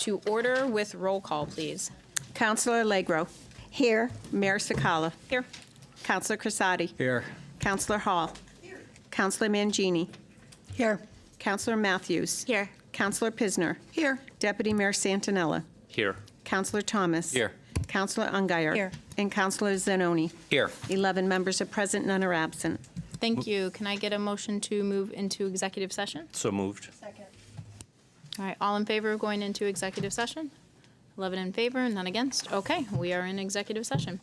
to order with roll call, please. Councillor Allegro. Here. Mayor Sakala. Here. Councillor Crisati. Here. Councillor Hall. Councillor Mangini. Here. Councillor Matthews. Here. Councillor Pisner. Here. Deputy Mayor Santinella. Here. Councillor Thomas. Here. Councillor Ungary. Here. And Councillor Zanoni. Here. 11 members are present, none are absent. Thank you. Can I get a motion to move into executive session? So moved. All right, all in favor of going into executive session? 11 in favor, none against. Okay, we are in executive session.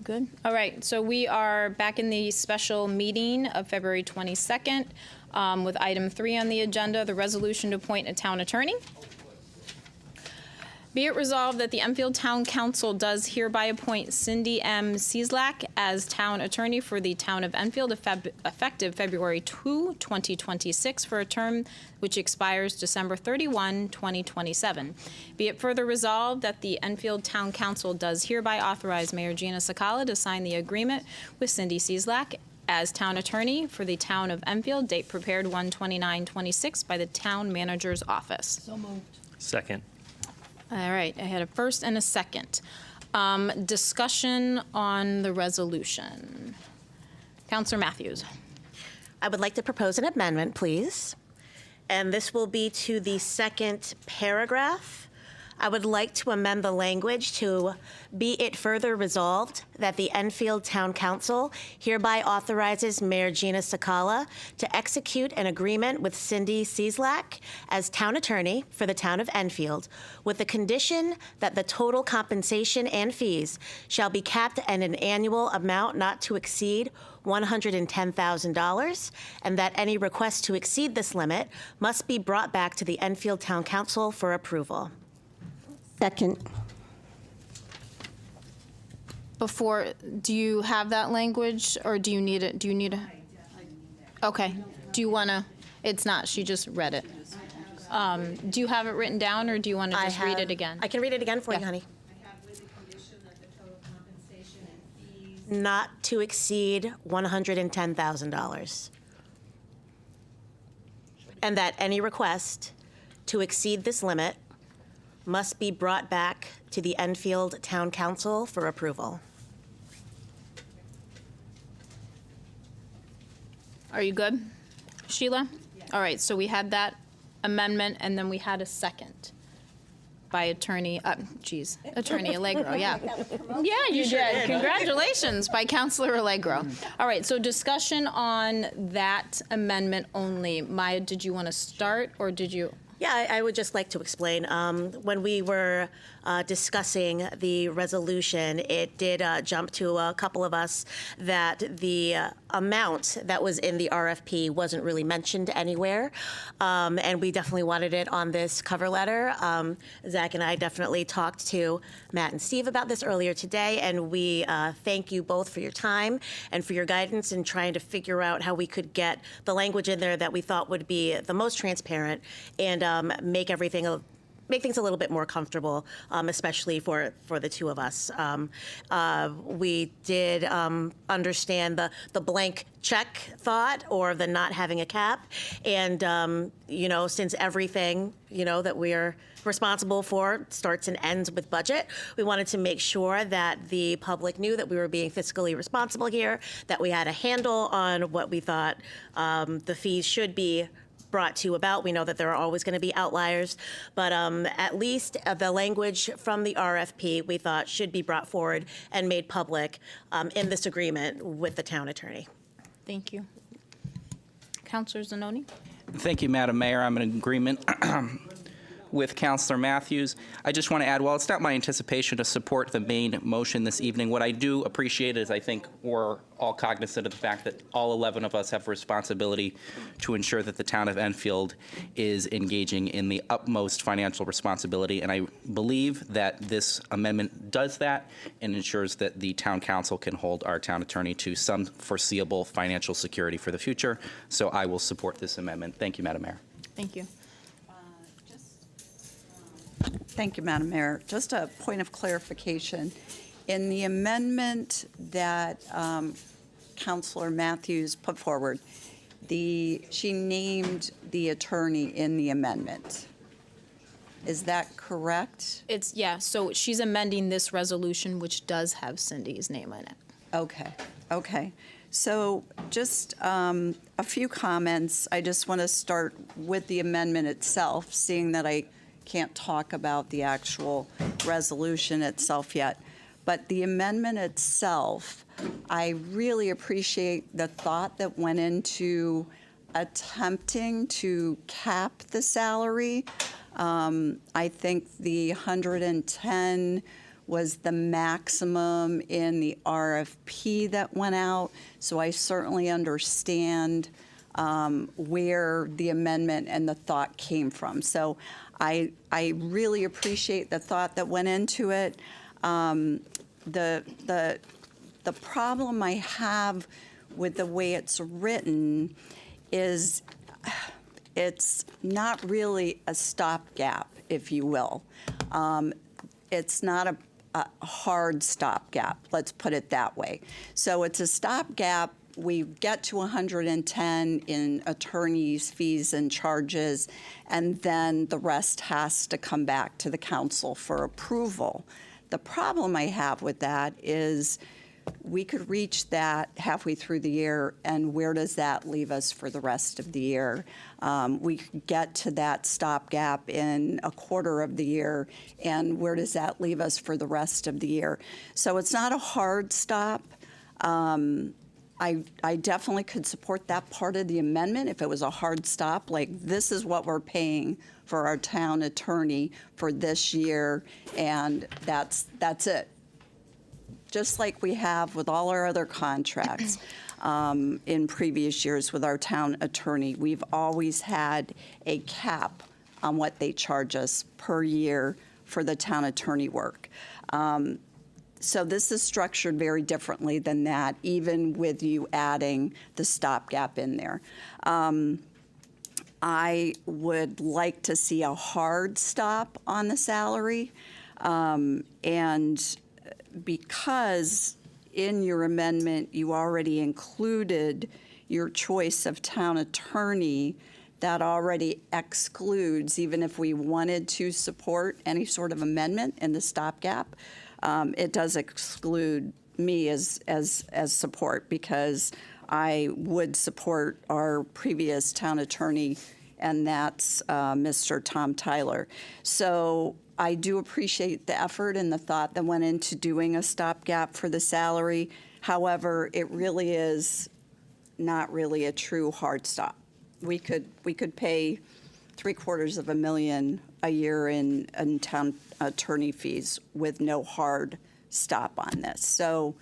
Good. All right, so we are back in the special meeting of February 22nd with item 3 on the agenda, the resolution to appoint a town attorney. Be it resolved that the Enfield Town Council does hereby appoint Cindy M. Cieslak as town attorney for the town of Enfield effective February 2, 2026 for a term which expires December 31, 2027. Be it further resolved that the Enfield Town Council does hereby authorize Mayor Gina Sakala to sign the agreement with Cindy Cieslak as town attorney for the town of Enfield, date prepared 1/29/26 by the town manager's office. Second. All right, I had a first and a second. Discussion on the resolution. Counselor Matthews. I would like to propose an amendment, please. And this will be to the second paragraph. I would like to amend the language to be it further resolved that the Enfield Town Council hereby authorizes Mayor Gina Sakala to execute an agreement with Cindy Cieslak as town attorney for the town of Enfield with the condition that the total compensation and fees shall be capped at an annual amount not to exceed $110,000, and that any request to exceed this limit must be brought back to the Enfield Town Council for approval. Second. Before, do you have that language, or do you need it? Do you need a? Okay. Do you want to? It's not. She just read it. Do you have it written down, or do you want to just read it again? I can read it again for you, Yeah. honey. I have with the condition that the total compensation and fees. Not to exceed $110,000. And that any request to exceed this limit must be brought back to the Enfield Town Council for approval. Are you good, Sheila? All right. So we had that amendment, and then we had a second by Attorney Allegro. Yeah. Yeah, you did. Congratulations by Counselor Allegro. All right. So discussion on that amendment only. Maya, did you want to start, or did you? Yeah, I would just like to explain. When we were discussing the resolution, it did jump to a couple of us that the amount that was in the RFP wasn't really mentioned anywhere. And we definitely wanted it on this cover letter. Zach and I definitely talked to Matt and Steve about this earlier today, and we thank you both for your time and for your guidance in trying to figure out how we could get the language in there that we thought would be the most transparent and make things a little bit more comfortable, especially for the two of us. We did understand the blank check thought or the not having a cap, and since everything that we're responsible for starts and ends with budget, we wanted to make sure that the public knew that we were being fiscally responsible here, that we had a handle on what we thought the fees should be brought to about. We know that there are always going to be outliers, but at least the language from the RFP we thought should be brought forward and made public in this agreement with the town attorney. Thank you. Counselor Zanoni? Thank you, Madam Mayor. I'm in agreement with Councilor Matthews. I just want to add, while it's not my anticipation to support the main motion this evening, what I do appreciate is I think we're all cognizant of the fact that all 11 of us have responsibility to ensure that the town of Enfield is engaging in the utmost financial responsibility. And I believe that this amendment does that and ensures that the town council can hold our town attorney to some foreseeable financial security for the future. So I will support this amendment. Thank you, Madam Mayor. Thank you. Thank you, Madam Mayor. Just a point of clarification. In the amendment that Councilor Matthews put forward, she named the attorney in the amendment. Is that correct? So she's amending this resolution, which does have Cindy's name in it. Okay. So just a few comments. I just want to start with the amendment itself, seeing that I can't talk about the actual resolution itself yet. But the amendment itself, I really appreciate the thought that went into attempting to cap the salary. I think the 110 was the maximum in the RFP that went out. So I certainly understand where the amendment and the thought came from. So I really appreciate the thought that went into it. The problem I have with the way it's written is it's not really a stopgap, if you will. It's not a hard stopgap, let's put it that way. So it's a stopgap. We get to 110 in attorneys' fees and charges, and then the rest has to come back to the council for approval. The problem I have with that is we could reach that halfway through the year, and where does that leave us for the rest of the year? We could get to that stopgap in a quarter of the year, and where does that leave us for the rest of the year? So it's not a hard stop. I definitely could support that part of the amendment if it was a hard stop, like this is what we're paying for our town attorney for this year, and that's it. Just like we have with all our other contracts in previous years with our town attorney, we've always had a cap on what they charge us per year for the town attorney work. So this is structured very differently than that, even with you adding the stopgap in there. I would like to see a hard stop on the salary, and because in your amendment you already included your choice of town attorney, that already excludes, even if we wanted to support any sort of amendment in the stopgap, it does exclude me as support, because I would support our previous town attorney, and that's Mr. Tom Tyler. So I do appreciate the effort and the thought that went into doing a stopgap for the salary. However, it really is not really a true hard stop. We could pay $750,000 a year in town attorney fees with no hard stop on this. So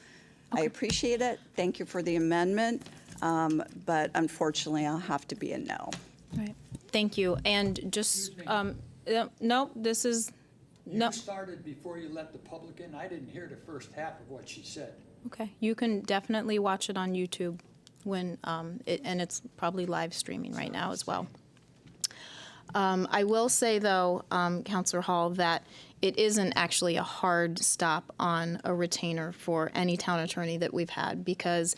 I appreciate it. Thank you for the amendment. But unfortunately, I'll have to be a no. Right. Thank you. And just, no, this is, no. You started before you let the public in. I didn't hear the first half of what she said. Okay. You can definitely watch it on YouTube when, and it's probably live streaming right now as well. I will say, though, Councillor Hall, that it isn't actually a hard stop on a retainer for any town attorney that we've had, because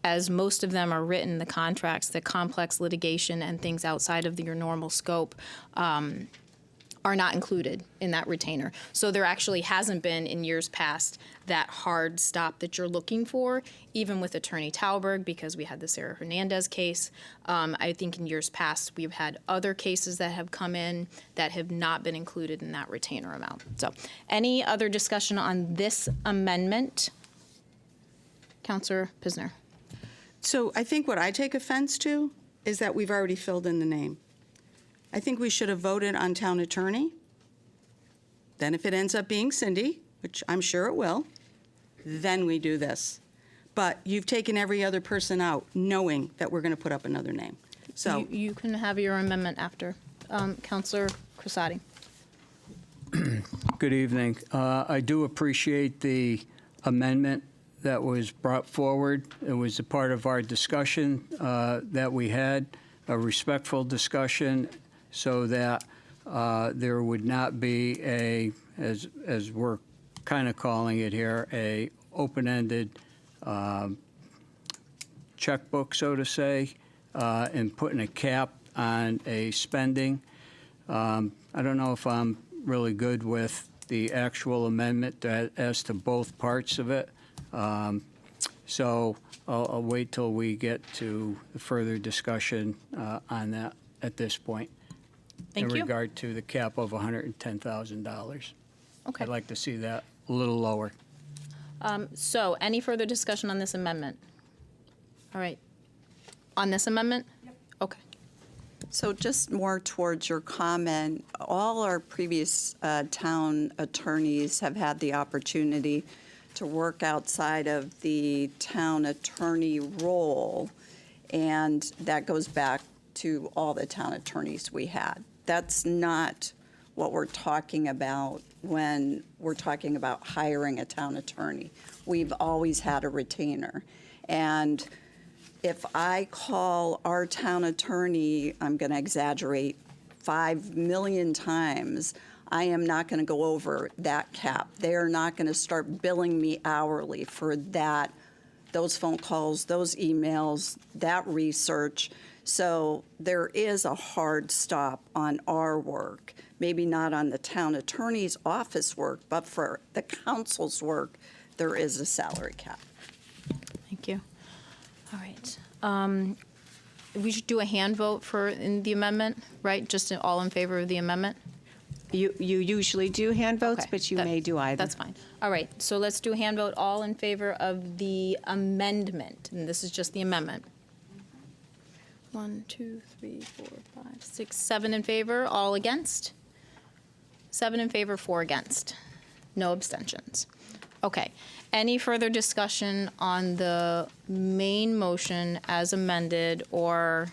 as most of them are written, the contracts, the complex litigation and things outside of your normal scope are not included in that retainer. So there actually hasn't been in years past that hard stop that you're looking for, even with Attorney Talberg, because we had the Sarah Hernandez case. I think in years past, we've had other cases that have come in that have not been included in that retainer amount. So any other discussion on this amendment? Councillor Pisner. So I think what I take offense to is that we've already filled in the name. I think we should have voted on town attorney. Then if it ends up being Cindy, which I'm sure it will, then we do this. But you've taken every other person out, knowing that we're going to put up another name. So You can have your amendment after. Councillor Crissati. Good evening. I do appreciate the amendment that was brought forward. It was a part of our discussion that we had, a respectful discussion, so that there would not be a, as we're kind of calling it here, a open-ended checkbook, so to say, and putting a cap on a spending. I don't know if I'm really good with the actual amendment as to both parts of it. So I'll wait till we get to the further discussion on that at this point. Thank you. In regard to the cap of $110,000. Okay. I'd like to see that a little lower. So any further discussion on this amendment? All right. On this amendment? Yep. Okay. So just more towards your comment, all our previous town attorneys have had the opportunity to work outside of the town attorney role, and that goes back to all the town attorneys we had. That's not what we're talking about when we're talking about hiring a town attorney. We've always had a retainer. And if I call our town attorney, I'm going to exaggerate, 5 million times, I am not going to go over that cap. They are not going to start billing me hourly for that, those phone calls, those emails, that research. So there is a hard stop on our work, maybe not on the town attorney's office work, but for the council's work, there is a salary cap. Thank you. All right. We should do a hand vote in the amendment, right? Just all in favor of the amendment? You usually do hand votes, Okay, but you that- may do either. That's fine. All right, so let's do a hand vote, all in favor of the amendment, and this is just the amendment. 1, 2, 3, 4, 5, 6, 7 in favor, all against? 7 in favor, 4 against. No abstentions. Okay. Any further discussion on the main motion as amended, or?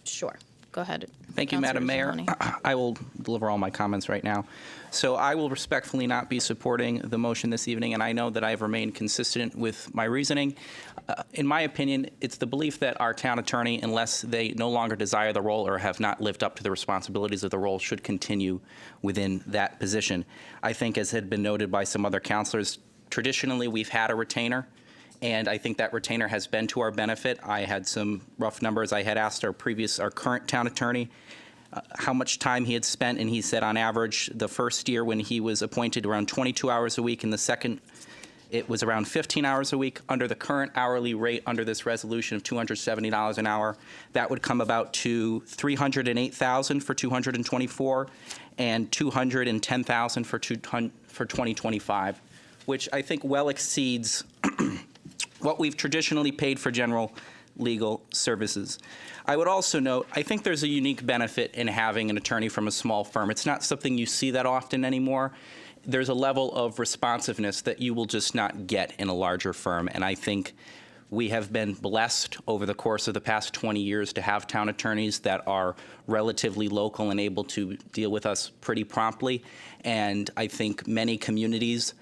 Sure, go ahead. Thank you, Madam Councilor Mayor. Zamboni. I will deliver all my comments right now. So I will respectfully not be supporting the motion this evening, and I know that I have remained consistent with my reasoning. In my opinion, it's the belief that our town attorney, unless they no longer desire the role or have not lived up to the responsibilities of the role, should continue within that position. I think, as had been noted by some other counselors, traditionally we've had a retainer, and I think that retainer has been to our benefit. I had some rough numbers. I had asked our current town attorney how much time he had spent, and he said on average the first year when he was appointed around 22 hours a week, and the second it was around 15 hours a week. Under the current hourly rate under this resolution of $270 an hour, that would come about to $308,000 for 224 and $210,000 for 2025, which I think well exceeds what we've traditionally paid for general legal services. I would also note, I think there's a unique benefit in having an attorney from a small firm. It's not something you see that often anymore. There's a level of responsiveness that you will just not get in a larger firm, and I think we have been blessed over the course of the past 20 years to have town attorneys that are relatively local and able to deal with us pretty promptly, and I think many communities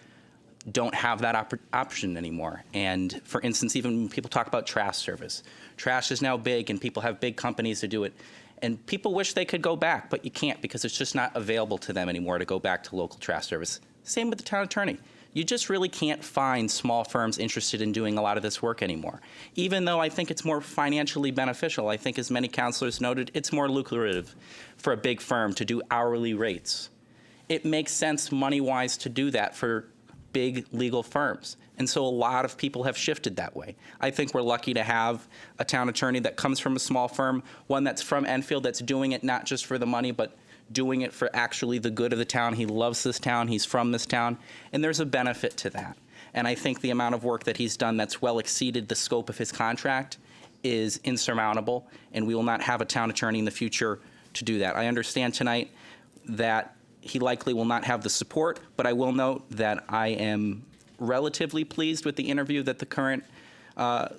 don't have that option anymore. And for instance, even when people talk about trash service, trash is now big and people have big companies to do it. And people wish they could go back, but you can't because it's just not available to them anymore to go back to local trash service. Same with the town attorney. You just really can't find small firms interested in doing a lot of this work anymore. Even though I think it's more financially beneficial, I think as many counselors noted, it's more lucrative for a big firm to do hourly rates. It makes sense money-wise to do that for big legal firms. And so a lot of people have shifted that way. I think we're lucky to have a town attorney that comes from a small firm, one that's from Enfield, that's doing it not just for the money, but doing it for actually the good of the town. He loves this town. He's from this town. And there's a benefit to that. And I think the amount of work that he's done that's well exceeded the scope of his contract is insurmountable, and we will not have a town attorney in the future to do that. I understand tonight that he likely will not have the support, but I will note that I am relatively pleased with the interview that the current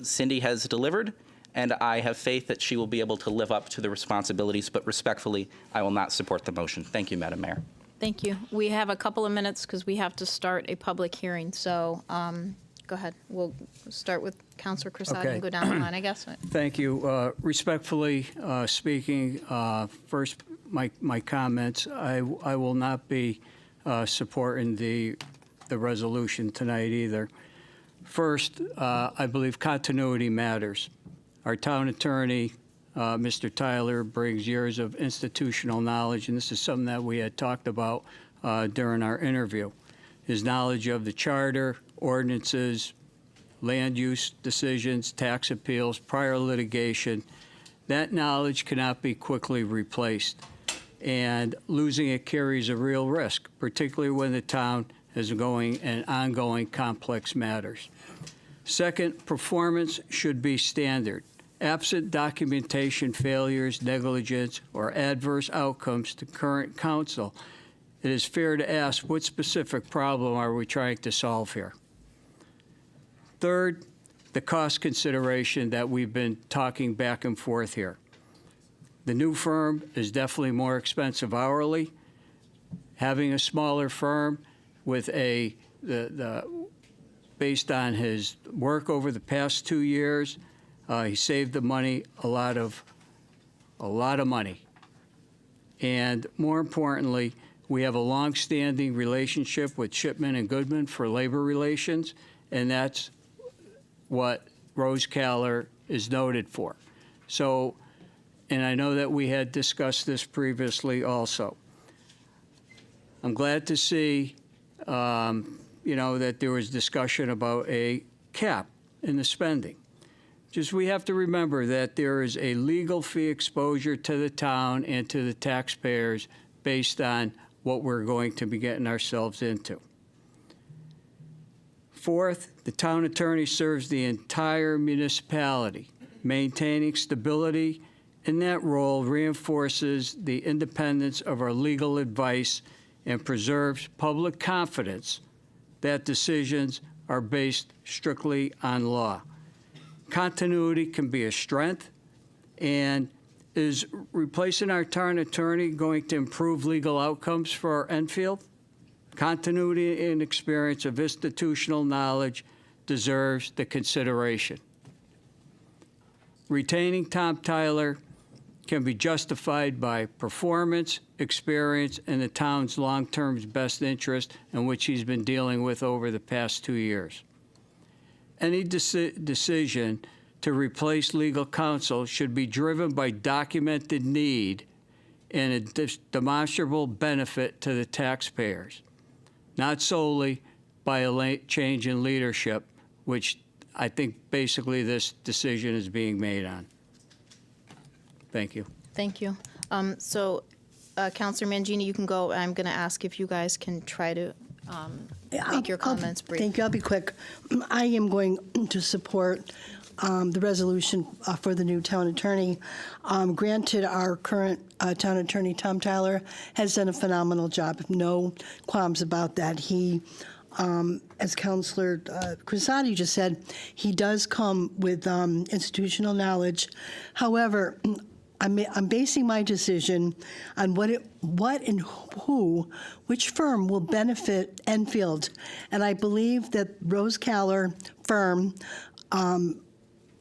Cindy has delivered, and I have faith that she will be able to live up to the responsibilities, but respectfully, I will not support the motion. Thank you, Madam Mayor. Thank you. We have a couple of minutes because we have to start a public hearing, so go ahead. We'll start with Councilor Crissati Okay. and go down the line, I guess. Thank you. Respectfully speaking, first, my comments, I will not be supporting the resolution tonight either. First, I believe continuity matters. Our town attorney, Mr. Tyler, brings years of institutional knowledge, and this is something that we had talked about during our interview. His knowledge of the charter, ordinances, land use decisions, tax appeals, prior litigation, that knowledge cannot be quickly replaced. And losing it carries a real risk, particularly when the town is going and ongoing complex matters. Second, performance should be standard. absent documentation failures, negligence, or adverse outcomes to current counsel, it is fair to ask, what specific problem are we trying to solve here? Third, the cost consideration that we've been talking back and forth here. The new firm is definitely more expensive hourly. Having a smaller firm with based on his work over the past 2 years, he saved the money a lot of money. And more importantly, we have a long-standing relationship with Shipman and Goodman for labor relations, and that's what Rose Caller is noted for. So, and I know that we had discussed this previously also. I'm glad to see, that there was discussion about a cap in the spending. Just we have to remember that there is a legal fee exposure to the town and to the taxpayers based on what we're going to be getting ourselves into. Fourth, the town attorney serves the entire municipality. Maintaining stability in that role reinforces the independence of our legal advice and preserves public confidence that decisions are based strictly on law. Continuity can be a strength, and is replacing our town attorney going to improve legal outcomes for Enfield? Continuity and experience of institutional knowledge deserves the consideration. Retaining Tom Tyler can be justified by performance, experience, and the town's long-term best interest in which he's been dealing with over the past 2 years. Any decision to replace legal counsel should be driven by documented need and a demonstrable benefit to the taxpayers, not solely by a change in leadership, which I think basically this decision is being made on. Thank you. Thank you. Counselor Mangini, you can go. I'm going to ask if you guys can try to make your comments brief. Thank you. I'll be quick. I am going to support the resolution for the new town attorney. Granted, our current town attorney, Tom Tyler, has done a phenomenal job. No qualms about that. He, as Councilor Crissati just said, he does come with institutional knowledge. However, I'm basing my decision on what and who, which firm will benefit Enfield. And I believe that Rose Caller firm,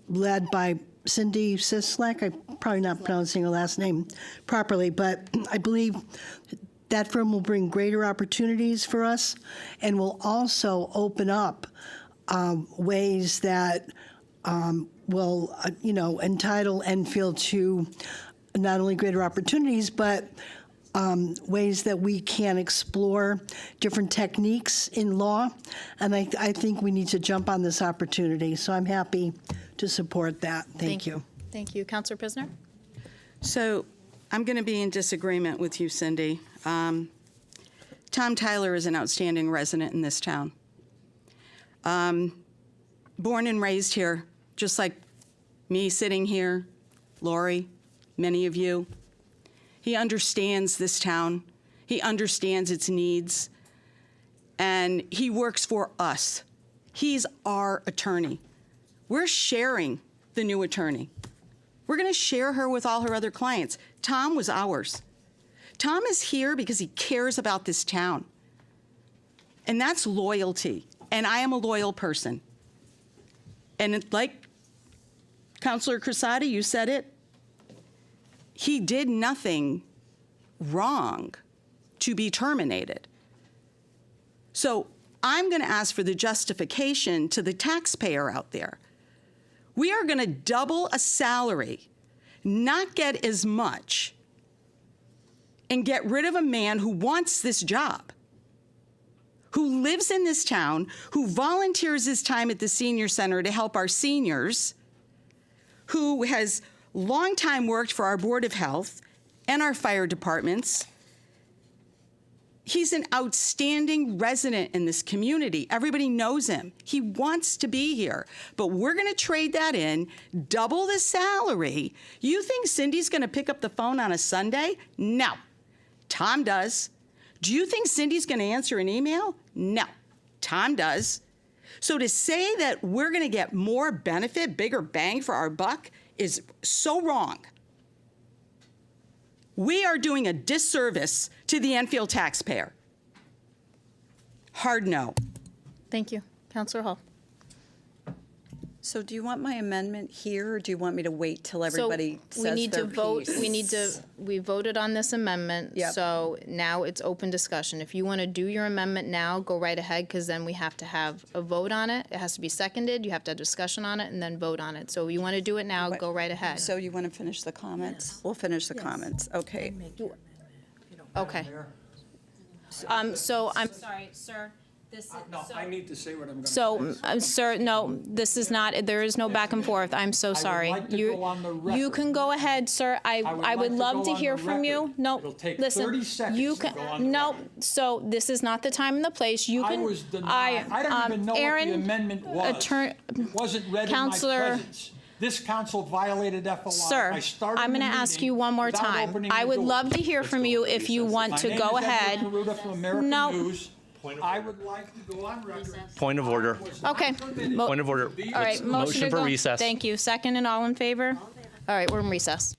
led by Cindy Sislak, I'm probably not pronouncing her last name properly, but I believe that firm will bring greater opportunities for us and will also open up ways that will, entitle Enfield to not only greater opportunities, but ways that we can explore different techniques in law. And I think we need to jump on this opportunity. So I'm happy to support that. Thank you. Thank you. Counselor Pisner? So I'm going to be in disagreement with you, Cindy. Tom Tyler is an outstanding resident in this town. Born and raised here, just like me sitting here, Lori, many of you. He understands this town. He understands its needs. And he works for us. He's our attorney. We're sharing the new attorney. We're going to share her with all her other clients. Tom was ours. Tom is here because he cares about this town. And that's loyalty. And I am a loyal person. And like Councilor Crissati, you said it, he did nothing wrong to be terminated. So I'm going to ask for the justification to the taxpayer out there. We are going to double a salary, not get as much, and get rid of a man who wants this job, who lives in this town, who volunteers his time at the senior center to help our seniors, who has long time worked for our Board of Health and our fire departments. He's an outstanding resident in this community. Everybody knows him. He wants to be here. But we're going to trade that in, double the salary. You think Cindy's going to pick up the phone on a Sunday? No. Tom does. Do you think Cindy's going to answer an email? No. Tom does. So to say that we're going to get more benefit, bigger bang for our buck, is so wrong. We are doing a disservice to the Enfield taxpayer. Hard no. Thank you. Councillor Hall. So do you want my amendment here, or do you want me to wait till everybody So says we need their to vote, piece? we voted on this amendment. Yep. So now it's open discussion. If you want to do your amendment now, go right ahead, because then we have to have a vote on it. It has to be seconded, you have to have discussion on it, and then vote on it. So you want to do it now, go right ahead. So you want to finish the comments? We'll finish the comments. Okay. Okay. So I'm sorry, sir. This is, No, I need to say what I'm going to say. So, sir, no, this is not, there is no back and forth. I'm so sorry. like to go on the You record. can go ahead, sir. I would like to love go to on hear the from you. record. No, It'll take listen. 30 seconds You to can, go on the no, record. so this is not the time and the place. You I can. was denied. I don't even know what the Aaron, amendment was. It wasn't read in my Counselor- presence. This council violated FOI. Sir, I started I'm going to the ask meeting you one more without time. opening I the would door. love to hear from you if you want to go ahead. My name is Edward Karuta from American No. News. I would like to go on record. Point of order. Okay. Point of order. All right, motion to for go. recess. Thank you. Second and all in favor? All right, we're in recess.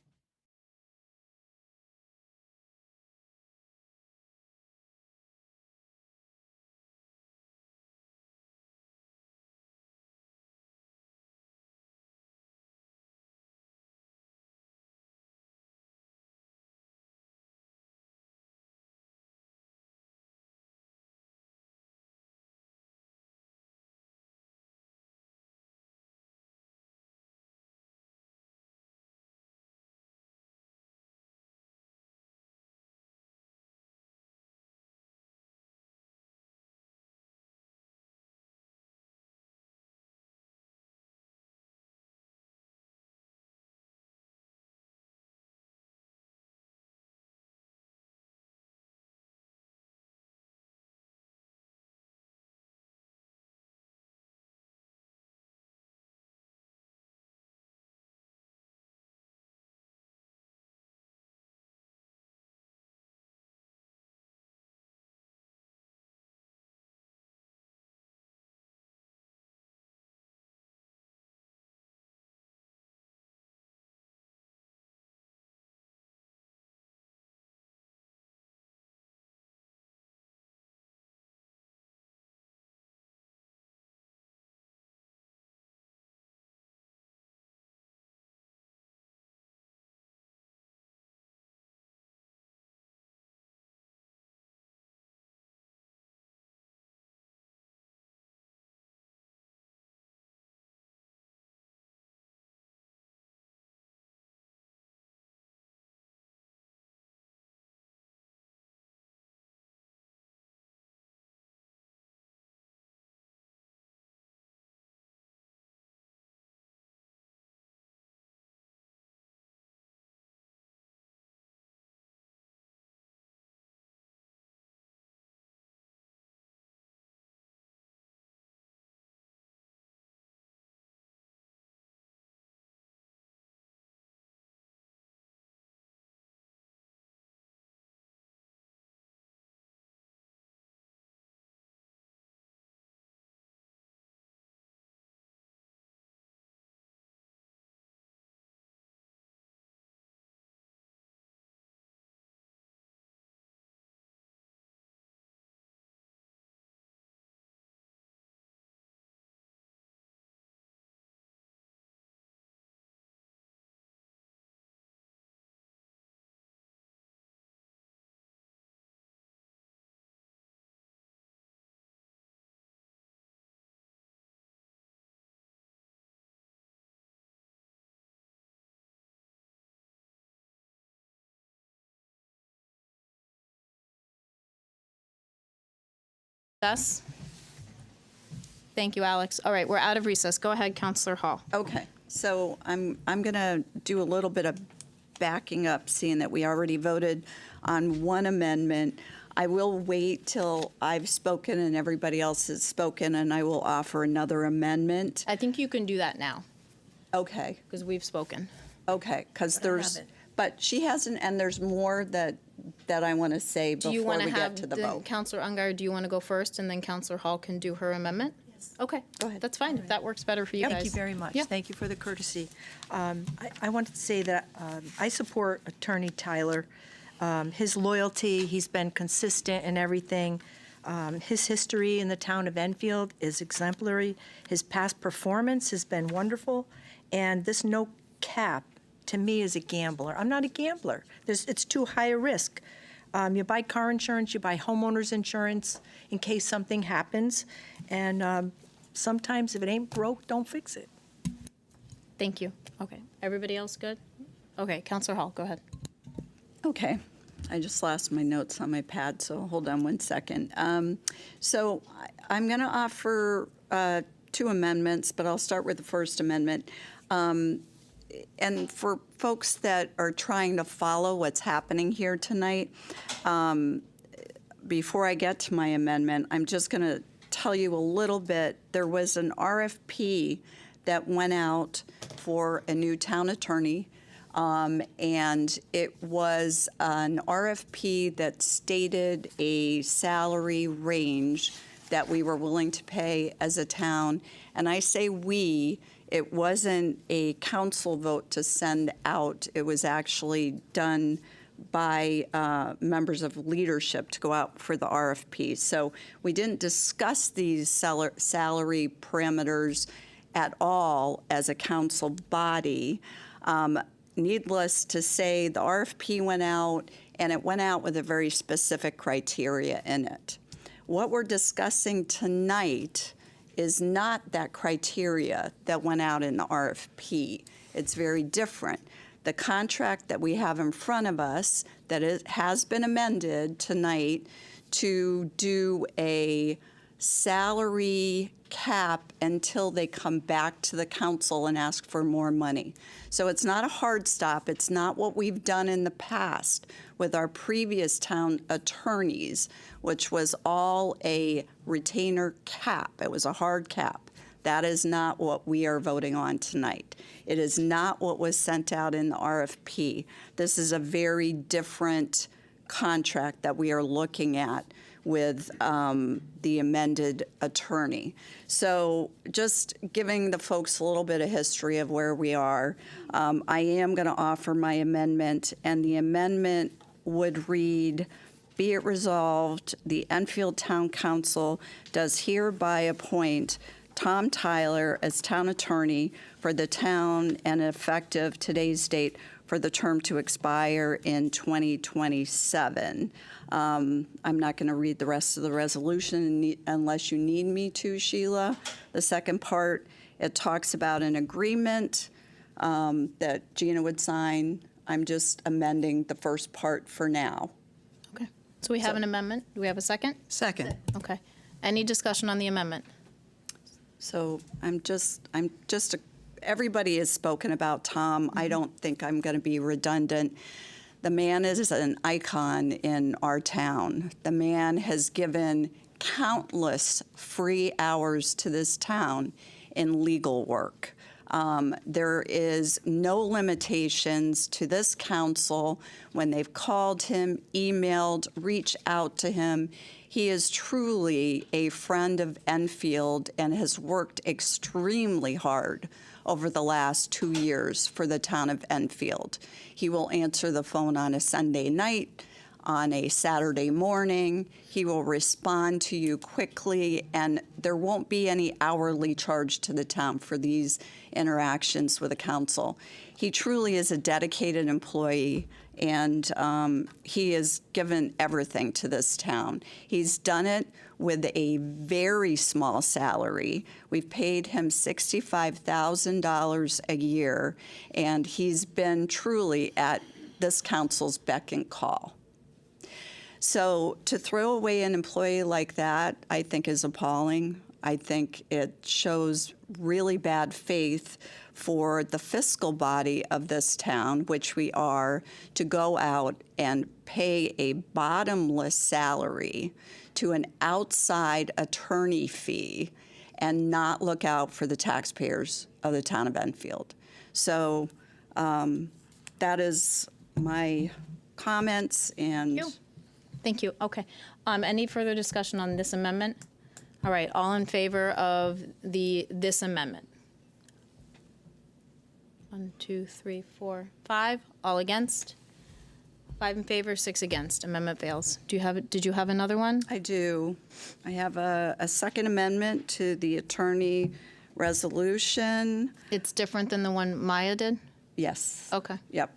Recess. Thank you, Alex. All right, we're out of recess. Go ahead, Counselor Hall. Okay, so I'm going to do a little bit of backing up, seeing that we already voted on one amendment. I will wait till I've spoken and everybody else has spoken, and I will offer another amendment. I think you can do that now, Okay, because we've spoken. okay, because there's, haven't. but she hasn't, and there's more that I want to say Do you before want we to have, get to the vote. Counselor Ungar, do you want to go first, and then Counselor Hall can do her amendment? Yes. Okay. Go ahead. That's fine, if that works better for you guys. Thank you very much. Yeah. Thank you for the courtesy. I wanted to say that I support Attorney Tyler. His loyalty, he's been consistent in everything. His history in the town of Enfield is exemplary. His past performance has been wonderful. And this no cap, to me, is a gambler. I'm not a gambler. It's too high a risk. You buy car insurance, you buy homeowners insurance in case something happens. And sometimes if it ain't broke, don't fix it. Thank you. Okay. Everybody else good? Okay, Counselor Hall, go ahead. Okay. I just lost my notes on my pad, so hold on one second. So I'm going to offer 2 amendments, but I'll start with the first amendment. And for folks that are trying to follow what's happening here tonight, before I get to my amendment, I'm just going to tell you a little bit. There was an RFP that went out for a new town attorney. And it was an RFP that stated a salary range that we were willing to pay as a town. And I say we, it wasn't a council vote to send out. It was actually done by members of leadership to go out for the RFP. So we didn't discuss these salary parameters at all as a council body. Needless to say, the RFP went out, and it went out with a very specific criteria in it. What we're discussing tonight is not that criteria that went out in the RFP. It's very different. The contract that we have in front of us that has been amended tonight to do a salary cap until they come back to the council and ask for more money. So it's not a hard stop. It's not what we've done in the past with our previous town attorneys, which was all a retainer cap. It was a hard cap. That is not what we are voting on tonight. It is not what was sent out in the RFP. This is a very different contract that we are looking at with the amended attorney. So just giving the folks a little bit of history of where we are, I am going to offer my amendment, and the amendment would read, be it resolved, the Enfield Town Council does hereby appoint Tom Tyler as town attorney for the town and effective today's date for the term to expire in 2027. I'm not going to read the rest of the resolution unless you need me to, Sheila. The second part, it talks about an agreement that Gina would sign. I'm just amending the first part for now. Okay. So we have an amendment. Do we have a second? Second. Okay. Any discussion on the amendment? So everybody has spoken about Tom. I don't think I'm going to be redundant. The man is an icon in our town. The man has given countless free hours to this town in legal work. There is no limitations to this council when they've called him, emailed, reached out to him. He is truly a friend of Enfield and has worked extremely hard over the last 2 years for the town of Enfield. He will answer the phone on a Sunday night, on a Saturday morning. He will respond to you quickly, and there won't be any hourly charge to the town for these interactions with the council. He truly is a dedicated employee, and he has given everything to this town. He's done it with a very small salary. We've paid him $65,000 a year, and he's been truly at this council's beck and call. So to throw away an employee like that, I think is appalling. I think it shows really bad faith for the fiscal body of this town, which we are, to go out and pay a bottomless salary to an outside attorney fee and not look out for the taxpayers of the town of Enfield. So that is my comments, and Thank you. Okay. Any further discussion on this amendment? All right. All in favor of this amendment? 1, 2, 3, 4, 5. All against? 5 in favor, 6 against. Amendment fails. Did you have another one? I do. I have a second amendment to the attorney resolution. It's different than the one Maya did? Yes. Okay. Yep.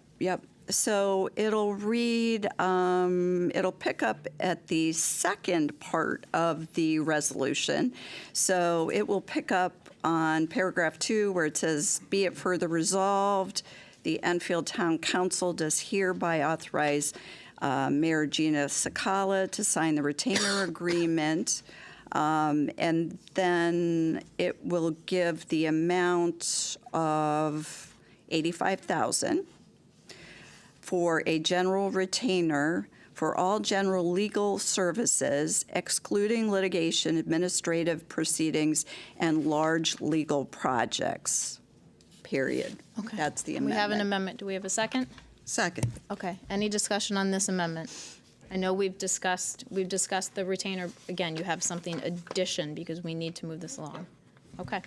So it'll read, it'll pick up at the second part of the resolution. So it will pick up on paragraph 2 where it says, "Be it further resolved, the Enfield Town Council does hereby authorize Mayor Gina Sakala to sign the retainer agreement." And then it will give the amount of $85,000 for a general retainer for all general legal services, excluding litigation, administrative proceedings, and large legal projects, period. Okay. That's the We amendment. have an amendment. Do we have a second? Second. Okay. Any discussion on this amendment? I know we've discussed the retainer. Again, you have something addition because we need to move this along. Okay.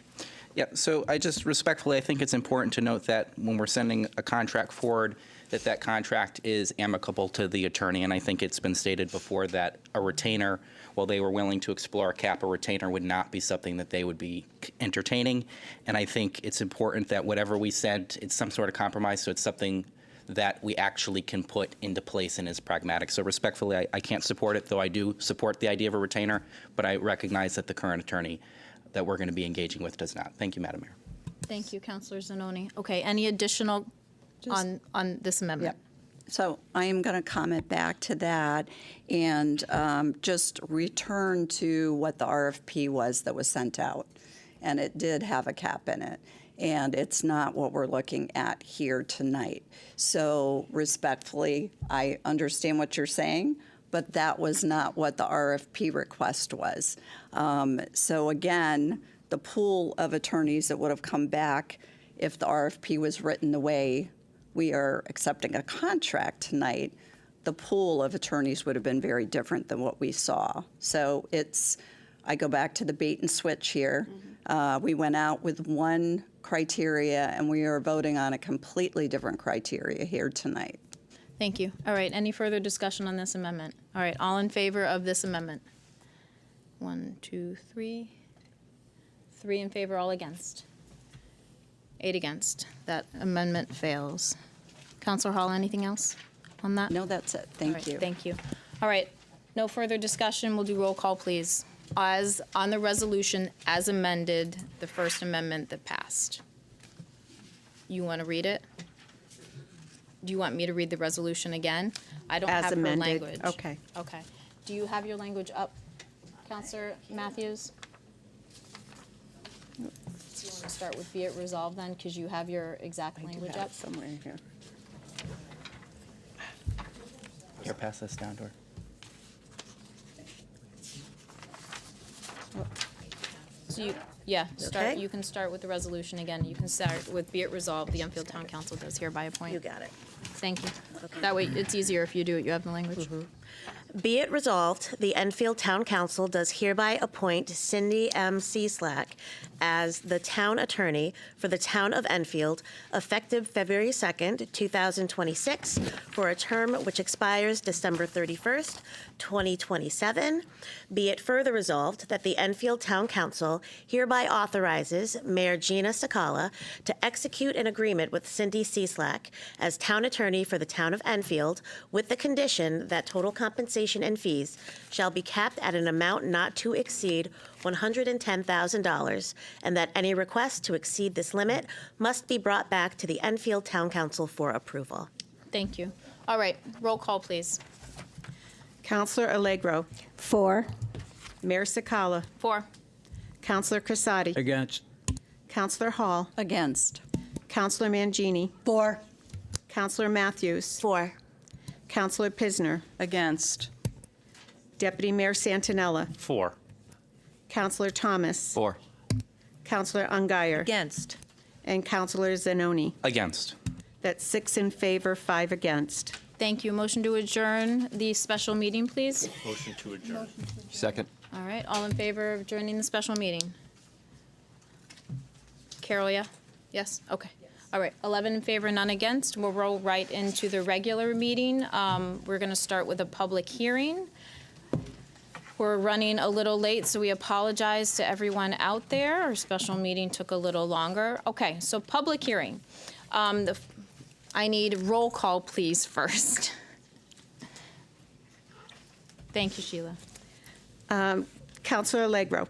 Yeah, so I just respectfully, I think it's important to note that when we're sending a contract forward, that contract is amicable to the attorney, and I think it's been stated before that a retainer, while they were willing to explore a cap, a retainer would not be something that they would be entertaining, and I think it's important that whatever we send, it's some sort of compromise, so it's something that we actually can put into place and is pragmatic. So respectfully, I can't support it, though I do support the idea of a retainer, but I recognize that the current attorney that we're going to be engaging with does not. Thank you, Madam Mayor. Thank you, Councilor Zanoni. Okay. Any additional on this amendment? Yep. So I am going to comment back to that and just return to what the RFP was that was sent out. And it did have a cap in it. And it's not what we're looking at here tonight. So respectfully, I understand what you're saying, but that was not what the RFP request was. So again, the pool of attorneys that would have come back if the RFP was written the way we are accepting a contract tonight, the pool of attorneys would have been very different than what we saw. So I go back to the bait and switch here. We went out with one criteria, and we are voting on a completely different criteria here tonight. Thank you. All right. Any further discussion on this amendment? All right. All in favor of this amendment? 1, 2, 3. 3 in favor, all against. 8 against. That amendment fails. Councilor Hall, anything else on that? No, that's it. All Thank right, you. Thank you. All right. No further discussion. We'll do roll call, please. As on the resolution as amended, the first amendment that passed. You want to read it? Do you want me to read the resolution again? I don't As have her amended. language. Okay. Okay. Do you have your language up, Councilor Matthews? Do you want to start with be it resolved then, because you have your exact language up? Somewhere in here. Here, pass this down to her. So Okay. you can start with the resolution again. You can start with be it resolved, the Enfield Town Council does hereby appoint. You got it. Thank you. That way, it's easier if you do it, you have the language. Be it resolved, the Enfield Town Council does hereby appoint Cindy M. Cieslak as the town attorney for the town of Enfield, effective February 2nd, 2026, for a term which expires December 31st, 2027. Be it further resolved that the Enfield Town Council hereby authorizes Mayor Gina Sakala to execute an agreement with Cindy Cieslak as town attorney for the town of Enfield with the condition that total compensation and fees shall be capped at an amount not to exceed $110,000, and that any request to exceed this limit must be brought back to the Enfield Town Council for approval. Thank you. All right, roll call, please. Counselor Allegro. 4. Mayor Sakala. 4. Counselor Crisati. Against. Counselor Hall, Against. Counselor Mangini, For. Counselor Matthews, 4. Counselor Pisner, Against. Deputy Mayor Santinella, 4. Counselor Thomas, 4. Counselor Ungary, Against. and Counselor Zanoni. Against. That's 6 in favor, 5 against. Thank you. Motion to adjourn the special meeting, please. Motion to adjourn. Second. All right, all in favor of adjourning the special meeting? Carol, yeah? Yes? Okay. All right, 11 in favor, none against. We'll roll right into the regular meeting. We're going to start with a public hearing. We're running a little late, so we apologize to everyone out there. Our special meeting took a little longer. Okay, so public hearing. I need roll call, please, first. Thank you, Sheila. Counselor Allegro.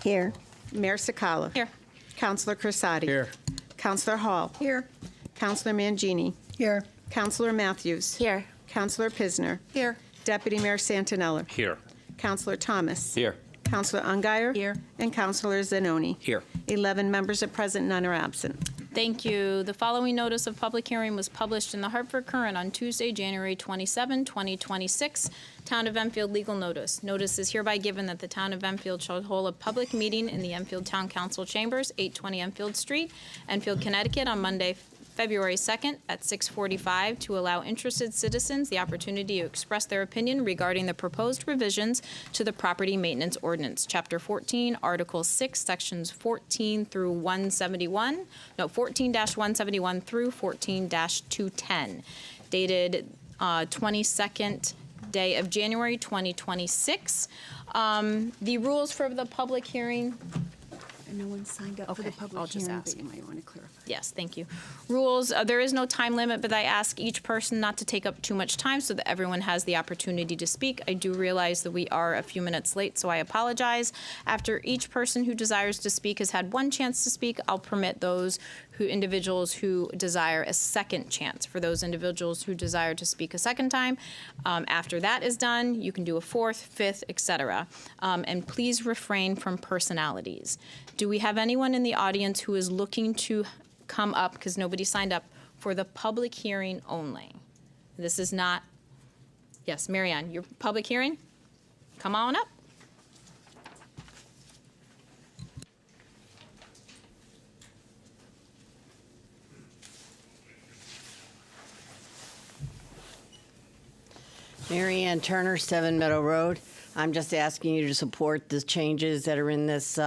Here. Mayor Sakala. Here. Counselor Crisati. Here. Counselor Hall. Here. Counselor Mangini. Here. Counselor Matthews. Here. Counselor Pisner. Here. Deputy Mayor Santinella. Here. Counselor Thomas. Here. Counselor Ungary. Here. And Counselor Zanoni. Here. 11 members are present, none are absent. Thank you. The following notice of public hearing was published in the Hartford Courant on Tuesday, January 27, 2026. Town of Enfield legal notice. Notice is hereby given that the Town of Enfield shall hold a public meeting in the Enfield Town Council Chambers, 820 Enfield Street, Enfield, Connecticut, on Monday, February 2nd at 6:45 to allow interested citizens the opportunity to express their opinion regarding the proposed revisions to the Property Maintenance Ordinance, Chapter 14, Article 6, Sections 14 through 171, no, 14-171 through 14-210, dated 22nd day of January 2026. The rules for the public hearing. No one signed up for the Okay, public I'll just hearing, ask. you might want to clarify. Yes, thank you. Rules, there is no time limit, but I ask each person not to take up too much time so that everyone has the opportunity to speak. I do realize that we are a few minutes late, so I apologize. After each person who desires to speak has had one chance to speak, I'll permit those individuals who desire a second chance. For those individuals who desire to speak a second time, after that is done, you can do a fourth, fifth, etc. And please refrain from personalities. Do we have anyone in the audience who is looking to come up, because nobody signed up, for the public hearing only? This is not, yes, Marianne, your public hearing? Come on up. Mary Ann Turner, 7 Meadow Road. I'm just asking you to support the changes that are in this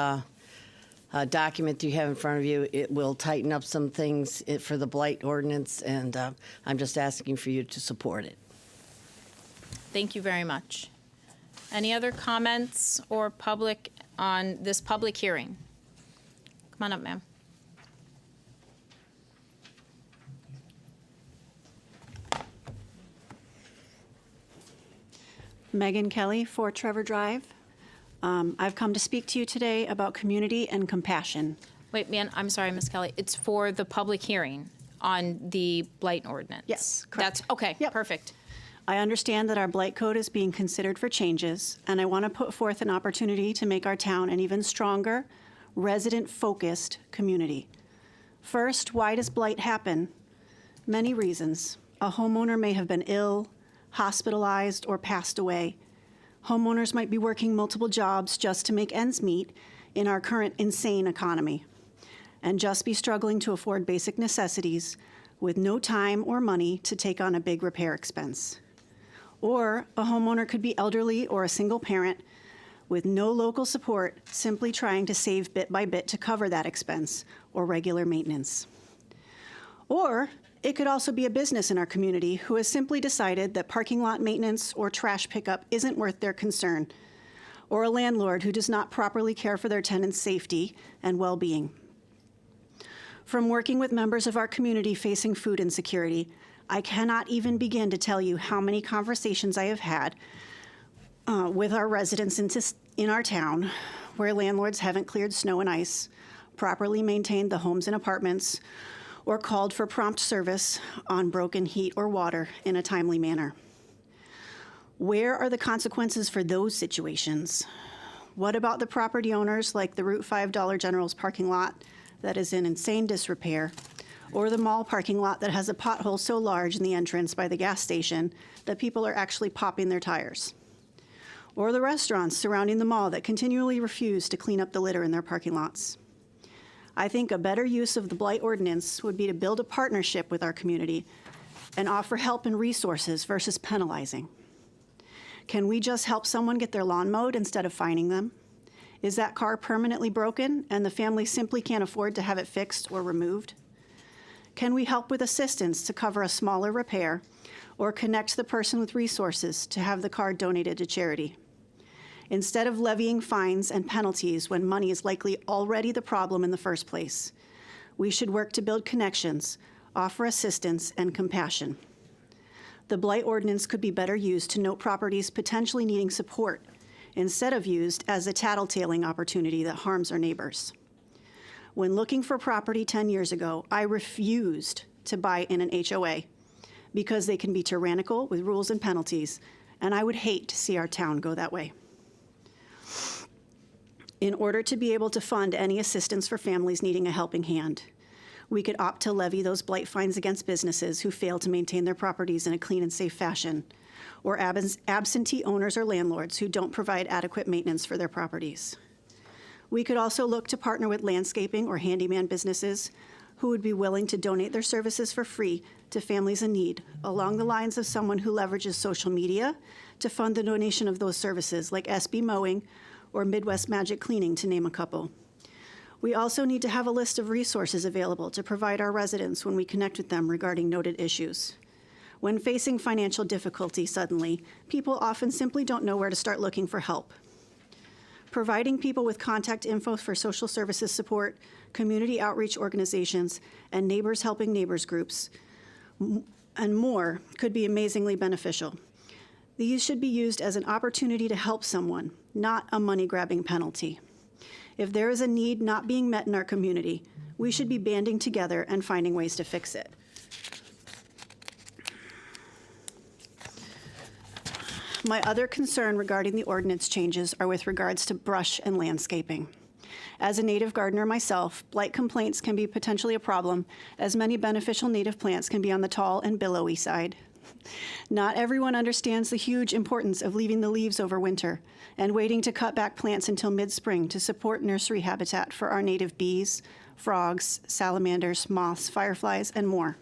document you have in front of you. It will tighten up some things for the blight ordinance, and I'm just asking for you to support it. Thank you very much. Any other comments or public on this public hearing? Come on up, ma'am. Megan Kelly, 4 Trevor Drive. I've come to speak to you today about community and compassion. Wait, man, I'm sorry, Ms. Kelly. It's for the public hearing on the blight ordinance. Yes, correct. That's, okay, Yep. perfect. I understand that our blight code is being considered for changes, and I want to put forth an opportunity to make our town an even stronger, resident-focused community. First, why does blight happen? Many reasons. A homeowner may have been ill, hospitalized, or passed away. Homeowners might be working multiple jobs just to make ends meet in our current insane economy, and just be struggling to afford basic necessities with no time or money to take on a big repair expense. Or a homeowner could be elderly or a single parent with no local support, simply trying to save bit by bit to cover that expense or regular maintenance. Or it could also be a business in our community who has simply decided that parking lot maintenance or trash pickup isn't worth their concern, or a landlord who does not properly care for their tenants' safety and well-being. From working with members of our community facing food insecurity, I cannot even begin to tell you how many conversations I have had with our residents in our town where landlords haven't cleared snow and ice, properly maintained the homes and apartments, or called for prompt service on broken heat or water in a timely manner. Where are the consequences for those situations? What about the property owners like the Route 5 Dollar General's parking lot that is in insane disrepair, or the mall parking lot that has a pothole so large in the entrance by the gas station that people are actually popping their tires, or the restaurants surrounding the mall that continually refuse to clean up the litter in their parking lots. I think a better use of the blight ordinance would be to build a partnership with our community and offer help and resources versus penalizing. Can we just help someone get their lawn mowed instead of fining them? Is that car permanently broken and the family simply can't afford to have it fixed or removed? Can we help with assistance to cover a smaller repair or connect the person with resources to have the car donated to charity? Instead of levying fines and penalties when money is likely already the problem in the first place, we should work to build connections, offer assistance, and compassion. The blight ordinance could be better used to note properties potentially needing support instead of used as a tattletaling opportunity that harms our neighbors. When looking for property 10 years ago, I refused to buy in an HOA because they can be tyrannical with rules and penalties, and I would hate to see our town go that way. In order to be able to fund any assistance for families needing a helping hand, we could opt to levy those blight fines against businesses who fail to maintain their properties in a clean and safe fashion, or absentee owners or landlords who don't provide adequate maintenance for their properties. We could also look to partner with landscaping or handyman businesses who would be willing to donate their services for free to families in need, along the lines of someone who leverages social media to fund the donation of those services, like SB Mowing or Midwest Magic Cleaning, to name a couple. We also need to have a list of resources available to provide our residents when we connect with them regarding noted issues. When facing financial difficulty suddenly, people often simply don't know where to start looking for help. Providing people with contact info for social services support, community outreach organizations, and neighbors helping neighbors groups, and more could be amazingly beneficial. These should be used as an opportunity to help someone, not a money-grabbing penalty. If there is a need not being met in our community, we should be banding together and finding ways to fix it. My other concern regarding the ordinance changes are with regards to brush and landscaping. As a native gardener myself, blight complaints can be potentially a problem, as many beneficial native plants can be on the tall and billowy side. Not everyone understands the huge importance of leaving the leaves over winter and waiting to cut back plants until mid-spring to support nursery habitat for our native bees, frogs, salamanders, moths, fireflies, and more,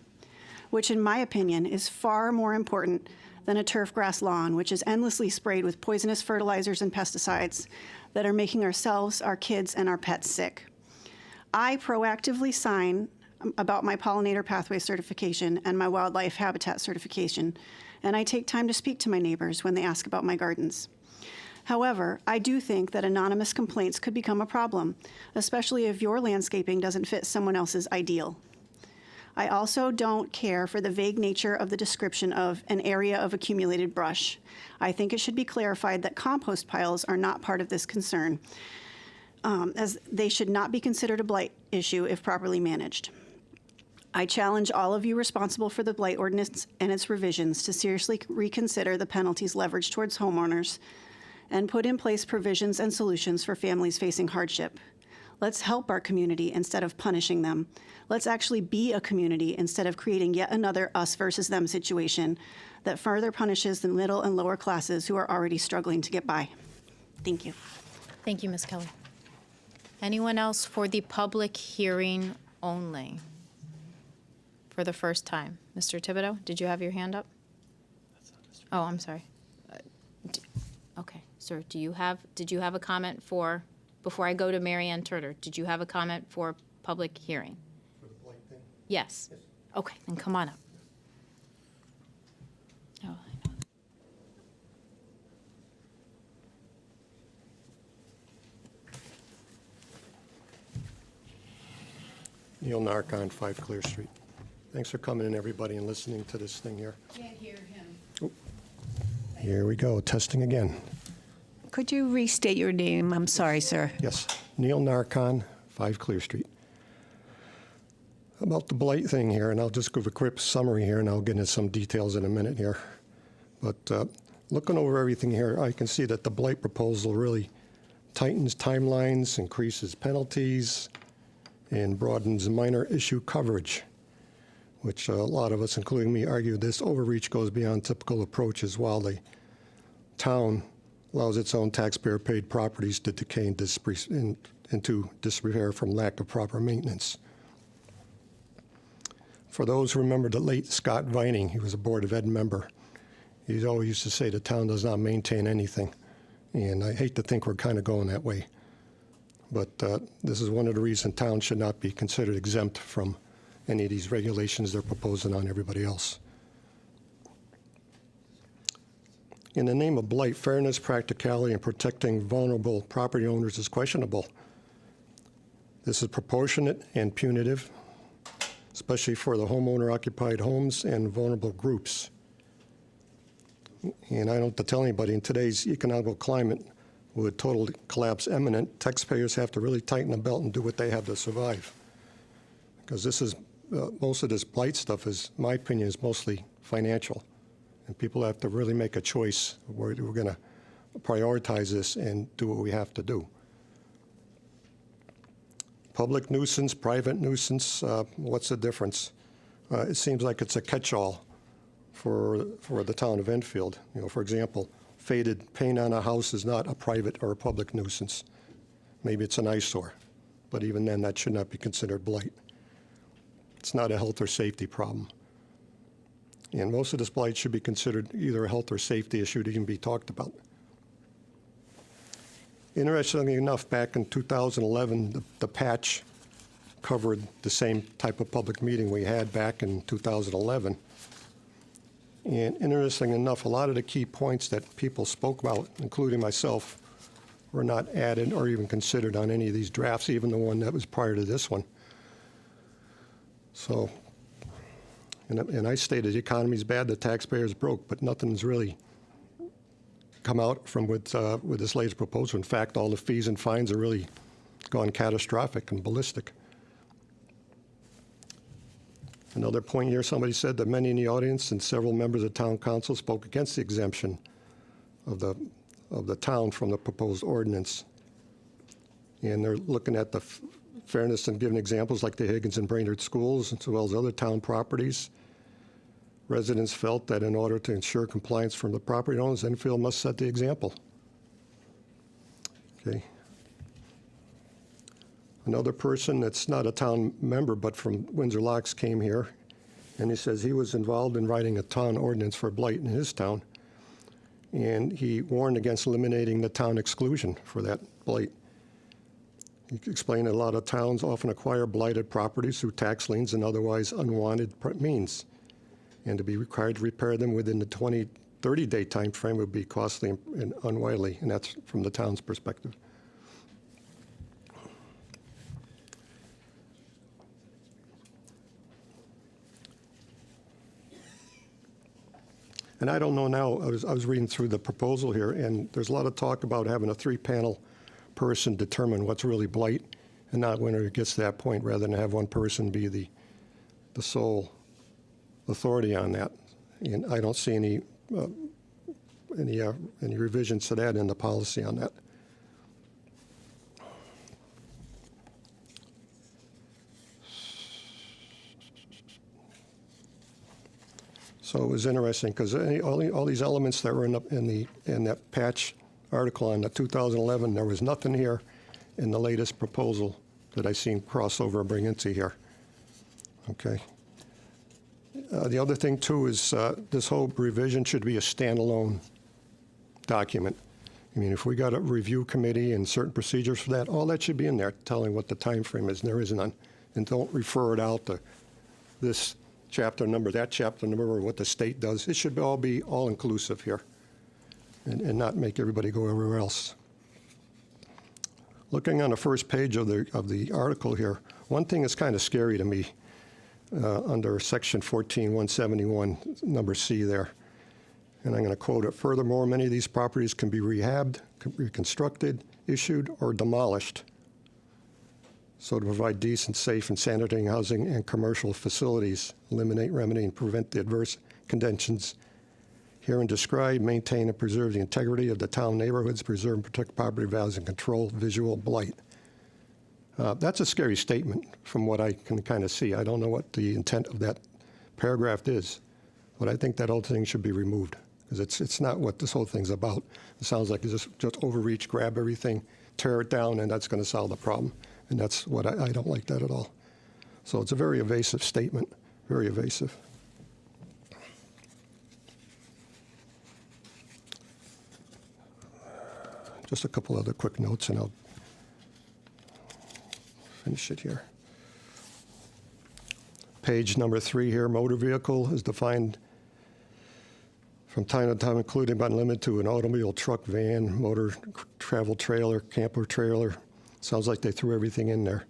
which in my opinion is far more important than a turf grass lawn, which is endlessly sprayed with poisonous fertilizers and pesticides that are making ourselves, our kids, and our pets sick. I proactively sign about my pollinator pathway certification and my wildlife habitat certification, and I take time to speak to my neighbors when they ask about my gardens. However, I do think that anonymous complaints could become a problem, especially if your landscaping doesn't fit someone else's ideal. I also don't care for the vague nature of the description of an area of accumulated brush. I think it should be clarified that compost piles are not part of this concern, as they should not be considered a blight issue if properly managed. I challenge all of you responsible for the blight ordinance and its revisions to seriously reconsider the penalties leveraged towards homeowners and put in place provisions and solutions for families facing hardship. Let's help our community instead of punishing them. Let's actually be a community instead of creating yet another us versus them situation that further punishes the middle and lower classes who are already struggling to get by. Thank you. Thank you, Ms. Kelly. Anyone else for the public hearing only? For the first time. Mr. Thibodeau, did you have your hand up? Oh, I'm sorry. Okay, sir, did you have a comment for, before I go to Mary Ann Turner, did you have a comment for public hearing? For the blight thing? Yes. Okay, then come on up. Oh, I know. Neil Narcon, 5 Clear Street. Thanks for coming in, everybody, and listening to this thing here. Can't hear him. Oh. Here we go, testing again. Could you restate your name? I'm sorry, sir. Yes, Neil Narcon, 5 Clear Street. About the blight thing here, and I'll just give a quick summary here, and I'll get into some details in a minute here. But looking over everything here, I can see that the blight proposal really tightens timelines, increases penalties, and broadens minor issue coverage, which a lot of us, including me, argue this overreach goes beyond typical approaches while the town allows its own taxpayer-paid properties to decay into disrepair from lack of proper maintenance. For those who remember the late Scott Vining, he was a Board of Ed member. He always used to say the town does not maintain anything. And I hate to think we're kind of going that way. But this is one of the reasons towns should not be considered exempt from any of these regulations they're proposing on everybody else. In the name of blight, fairness, practicality, and protecting vulnerable property owners is questionable. This is proportionate and punitive, especially for the homeowner-occupied homes and vulnerable groups. And I don't have to tell anybody, in today's economic climate, with total collapse imminent, taxpayers have to really tighten the belt and do what they have to survive. Because this is, most of this blight stuff is, my opinion, is mostly financial. And people have to really make a choice. We're going to prioritize this and do what we have to do. Public nuisance, private nuisance, what's the difference? It seems like it's a catch-all for the town of Enfield. You know, for example, faded paint on a house is not a private or a public nuisance. Maybe it's an eyesore, but even then, that should not be considered blight. It's not a health or safety problem. And most of this blight should be considered either a health or safety issue to even be talked about. Interestingly enough, back in 2011, the patch covered the same type of public meeting we had back in 2011. And interesting enough, a lot of the key points that people spoke about, including myself, were not added or even considered on any of these drafts, even the one that was prior to this one. So, and I stated the economy's bad, the taxpayers broke, but nothing's really come out from with this latest proposal. In fact, all the fees and fines are really gone catastrophic and ballistic. Another point here, somebody said that many in the audience and several members of town council spoke against the exemption of the town from the proposed ordinance. And they're looking at the fairness and giving examples like the Higgins and Brainerd schools, as well as other town properties. Residents felt that in order to ensure compliance from the property owners, Enfield must set the example. Okay. Another person that's not a town member but from Windsor Locks came here, and he says he was involved in writing a town ordinance for blight in his town, and he warned against eliminating the town exclusion for that blight. He explained that a lot of towns often acquire blighted properties through tax liens and otherwise unwanted means, and to be required to repair them within the 30-day time frame would be costly and unwieldy, and that's from the town's perspective. And I don't know now, I was reading through the proposal here, and there's a lot of talk about having a 3-panel person determine what's really blight, and not when it gets to that point, rather than have one person be the sole authority on that. And I don't see any revisions to that in the policy on that. So it was interesting because all these elements that were in that patch article on the 2011, there was nothing here in the latest proposal that I seen cross over and bring into here. Okay. The other thing too is this whole revision should be a standalone document. I mean, if we got a review committee and certain procedures for that, all that should be in there, telling what the time frame is, and there is none. And don't refer it out to this chapter number, that chapter number, or what the state does. It should all be all-inclusive here and not make everybody go everywhere else. Looking on the first page of the article here, one thing is kind of scary to me under section 14-171, number C there. And I'm going to quote it. Furthermore, many of these properties can be rehabbed, reconstructed, issued, or demolished. So to provide decent, safe, and sanitary housing and commercial facilities, eliminate, remedy, and prevent the adverse conditions herein described, maintain and preserve the integrity of the town neighborhoods, preserve and protect property values, and control visual blight. That's a scary statement from what I can kind of see. I don't know what the intent of that paragraph is, but I think that whole thing should be removed because it's not what this whole thing's about. It sounds like it's just overreach, grab everything, tear it down, and that's going to solve the problem. And that's what I don't like that at all. So it's a very evasive statement, very evasive. Just a couple other quick notes, and I'll finish it here. Page number 3 here, motor vehicle is defined from time to time, including but not limited to an automobile, truck, van, motor travel trailer, camper trailer. Sounds like they threw everything in there.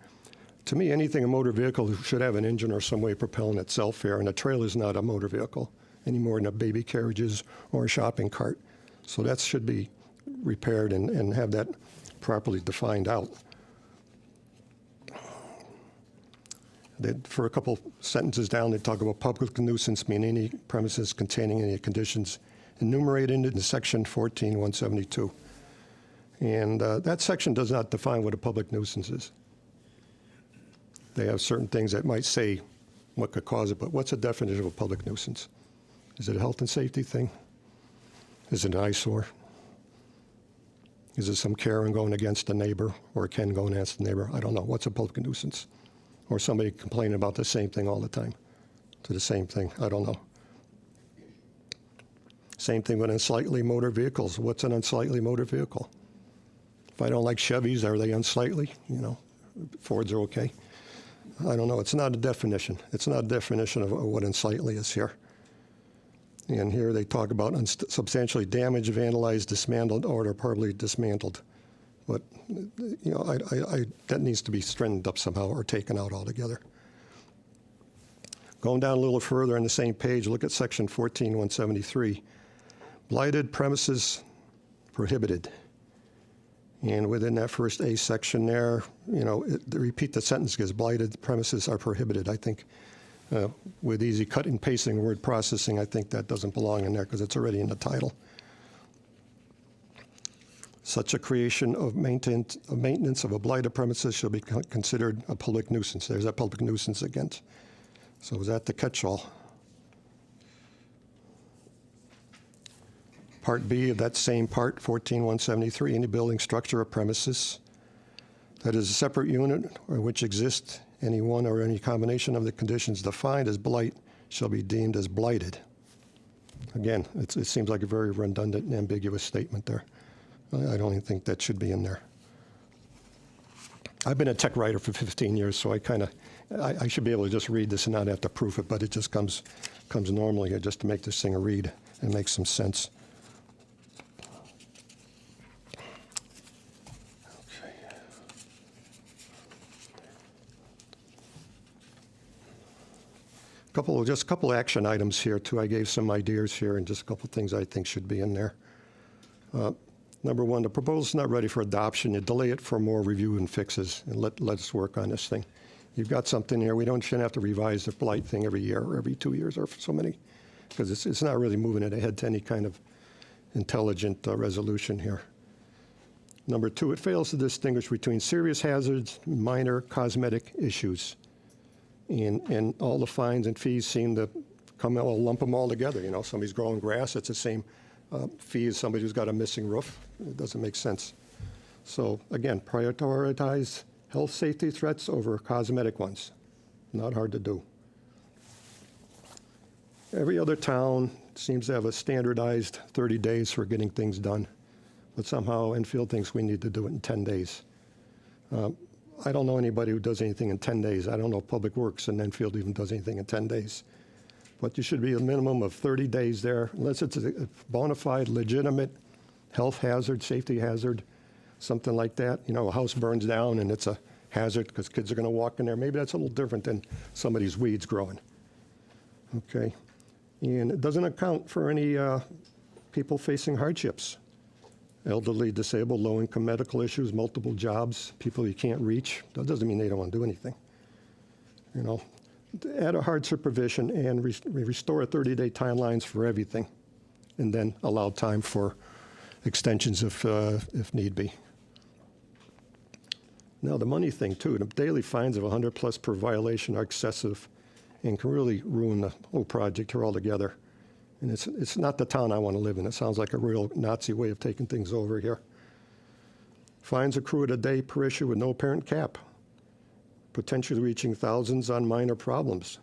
To me, anything a motor vehicle should have an engine or some way propelling itself here, and a trailer is not a motor vehicle any more than a baby carriages or a shopping cart. So that should be repaired and have that properly defined out. For a couple sentences down, they talk about public nuisance meaning any premises containing any conditions enumerated in section 14-172. And that section does not define what a public nuisance is. They have certain things that might say what could cause it, but what's the definition of a public nuisance? Is it a health and safety thing? Is it an eyesore? Is it some Karen going against the neighbor or Ken going against the neighbor? I don't know. What's a public nuisance? Or somebody complaining about the same thing all the time, to the same thing. I don't know. Same thing with unsightly motor vehicles. What's an unsightly motor vehicle? If I don't like Chevys, are they unsightly? You know, Fords are okay. I don't know. It's not a definition. It's not a definition of what unsightly is here. And here they talk about substantially damaged, vandalized, dismantled, or partly dismantled. But, you know, that needs to be straightened up somehow or taken out altogether. Going down a little further on the same page, look at section 14-173. Blighted premises prohibited. And within that first A section there, you know, repeat the sentence because blighted premises are prohibited. I think with easy cut and pasting word processing, I think that doesn't belong in there because it's already in the title. Such a creation of maintenance of a blighted premises shall be considered a public nuisance. There's that public nuisance again. So is that the catch-all? Part B of that same part, 14-173, any building, structure, or premises that is a separate unit or which exists any one or any combination of the conditions defined as blight shall be deemed as blighted. Again, it seems like a very redundant and ambiguous statement there. I don't even think that should be in there. I've been a tech writer for 15 years, so I should be able to just read this and not have to proof it, but it just comes normally here just to make this thing a read and make some sense. Okay. Just a couple action items here too. I gave some ideas here and just a couple things I think should be in there. Number one, the proposal is not ready for adoption. You delay it for more review and fixes, and let us work on this thing. You've got something here. We shouldn't have to revise the blight thing every year or every 2 years or so many, because it's not really moving it ahead to any kind of intelligent resolution here. Number two, it fails to distinguish between serious hazards and minor cosmetic issues. And all the fines and fees seem to lump them all together. You know, somebody's growing grass, it's the same fee as somebody who's got a missing roof. It doesn't make sense. So again, prioritize health safety threats over cosmetic ones. Not hard to do. Every other town seems to have a standardized 30 days for getting things done, but somehow Enfield thinks we need to do it in 10 days. I don't know anybody who does anything in 10 days. I don't know if Public Works in Enfield even does anything in 10 days. But you should be a minimum of 30 days there, unless it's a bona fide, legitimate health hazard, safety hazard, something like that. You know, a house burns down and it's a hazard because kids are going to walk in there. Maybe that's a little different than somebody's weeds growing. Okay. And it doesn't account for any people facing hardships. Elderly, disabled, low-income medical issues, multiple jobs, people you can't reach. That doesn't mean they don't want to do anything. You know, add a hardship provision and restore 30-day timelines for everything, and then allow time for extensions if need be. Now, the money thing, too, the daily fines of 100+ per violation are excessive and can really ruin the whole project here altogether. And it's not the town I want to live in. It sounds like a real Nazi way of taking things over here. Fines accrue at a day per issue with no apparent cap, potentially reaching thousands on minor problems.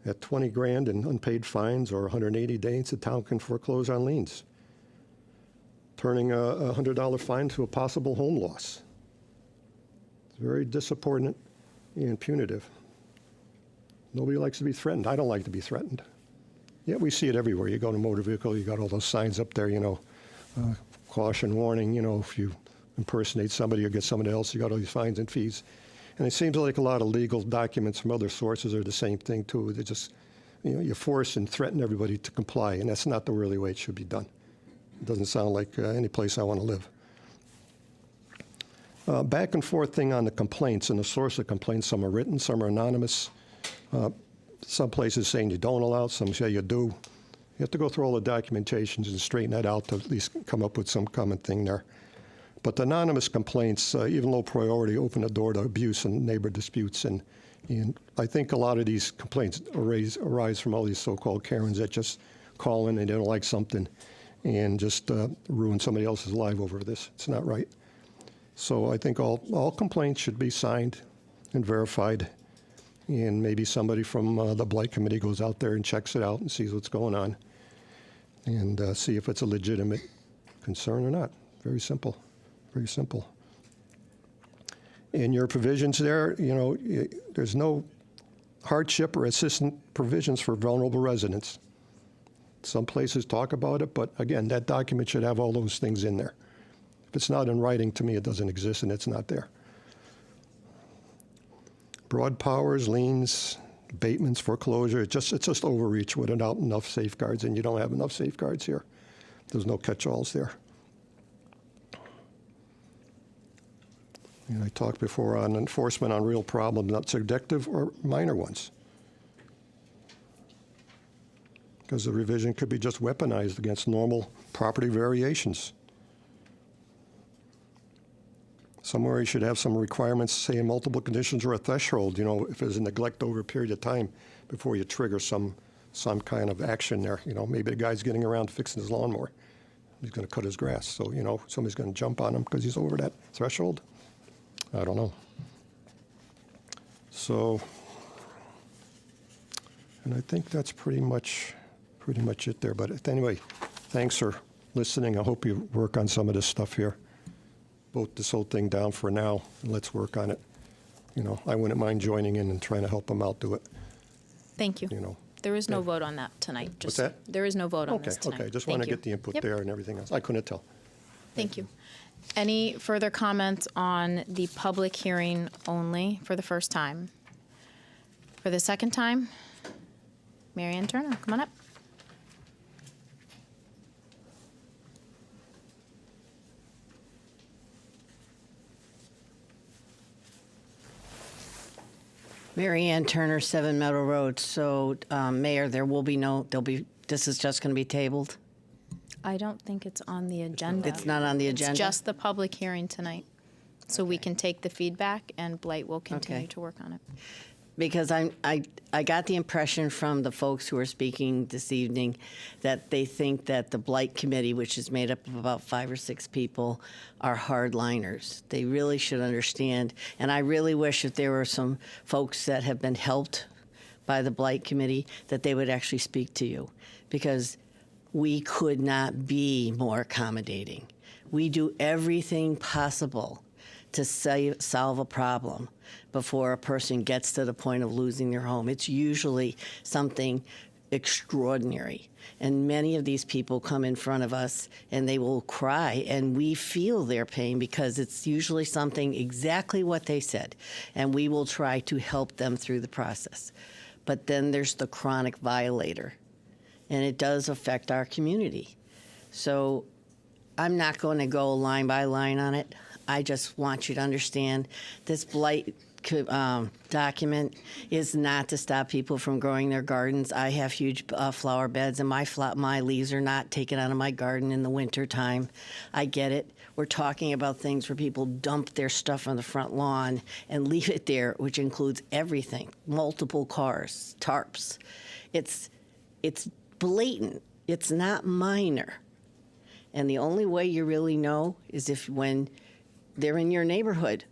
At 20 grand in unpaid fines or 180 days, the town can foreclose on liens, turning a $100 fine to a possible home loss. It's very disappointing and punitive. Nobody likes to be threatened. I don't like to be threatened. Yet we see it everywhere. You go to a motor vehicle, you got all those signs up there, caution, warning, if you impersonate somebody or get somebody else, you got all these fines and fees. And it seems like a lot of legal documents from other sources are the same thing, too. They just, you force and threaten everybody to comply, and that's not the really way it should be done. It doesn't sound like any place I want to live. Back and forth thing on the complaints and the source of complaints. Some are written, some are anonymous. Some places saying you don't allow, some say you do. You have to go through all the documentations and straighten that out to at least come up with some common thing there. But the anonymous complaints, even low priority, open the door to abuse and neighbor disputes. And I think a lot of these complaints arise from all these so-called Karens that just call in and they don't like something and just ruin somebody else's life over this. It's not right. So I think all complaints should be signed and verified. And maybe somebody from the Blight Committee goes out there and checks it out and sees what's going on and see if it's a legitimate concern or not. Very simple. Very simple. In your provisions there, there's no hardship or assistance provisions for vulnerable residents. Some places talk about it, but again, that document should have all those things in there. If it's not in writing, to me, it doesn't exist and it's not there. Broad powers, liens, abatements, foreclosure, it's just overreach without enough safeguards, and you don't have enough safeguards here. There's no catch-alls there. I talked before on enforcement on real problems, not subjective or minor ones. Because the revision could be just weaponized against normal property variations. Somewhere you should have some requirements, say multiple conditions or a threshold, if there's a neglect over a period of time before you trigger some kind of action there. Maybe the guy's getting around fixing his lawnmower. He's going to cut his grass. So, somebody's going to jump on him because he's over that threshold. I don't know. So, and I think that's pretty much it there. But anyway, thanks for listening. I hope you work on some of this stuff here. Vote this whole thing down for now, and let's work on it. I wouldn't mind joining in and trying to help them out do it. Thank you. There is no vote on that tonight. What's that? There is no vote on this tonight. Okay. Just Thank want to you. get the input Yep. there and everything else. I couldn't tell. Thank you. Any further comments on the public hearing only for the first time? For the second time, Mary Ann Turner, come on up. Mary Ann Turner, 7 Meadow Road. So, Mayor, this is just going to be tabled? I don't think it's on the agenda. It's not on the agenda? It's just the public hearing tonight. So we can take the feedback and Blight will continue to work on it. Because I got the impression from the folks who are speaking this evening that they think that the Blight Committee, which is made up of about 5 or 6 people, are hardliners. They really should understand. And I really wish that there were some folks that have been helped by the Blight Committee that they would actually speak to you. Because we could not be more accommodating. We do everything possible to solve a problem before a person gets to the point of losing their home. It's usually something extraordinary. And many of these people come in front of us and they will cry, and we feel their pain because it's usually something exactly what they said. And we will try to help them through the process. But then there's the chronic violator, and it does affect our community. So I'm not going to go line by line on it. I just want you to understand this Blight document is not to stop people from growing their gardens. I have huge flower beds, and my leaves are not taken out of my garden in the winter time. I get it. we're talking about things where people dump their stuff on the front lawn and leave it there, which includes everything, multiple cars, tarps. It's blatant. It's not minor. And the only way you really know is if when they're in your neighborhood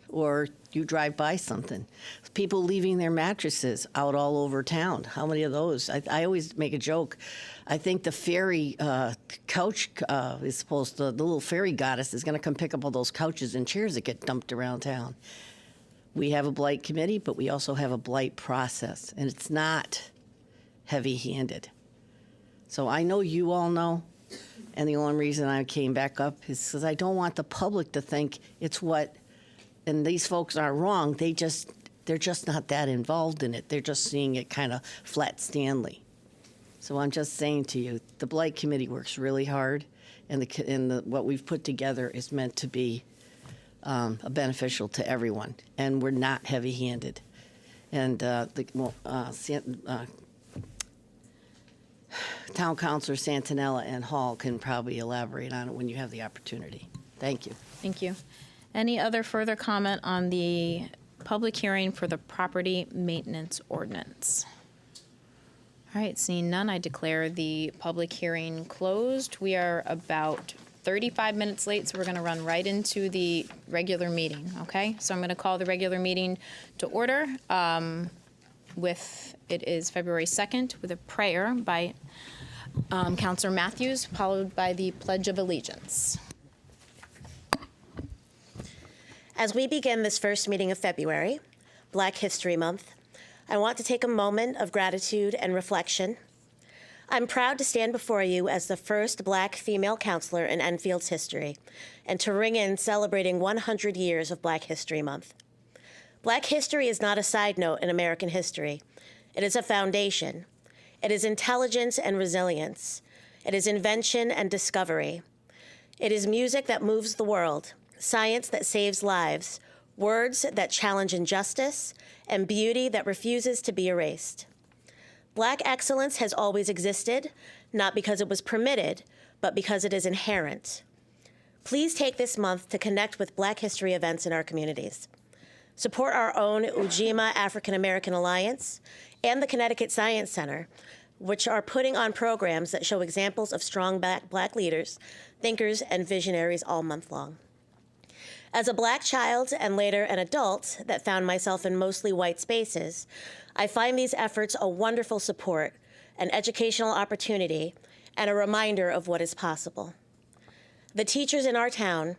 or you drive by something. People leaving their mattresses out all over town. How many of those? I always make a joke. I think the fairy couch is supposed to, the little fairy goddess is going to come pick up all those couches and chairs that get dumped around town. We have a blight committee, but we also have a blight process, and it's not heavy-handed. So I know you all know, and the only reason I came back up is because I don't want the public to think it's what, and these folks aren't wrong, they're just not that involved in it. They're just seeing it kind of flat Stanley. So I'm just saying to you, the Blight Committee works really hard, and what we've put together is meant to be beneficial to everyone, and we're not heavy-handed. And Town Councilor Santinella and Hall can probably elaborate on it when you have the opportunity. Thank you. Thank you. Any other further comment on the public hearing for the property maintenance ordinance? All right, seeing none, I declare the public hearing closed. We are about 35 minutes late, so we're going to run right into the regular meeting, okay? So I'm going to call the regular meeting to order. It is February 2nd with a prayer by Councilor Matthews, followed by the Pledge of Allegiance. As we begin this first meeting of February, Black History Month, I want to take a moment of gratitude and reflection. I'm proud to stand before you as the first Black female counselor in Enfield's history, and to ring in celebrating 100 years of Black History Month. Black history is not a side note in American history. It is a foundation. It is intelligence and resilience. It is invention and discovery. It is music that moves the world, science that saves lives, words that challenge injustice, and beauty that refuses to be erased. Black excellence has always existed, not because it was permitted, but because it is inherent. Please take this month to connect with Black history events in our communities. Support our own Ujima African American Alliance and the Connecticut Science Center, which are putting on programs that show examples of strong Black leaders, thinkers, and visionaries all month long. As a Black child and later an adult that found myself in mostly white spaces, I find these efforts a wonderful support, an educational opportunity, and a reminder of what is possible. The teachers in our town,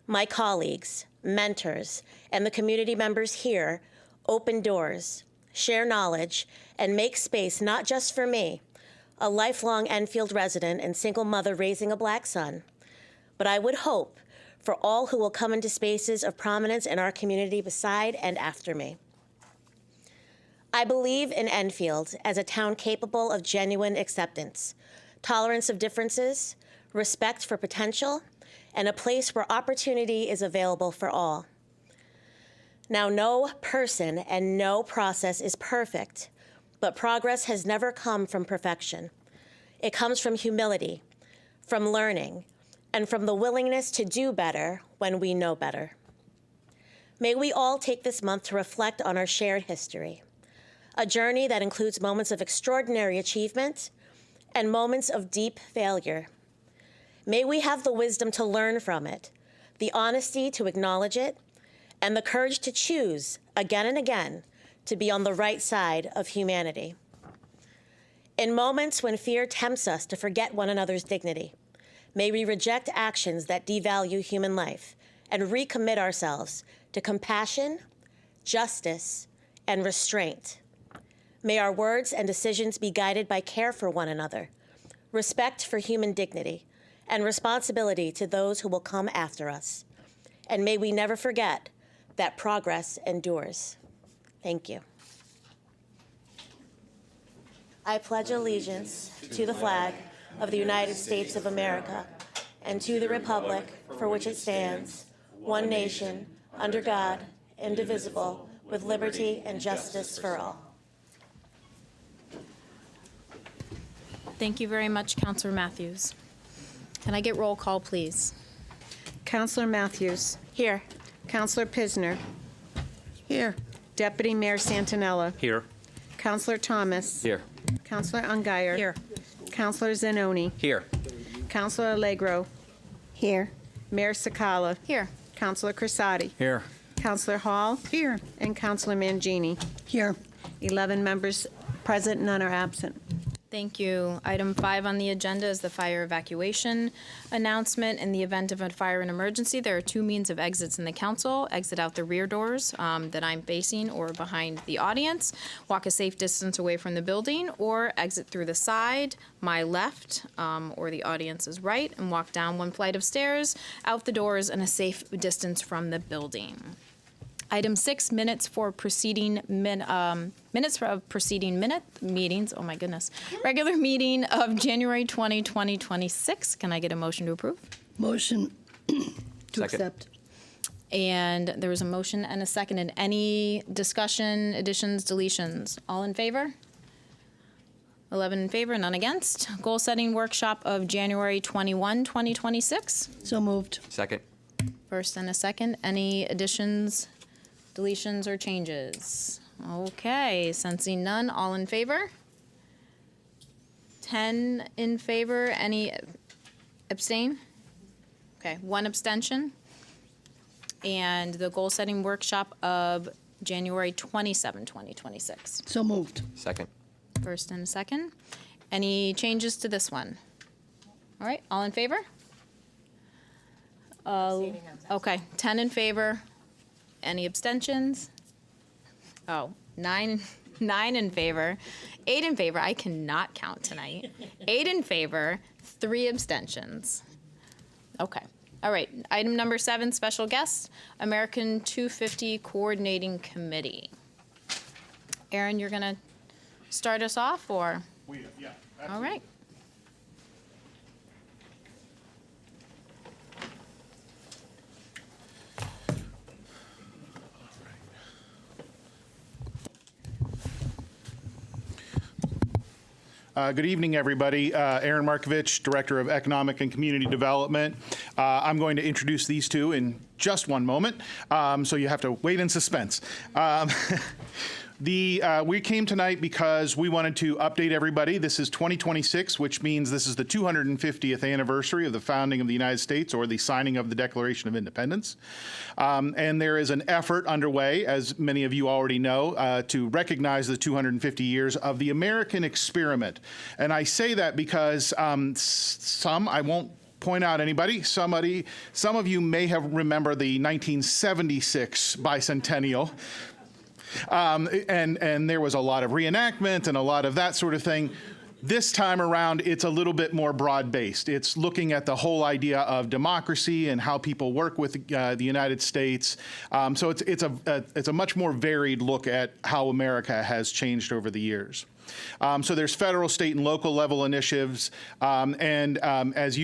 my colleagues, mentors, and the community members here open doors, share knowledge, and make space not just for me, a lifelong Enfield resident and single mother raising a Black son, but I would hope for all who will come into spaces of prominence in our community beside and after me. I believe in Enfield as a town capable of genuine acceptance, tolerance of differences, respect for potential, and a place where opportunity is available for all. Now, no person and no process is perfect, but progress has never come from perfection. It comes from humility, from learning, and from the willingness to do better when we know better. May we all take this month to reflect on our shared history, a journey that includes moments of extraordinary achievement and moments of deep failure. May we have the wisdom to learn from it, the honesty to acknowledge it, and the courage to choose again and again to be on the right side of humanity. In moments when fear tempts us to forget one another's dignity, may we reject actions that devalue human life and recommit ourselves to compassion, justice, and restraint. May our words and decisions be guided by care for one another, respect for human dignity, and responsibility to those who will come after us. And may we never forget that progress endures. Thank you. I pledge allegiance to the flag of the United States of America and to the republic for which it stands, one nation, under God, indivisible, with liberty and justice for all. Thank you very much, Councilor Matthews. Can I get roll call, please? Counselor Matthews. Here. Counselor Pisner. Here. Deputy Mayor Santinella. Here. Counselor Thomas. Here. Counselor Ungary. Here. Counselor Zanoni. Here. Counselor Allegro. Here. Mayor Sakala. Here. Counselor Crisati. Here. Counselor Hall. Here. And Counselor Mangini. Here. 11 members present, none are absent. Thank you. Item 5 on the agenda is the fire evacuation announcement. In the event of a fire and emergency, there are 2 means of exits in the council. Exit out the rear doors that I'm facing or behind the audience. Walk a safe distance away from the building, or exit through the side, my left, or the audience's right, and walk down 1 flight of stairs, out the doors, and a safe distance from the building. Item 6, minutes for preceding meetings. Oh my goodness. Regular meeting of January 20, 2026. Can I get a motion to approve? Motion to Second. accept. And there was a motion and a second. And any discussion, additions, deletions? All in favor? 11 in favor, none against. Goal setting workshop of January 21, 2026. So moved. Second. First and a second. Any additions, deletions, or changes? Okay, sensing none, all in favor? 10 in favor, any abstain? Okay, 1 abstention. And the goal-setting workshop of January 27, 2026. So moved. Second. First and a second. Any changes to this one? All right, all in favor? Okay, 10 in favor. Any abstentions? Oh, 9 in favor, 8 in favor. I cannot count tonight. 8 in favor, 3 abstentions. Okay. All right. Item number 7, special guest, American 250 Coordinating Committee. Aaron, you're going to start us off, or? Yeah. All right. Good evening, everybody. Aaron Markovich, Director of Economic and Community Development. I'm going to introduce these two in just one moment, so you have to wait in suspense. We came tonight because we wanted to update everybody. This is 2026, which means this is the 250th anniversary of the founding of the United States, or the signing of the Declaration of Independence. And there is an effort underway, as many of you already know, to recognize the 250 years of the American experiment. And I say that because I won't point out anybody. Some of you may have remembered the 1976 bicentennial. And there was a lot of reenactment and a lot of that sort of thing. This time around, it's a little bit more broad-based. It's looking at the whole idea of democracy and how people work with the United States. So it's a much more varied look at how America has changed over the years. So there's federal, state, and local level initiatives, as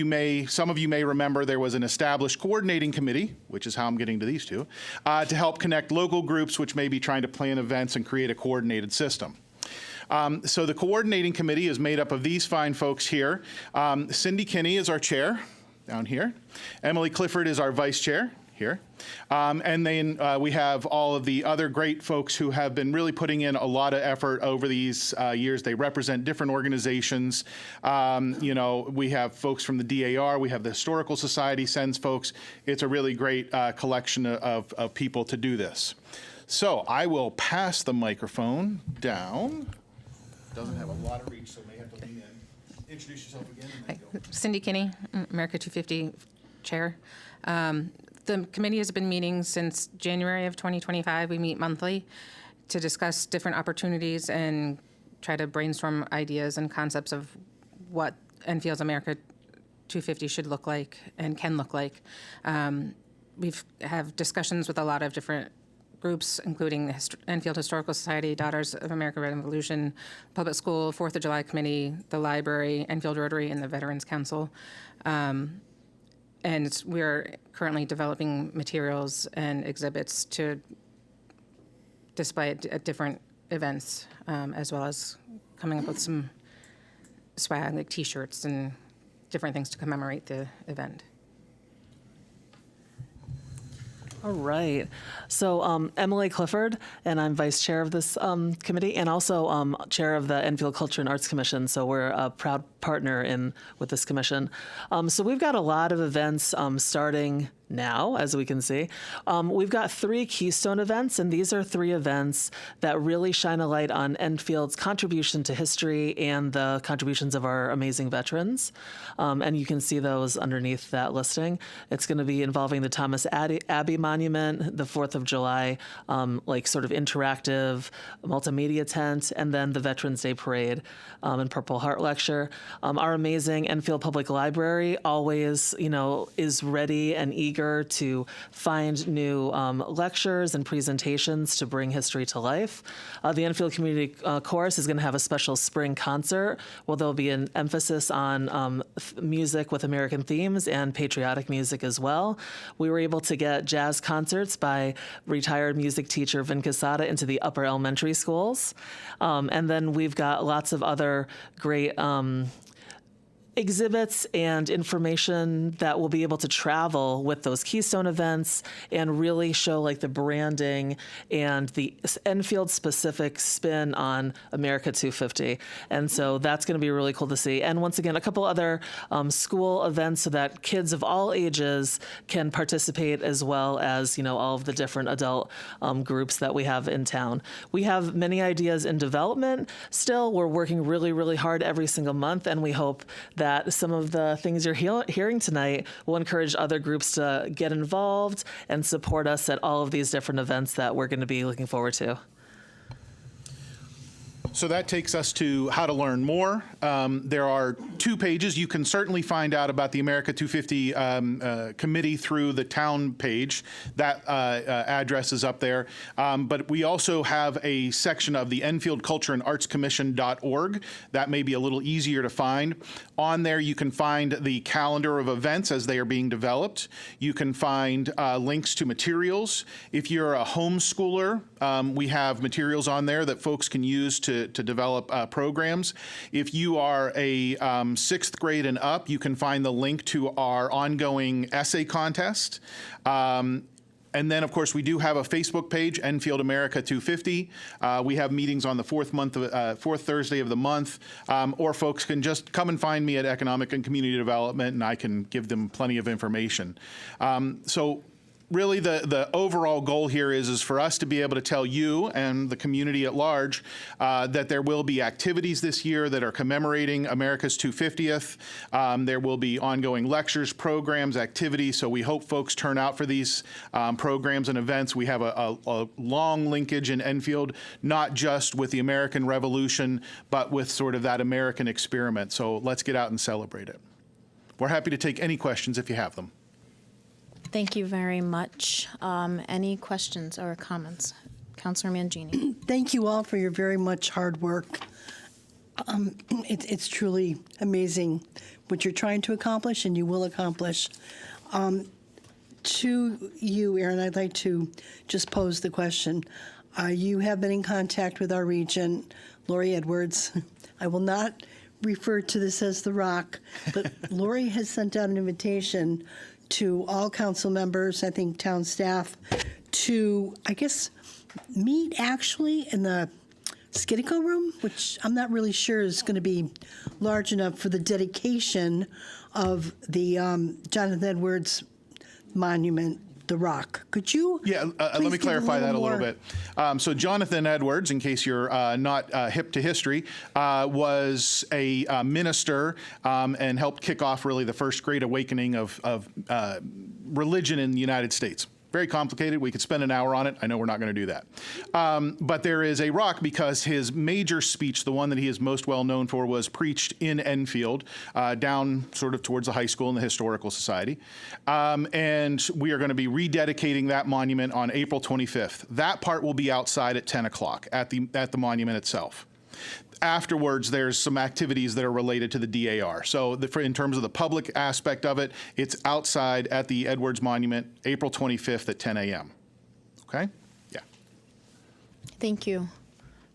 some of you may remember, there was an established coordinating committee, which is how I'm getting to these two, to help connect local groups which may be trying to plan events and create a coordinated system. So the coordinating committee is made up of these fine folks here. Cindy Kinney is our chair, down here. Emily Clifford is our vice chair, here. And then we have all of the other great folks who have been really putting in a lot of effort over these years. They represent different organizations. We have folks from the DAR. We have the Historical Society sends folks. It's a really great collection of people to do this. So I will pass the microphone down. Doesn't have a lot of reach, so may have to lean in. Introduce yourself again. And then go. Cindy Kinney, America 250 Chair. The committee has been meeting since January of 2025. We meet monthly to discuss different opportunities and try to brainstorm ideas and concepts of what Enfield's America 250 should look like and can look like. We've have discussions with a lot of different groups, including the Enfield Historical Society, Daughters of American Revolution, Public School, 4th of July Committee, the Library, Enfield Rotary, and the Veterans Council. And we're currently developing materials and exhibits to display at different events, as well as coming up with some swag, like T-shirts and different things to commemorate the event. All right. So Emily Clifford, and I'm vice chair of this committee, and also chair of the Enfield Culture and Arts Commission. So we're a proud partner with this commission. So we've got a lot of events starting now, as we can see. We've got 3 keystone events, and these are 3 events that really shine a light on Enfield's contribution to history and the contributions of our amazing veterans. And you can see those underneath that listing. It's going to be involving the Thomas Abbey Monument, the 4th of July, like sort of interactive multimedia tent, and then the Veterans Day Parade and Purple Heart Lecture. Our amazing Enfield Public Library always, is ready and eager to find new lectures and presentations to bring history to life. The Enfield Community Chorus is going to have a special spring concert where there'll be an emphasis on music with American themes and patriotic music as well. We were able to get jazz concerts by retired music teacher Vin Casada into the upper elementary schools. And then we've got lots of other great exhibits and information that will be able to travel with those keystone events and really show like the branding and the Enfield specific spin on America 250. And so that's going to be really cool to see. And once again, a couple other school events so that kids of all ages can participate, as well as, all of the different adult groups that we have in town. We have many ideas in development still. We're working really, really hard every single month, and we hope that some of the things you're hearing tonight will encourage other groups to get involved and support us at all of these different events that we're going to be looking forward to. So that takes us to how to learn more. There are 2 pages. You can certainly find out about the America 250 committee through the town page. That address is up there. But we also have a section of the Enfield Culture and Arts Commission.org. That may be a little easier to find. On there, you can find the calendar of events as they are being developed. You can find links to materials. If you're a homeschooler, we have materials on there that folks can use to develop programs. If you are a 6th grade and up, you can find the link to our ongoing essay contest. And then, of course, we do have a Facebook page, Enfield America 250. We have meetings on the 4th Thursday of the month, or folks can just come and find me at Economic and Community Development, and I can give them plenty of information. So really the overall goal here is for us to be able to tell you and the community at large that there will be activities this year that are commemorating America's 250th. There will be ongoing lectures, programs, activities, so we hope folks turn out for these programs and events. We have a long linkage in Enfield, not just with the American Revolution, but with sort of that American experiment. So let's get out and celebrate it. We're happy to take any questions if you have them. Thank you very much. Any questions or comments? Councilor Mangini. Thank you all for your very much hard work. It's truly amazing what you're trying to accomplish and you will accomplish. To you, Aaron, I'd like to just pose the question. You have been in contact with our regent, Lori Edwards. I will not refer to this as the Rock, but Lori has sent out an invitation to all council members, I think town staff, to, I guess, meet actually in the Skidco room, which I'm not really sure is going to be large enough for the dedication of the Jonathan Edwards Monument, the Rock. Could you? Yeah, let me clarify that a little bit. So Jonathan Edwards, in case you're not hip to history, was a minister and helped kick off really the first great awakening of religion in the United States. Very complicated. We could spend an hour on it. I know we're not going to do that. But there is a rock because his major speech, the one that he is most well known for, was preached in Enfield, down sort of towards the high school and the Historical Society. And we are going to be rededicating that monument on April 25th. That part will be outside at 10 o'clock at the monument itself. Afterwards, there's some activities that are related to the DAR. So in terms of the public aspect of it, it's outside at the Edwards Monument, April 25th at 10 a.m. Okay? Yeah. Thank you.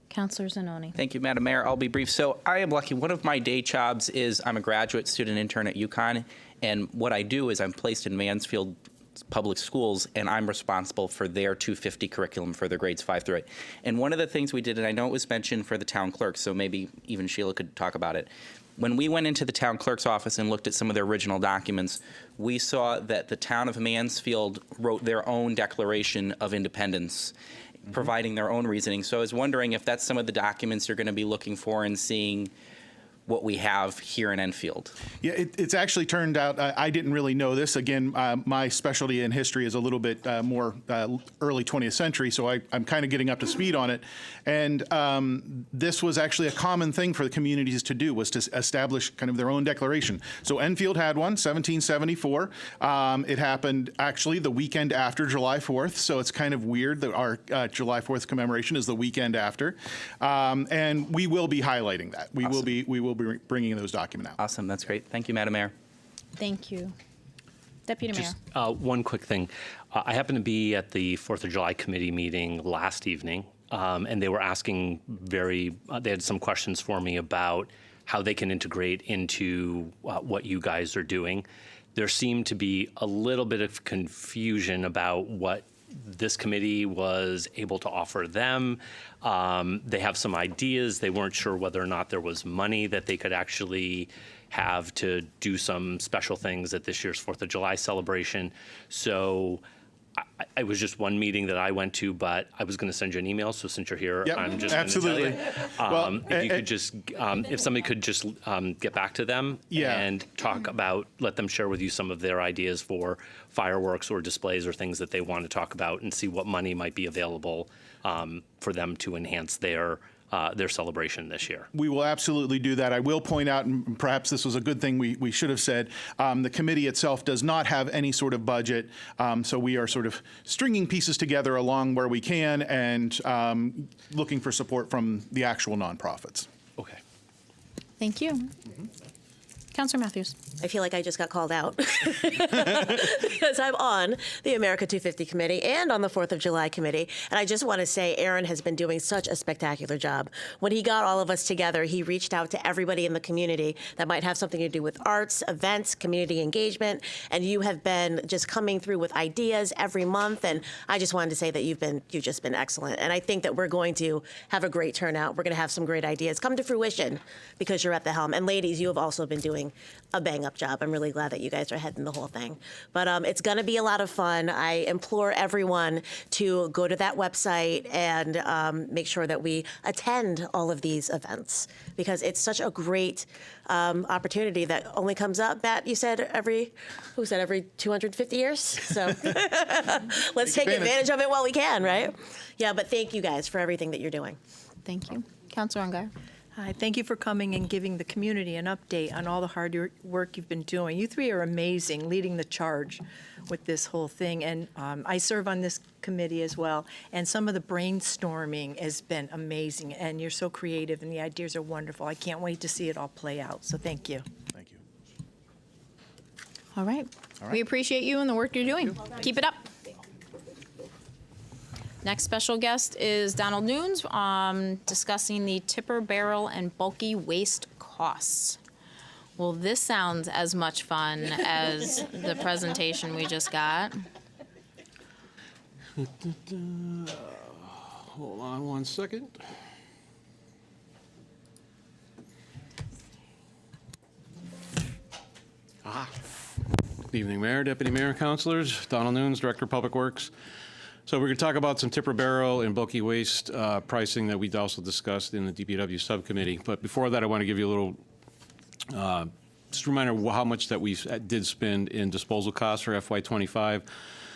Councilor Zanoni. Thank you, Madam Mayor. I'll be brief. So I am lucky. One of my day jobs is I'm a graduate student intern at UConn, and what I do is I'm placed in Mansfield public schools, and I'm responsible for their 250 curriculum for their grades 5 through 8. And one of the things we did, and I know it was mentioned for the town clerk, so maybe even Sheila could talk about it. When we went into the town clerk's office and looked at some of their original documents, we saw that the town of Mansfield wrote their own Declaration of Independence, providing their own reasoning. So I was wondering if that's some of the documents you're going to be looking for and seeing what we have here in Enfield. Yeah, it's actually turned out, I didn't really know this. Again, my specialty in history is a little bit more early 20th century, so I'm kind of getting up to speed on it. And this was actually a common thing for the communities to do, was to establish kind of their own declaration. So Enfield had one, 1774. It happened actually the weekend after July 4th, so it's kind of weird that our July 4th commemoration is the weekend after. And we will be highlighting that. We will be bringing those documents out. Awesome, that's great. Thank you, Madam Mayor. Thank you. Deputy Mayor. Just one quick thing. I happened to be at the 4th of July committee meeting last evening, and they were asking they had some questions for me about how they can integrate into what you guys are doing. There seemed to be a little bit of confusion about what this committee was able to offer them. They have some ideas. They weren't sure whether or not there was money that they could actually have to do some special things at this year's 4th of July celebration. So it was just one meeting that I went to, but I was going to send you an email. So since you're here, Yep, I'm just absolutely. going to tell you. If you could just, if somebody could just get back to them and talk about, let them share with you some of their ideas for fireworks or displays or things that they want to talk about, and see what money might be available for them to enhance their celebration this year. We will absolutely do that. I will point out, and perhaps this was a good thing we should have said, the committee itself does not have any sort of budget, so we are sort of stringing pieces together along where we can and looking for support from the actual nonprofits. Okay. Thank you. Councilor Matthews. I feel like I just got called out because I'm on the America 250 committee and on the 4th of July committee. And I just want to say Aaron has been doing such a spectacular job. When he got all of us together, he reached out to everybody in the community that might have something to do with arts, events, community engagement. And you have been just coming through with ideas every month. And I just wanted to say that you've just been excellent. And I think that we're going to have a great turnout. We're going to have some great ideas come to fruition because you're at the helm. And ladies, you have also been doing a bang-up job. I'm really glad that you guys are heading the whole thing. But it's going to be a lot of fun. I implore everyone to go to that website and make sure that we attend all of these events because it's such a great opportunity that only comes up, Matt, you said every 250 years? So let's take advantage of it while we can, right? Yeah, but thank you guys for everything that you're doing. Thank you. Councilor Ungar. Hi, thank you for coming and giving the community an update on all the hard work you've been doing. You three are amazing, leading the charge with this whole thing. And I serve on this committee as well. And some of the brainstorming has been amazing. And you're so creative, and the ideas are wonderful. I can't wait to see it all play out. So thank you. Thank you. All right. We appreciate you and the work you're doing. Keep it up. Next special guest is Donald Nunes discussing the tipper barrel and bulky waste costs. Well, this sounds as much fun as the presentation we just got. Hold on one second. Good evening, Mayor, Deputy Mayor, Councilors. Donald Nunes, Director of Public Works. So we're going to talk about some tipper barrel and bulky waste pricing that we also discussed in the DPW subcommittee. But before that, I want to give you a little just a reminder of how much that we did spend in disposal costs for FY25.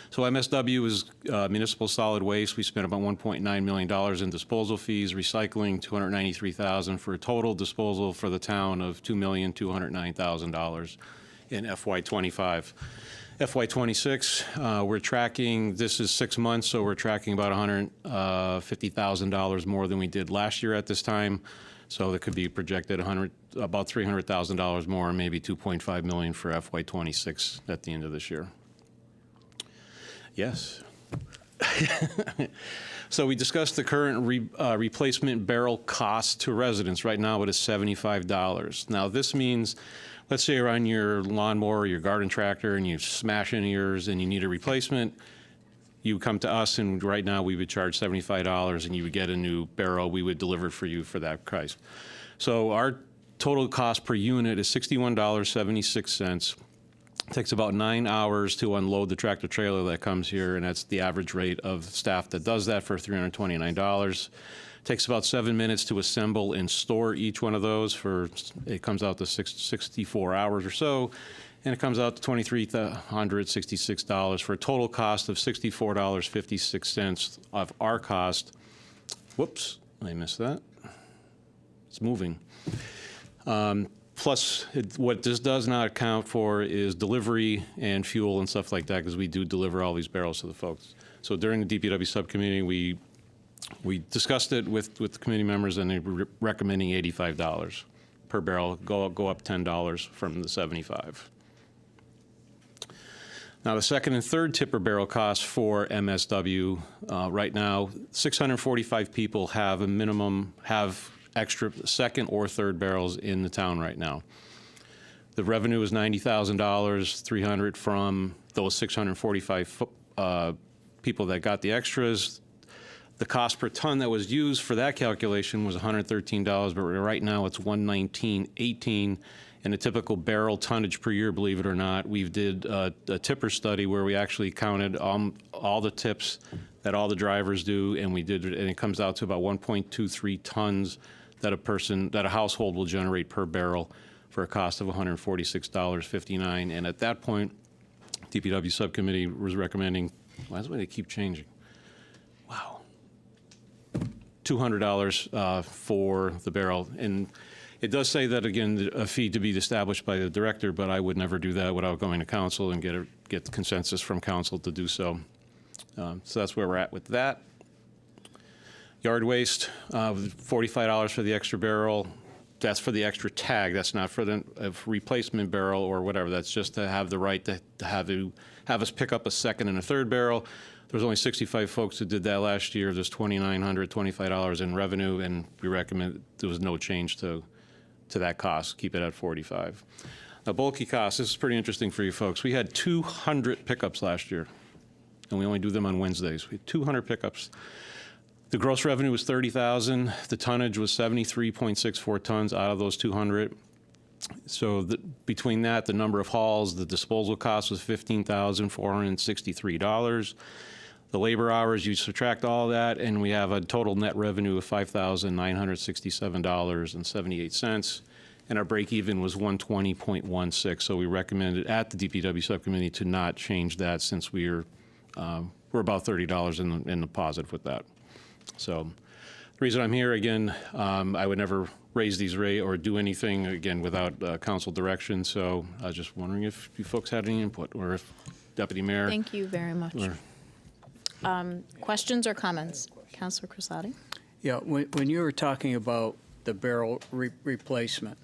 So MSW is municipal solid waste. We spent about $1.9 million in disposal fees, recycling $293,000 for a total disposal for the town of $2,209,000 in FY25. FY26, we're tracking, this is 6 months, so we're tracking about $150,000 more than we did last year at this time. So that could be projected about $300,000 more, maybe $2.5 million for FY26 at the end of this year. Yes. So we discussed the current replacement barrel cost to residents. Right now it is $75. Now this means let's say you're on your lawnmower or your garden tractor and you smash into yours and you need a replacement, you come to us, and right now we would charge $75 and you would get a new barrel. We would deliver for you for that price. So our total cost per unit is $61.76. It takes about 9 hours to unload the tractor trailer that comes here, and that's the average rate of staff that does that for $329. It takes about 7 minutes to assemble and store each one of those it comes out to 64 hours or so, and it comes out to $2,366 for a total cost of $64.56 of our cost. Whoops, I missed that. It's moving. Plus, what this does not account for is delivery and fuel and stuff like that, because we do deliver all these barrels to the folks. So during the DPW subcommittee, we discussed it with the committee members, and they were recommending $85 per barrel, go up $10 from the $75. Now, the second and third tipper barrel costs for MSW right now, 645 people have extra second or third barrels in the town right now. The revenue is $90,000, $300 from those 645 people that got the extras. The cost per ton that was used for that calculation was $113, but right now it's $119.18. And a typical barrel tonnage per year, believe it or not, we did a tipper study where we actually counted all the tips that all the drivers do, and it comes out to about 1.23 tons that a household will generate per barrel for a cost of $146.59. And at that point, DPW subcommittee was recommending, well, that's why they keep changing. Wow. $200 for the barrel. And it does say that, again, a fee to be established by the director, but I would never do that without going to council and get the consensus from council to do so. So that's where we're at with that. Yard waste, $45 for the extra barrel. That's for the extra tag. That's not for the replacement barrel or whatever. That's just to have the right to have us pick up a second and a third barrel. There was only 65 folks who did that last year. There's $2,925 in revenue, and we recommend there was no change to that cost. Keep it at $45. Now, bulky costs, this is pretty interesting for you folks. We had 200 pickups last year, and we only do them on Wednesdays. We had 200 pickups. The gross revenue was $30,000. The tonnage was 73.64 tons out of those 200. So between that, the number of hauls, the disposal cost was $15,463. The labor hours, you subtract all that, and we have a total net revenue of $5,967.78. And our break even was 120.16. So we recommended at the DPW subcommittee to not change that, since we're about $30 in the positive with that. So the reason I'm here, again, I would never raise these rates or do anything, again, without council direction. So I was just wondering if you folks had any input, or if Deputy Mayor. Thank you very much. Questions or comments? Councilor Crisati? Yeah, when you were talking about the barrel replacement,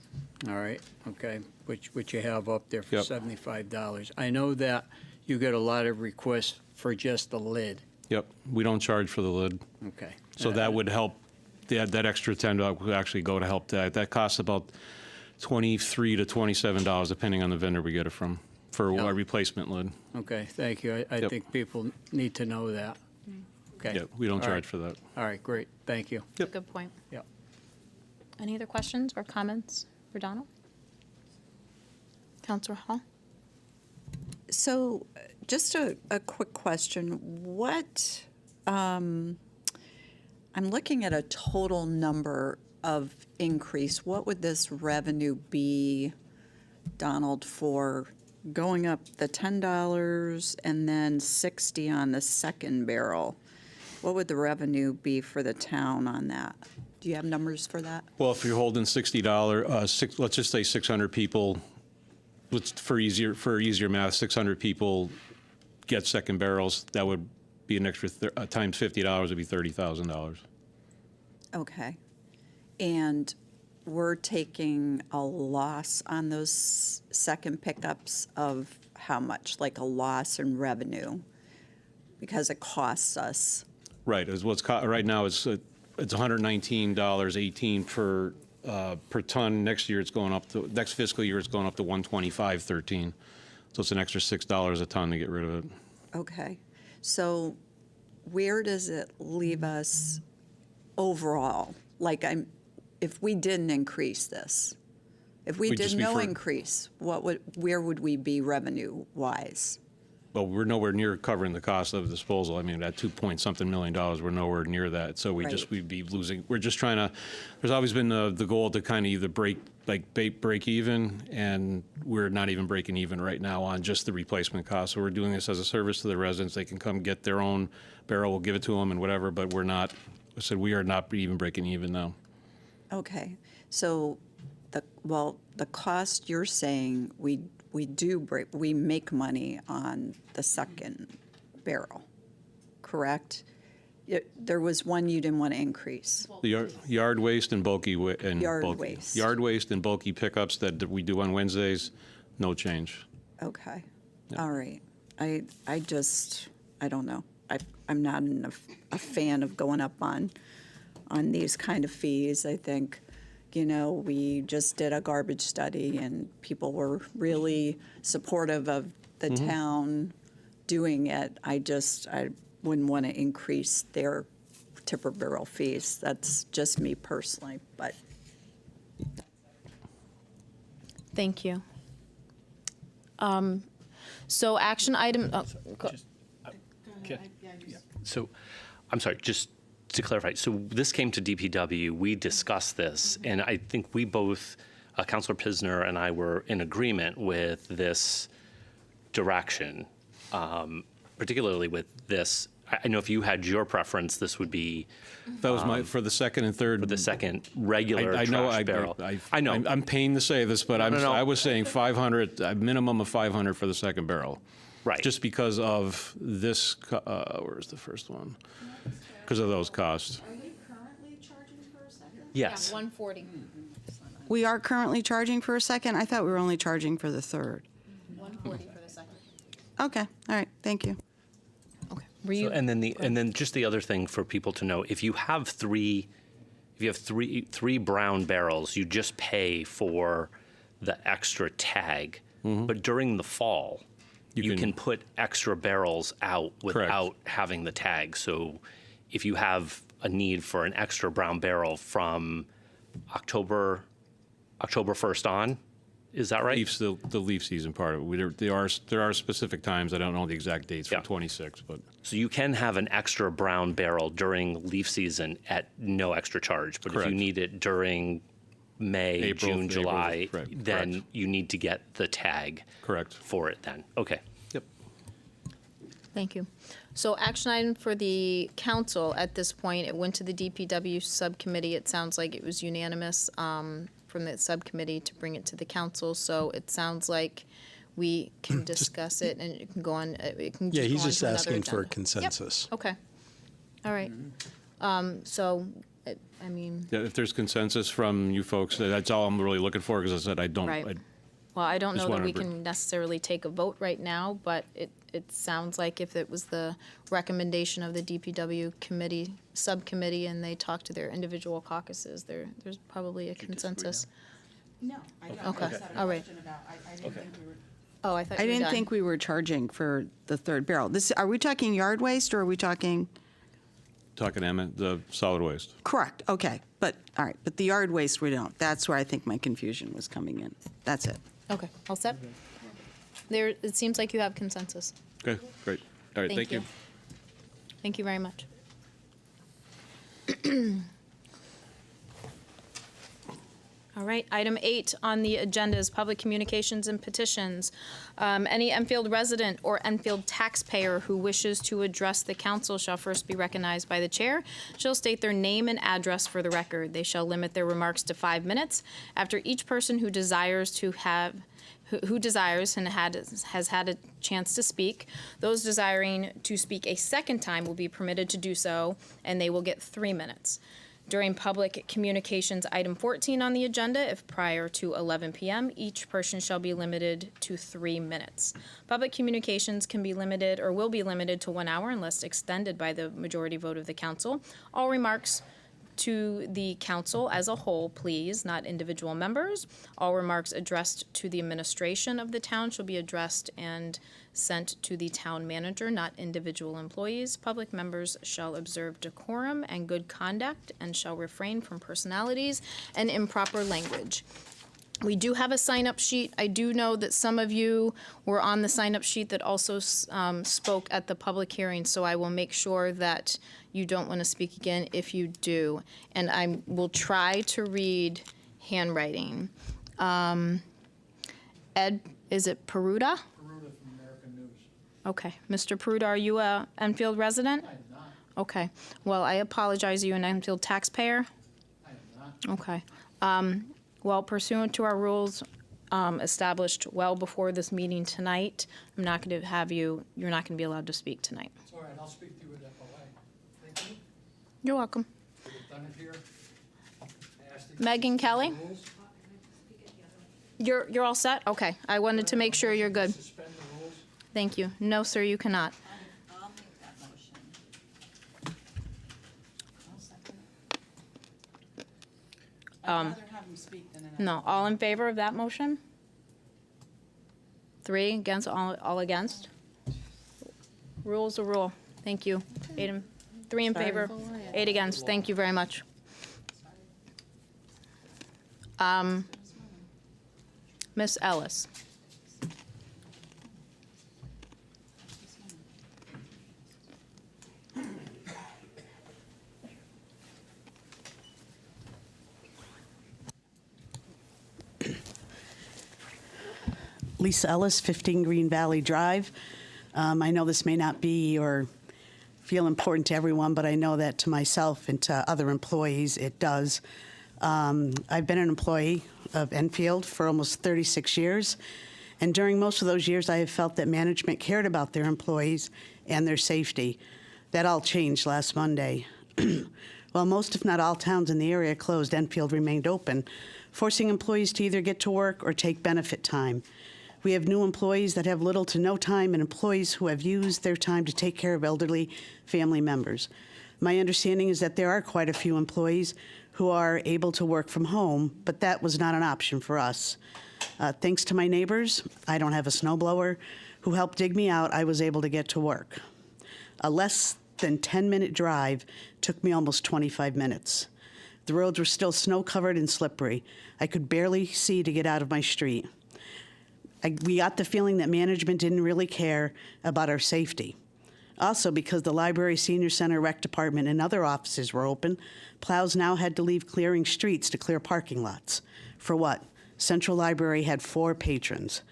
all right, okay, which you have up there for $75, I know that you get a lot of requests for just the lid. Yep, we don't charge for the lid. Okay. So that would help, that extra $10 would actually go to help that. That costs about $23 to $27, depending on the vendor we get it from, for a replacement lid. Okay, thank you. I think people need to know that. Okay. Yeah, we don't All charge right. for that. All right, great, thank you. Yep. Good point. Yep. Any other questions or comments for Donald? Councilor Hall? So just a quick question. What, I'm looking at a total number of increase. What would this revenue be, Donald, for going up the $10 and then $60 on the second barrel? What would the revenue be for the town on that? Do you have numbers for that? Well, if you're holding $60, let's just say 600 people, for easier math, 600 people get second barrels, that would be an extra, times $50 would be $30,000. Okay. And we're taking a loss on those second pickups of how much? Like a loss in revenue? Because it costs us. Right. Right now it's $119.18 per ton. Next year, it's going up to, next fiscal year, it's going up to 125.13. So it's an extra $6 a ton to get rid of it. Okay. So where does it leave us overall? Like, if we didn't increase this, if we We'd did just be no for- increase, where would we be revenue-wise? Well, we're nowhere near covering the cost of disposal. I mean, at 2-point-something million dollars, we're nowhere near that. So Right. we'd be losing. We're just trying to. There's always been the goal to kind of either break even, and we're not even breaking even right now on just the replacement cost. So we're doing this as a service to the residents. They can come get their own barrel. We'll give it to them and whatever. But we're not. I said we are not even breaking even now. Okay. So the cost you're saying, we make money on the second barrel, correct? There was one you didn't want to increase. The yard waste and bulky waste. Yard waste and bulky pickups that we do on Wednesdays, no change. Okay. All right. I don't know. I'm not a fan of going up on these kind of fees. I think, we just did a garbage study and people were really supportive of the town doing it. I wouldn't want to increase their tipper barrel fees. That's just me personally, but. Thank you. So action item, So, I'm sorry, just to clarify, so this came to DPW, we discussed this, and I think we both, Councilor Pisner and I were in agreement with this direction, particularly with this. I know if you had your preference, this would be. That was for the second and third. For the second regular trash barrel. I know. I'm pained to say this, but I was saying 500, a minimum of 500 for the second barrel. Right. Just because of this, where's the first one? Because of those costs. Are we currently charging for a second? Yes. Yeah, 140. We are currently charging for a second? I thought we were only charging for the third. 140 for the second. Okay, all right, thank you. Were you? And then just the other thing for people to know, if you have three brown barrels, you just pay for the extra tag. But during the fall, you can put extra barrels out without having the tag. So if you have a need for an extra brown barrel from October 1st on, is that right? The leaf season part of it. There are specific times. I don't know the exact dates for 26, but. So you can have an extra brown barrel during leaf season at no extra charge. But if you need it during May, April, June, July, April, right, then correct. you need to get the tag for it then. Okay. Yep. Thank you. So action item for the council at this point, it went to the DPW subcommittee. It sounds like it was unanimous from the subcommittee to bring it to the council. So it sounds like we can discuss it and it can go on. It can Yeah, just he's go on just to another asking for a agenda. consensus. Yep. Okay. All right. So, I mean. Yeah, if there's consensus from you folks, that's all I'm really looking for, because I said I don't. Right. Well, I don't just know that wanted we to can necessarily take a vote right now, but it sounds like if it was the recommendation of the DPW committee, subcommittee, and they talk to their individual caucuses, there's probably a consensus. No, I don't. Okay, I just had a all right. question about- I didn't think we were. Oh, I thought I you were didn't done. think we were charging for the third barrel. Are we talking yard waste or are we talking? Talking Emmett, the solid waste. Correct, okay. But, all right, but the yard waste we don't. That's where I think my confusion was coming in. That's it. Okay, all set? There, it seems like you have consensus. Okay, great. All right, thank you. Thank you very much. All right, item 8 on the agenda is public communications and petitions. Any Enfield resident or Enfield taxpayer who wishes to address the council shall first be recognized by the chair. Shall state their name and address for the record. They shall limit their remarks to 5 minutes. After each person who desires to have who desires and has had a chance to speak. Those desiring to speak a second time will be permitted to do so, and they will get 3 minutes. During public communications, item 14 on the agenda, if prior to 11 p.m., each person shall be limited to 3 minutes. Public communications can be limited or will be limited to 1 hour unless extended by the majority vote of the council. All remarks to the council as a whole, please, not individual members. All remarks addressed to the administration of the town shall be addressed and sent to the town manager, not individual employees. Public members shall observe decorum and good conduct and shall refrain from personalities and improper language. We do have a sign-up sheet. I do know that some of you were on the sign-up sheet that also spoke at the public hearing, so I will make sure that you don't want to speak again if you do. And I will try to read handwriting. Ed, is it Peruta? Peruta from American News. Okay. Mr. Peruta, are you a Enfield resident? I am not. Okay. Well, I apologize. Are you an Enfield taxpayer? I am not. Okay. Well, pursuant to our rules established well before this meeting tonight, I'm not going to have you, you're not going to be allowed to speak tonight. It's all right, I'll speak to you at FOA. Thank you. You're welcome. We've done it here. I asked you to Megan Kelly? rules. You're all set? Okay. I wanted to make sure you're good. Suspend the rules. Thank you. No, sir, you cannot. I'll make that motion. I'd rather have him speak than No. All in favor of that motion? 3 against, all against? Rule's a rule. Thank you. 3 in favor, 8 against. Thank you very much. Miss Ellis. Lisa Ellis, 15 Green Valley Drive. I know this may not be or feel important to everyone, but I know that to myself and to other employees it does. I've been an employee of Enfield for almost 36 years, and during most of those years I have felt that management cared about their employees and their safety. That all changed last Monday. While most, if not all, towns in the area closed, Enfield remained open, forcing employees to either get to work or take benefit time. We have new employees that have little to no time and employees who have used their time to take care of elderly family members. My understanding is that there are quite a few employees who are able to work from home, but that was not an option for us. Thanks to my neighbors, I don't have a snowblower, who helped dig me out, I was able to get to work. A less than 10-minute drive took me almost 25 minutes. The roads were still snow-covered and slippery. I could barely see to get out of my street. We got the feeling that management didn't really care about our safety. Also, because the library, senior center, rec department, and other offices were open, plows now had to leave clearing streets to clear parking lots. For what? Central Library had 4 patrons.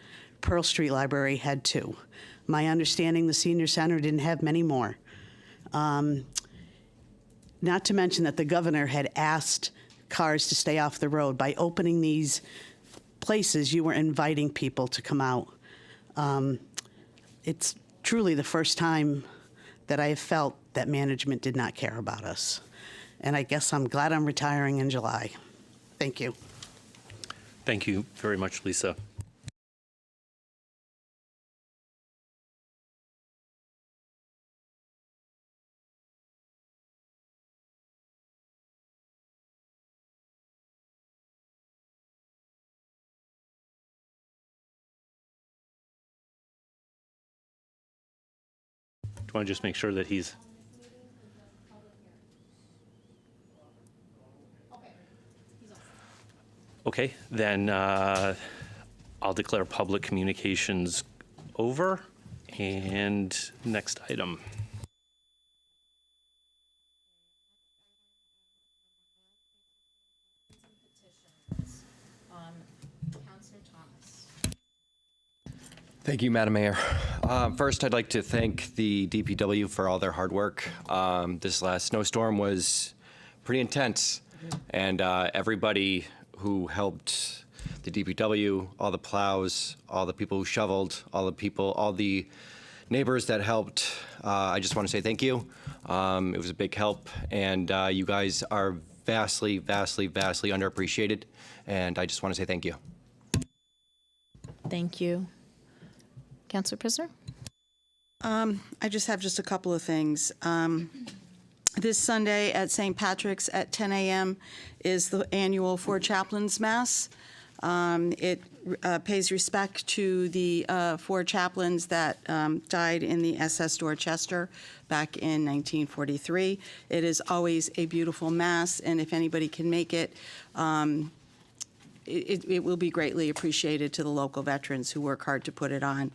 Pearl Street Library had 2. My understanding, the senior center didn't have many more. Not to mention that the governor had asked cars to stay off the road. By opening these places, you were inviting people to come out. It's truly the first time that I have felt that management did not care about us. And I guess I'm glad I'm retiring in July. Thank you. Thank you very much, Lisa. Do you want to just make sure that he's... Okay, then I'll declare public communications over. And next item. Councilor Thomas. Thank you, Madam Mayor. First, I'd like to thank the DPW for all their hard work. This last snowstorm was pretty intense, and everybody who helped the DPW, all the plows, all the people who shoveled, all the neighbors that helped, I just want to say thank you. It was a big help, and you guys are vastly, vastly, vastly underappreciated, and I just want to say thank you. Thank you. Councilor Prisoner? I just have a couple of things. This Sunday at St. Patrick's at 10 a.m. is the annual Four Chaplains Mass. It pays respect to the four chaplains that died in the SS Dorchester back in 1943. It is always a beautiful mass, and if anybody can make it, it will be greatly appreciated to the local veterans who work hard to put it on.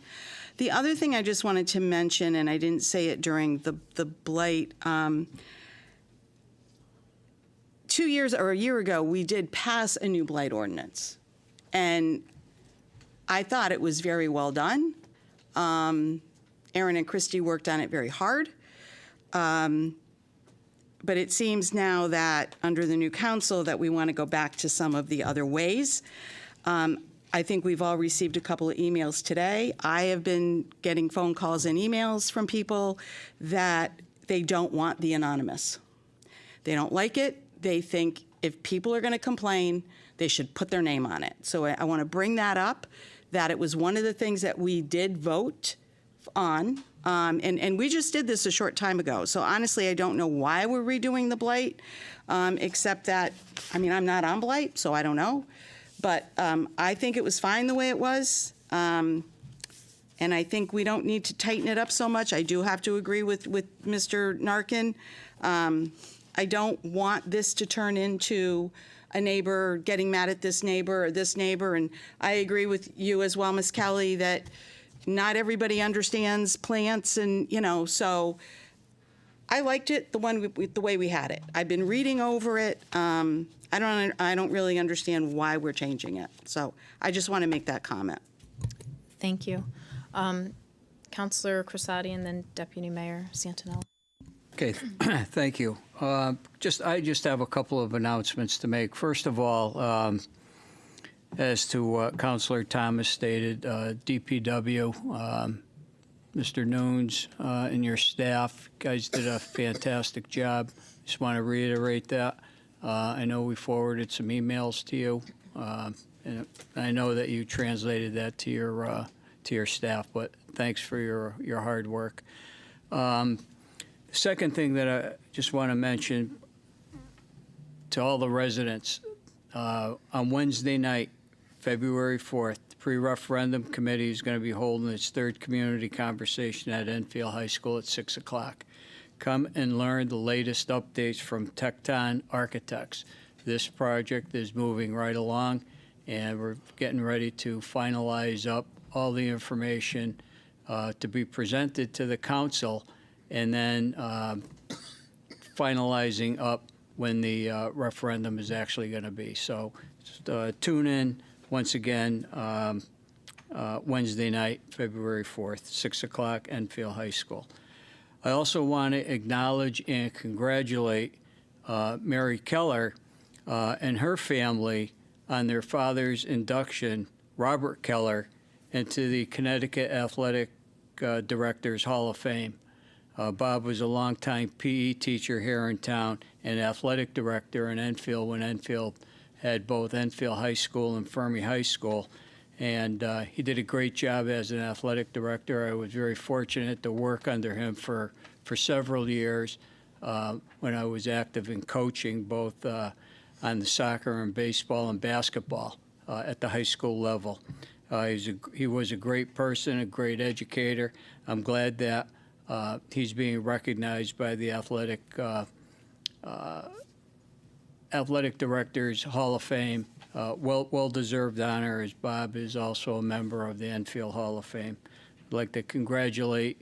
The other thing I just wanted to mention, and I didn't say it during the blight, 2 years or a year ago, we did pass a new blight ordinance. And I thought it was very well done. Aaron and Christy worked on it very hard. But it seems now that under the new council that we want to go back to some of the other ways. I think we've all received a couple of emails today. I have been getting phone calls and emails from people that they don't want the anonymous. They don't like it. They think if people are going to complain, they should put their name on it. So I want to bring that up, that it was one of the things that we did vote on. And we just did this a short time ago. So honestly, I don't know why we're redoing the blight, except that, I mean, I'm not on blight, so I don't know. But I think it was fine the way it was. And I think we don't need to tighten it up so much. I do have to agree with Mr. Narkin. I don't want this to turn into a neighbor getting mad at this neighbor or this neighbor. And I agree with you as well, Ms. Kelly, that not everybody understands plants and, you know, so I liked it the way we had it. I've been reading over it. I don't really understand why we're changing it. So I just want to make that comment. Thank you. Councilor Crissati and then Deputy Mayor Santinelli. Okay, thank you. I just have a couple of announcements to make. First of all, as to what Councilor Thomas stated, DPW, Mr. Nunes, and your staff, guys did a fantastic job. Just want to reiterate that. I know we forwarded some emails to you, and I know that you translated that to your staff. But thanks for your hard work. The second thing that I just want to mention to all the residents, on Wednesday night, February 4th, the pre-referendum committee is going to be holding its third community conversation at Enfield High School at 6 o'clock. Come and learn the latest updates from Tecton Architects. This project is moving right along, and we're getting ready to finalize up all the information to be presented to the council, and then finalizing up when the referendum is actually going to be. So just tune in once again Wednesday night, February 4th, 6 o'clock, Enfield High School. I also want to acknowledge and congratulate Mary Keller and her family on their father's induction, Robert Keller, into the Connecticut Athletic Directors Hall of Fame. Bob was a longtime PE teacher here in town and athletic director in Enfield when Enfield had both Enfield High School and Fermi High School. And he did a great job as an athletic director. I was very fortunate to work under him for several years when I was active in coaching, both on the soccer and baseball and basketball at the high school level. He was a great person, a great educator. I'm glad that he's being recognized by the Athletic Directors Hall of Fame. Well-deserved honor, as Bob is also a member of the Enfield Hall of Fame. I'd like to congratulate,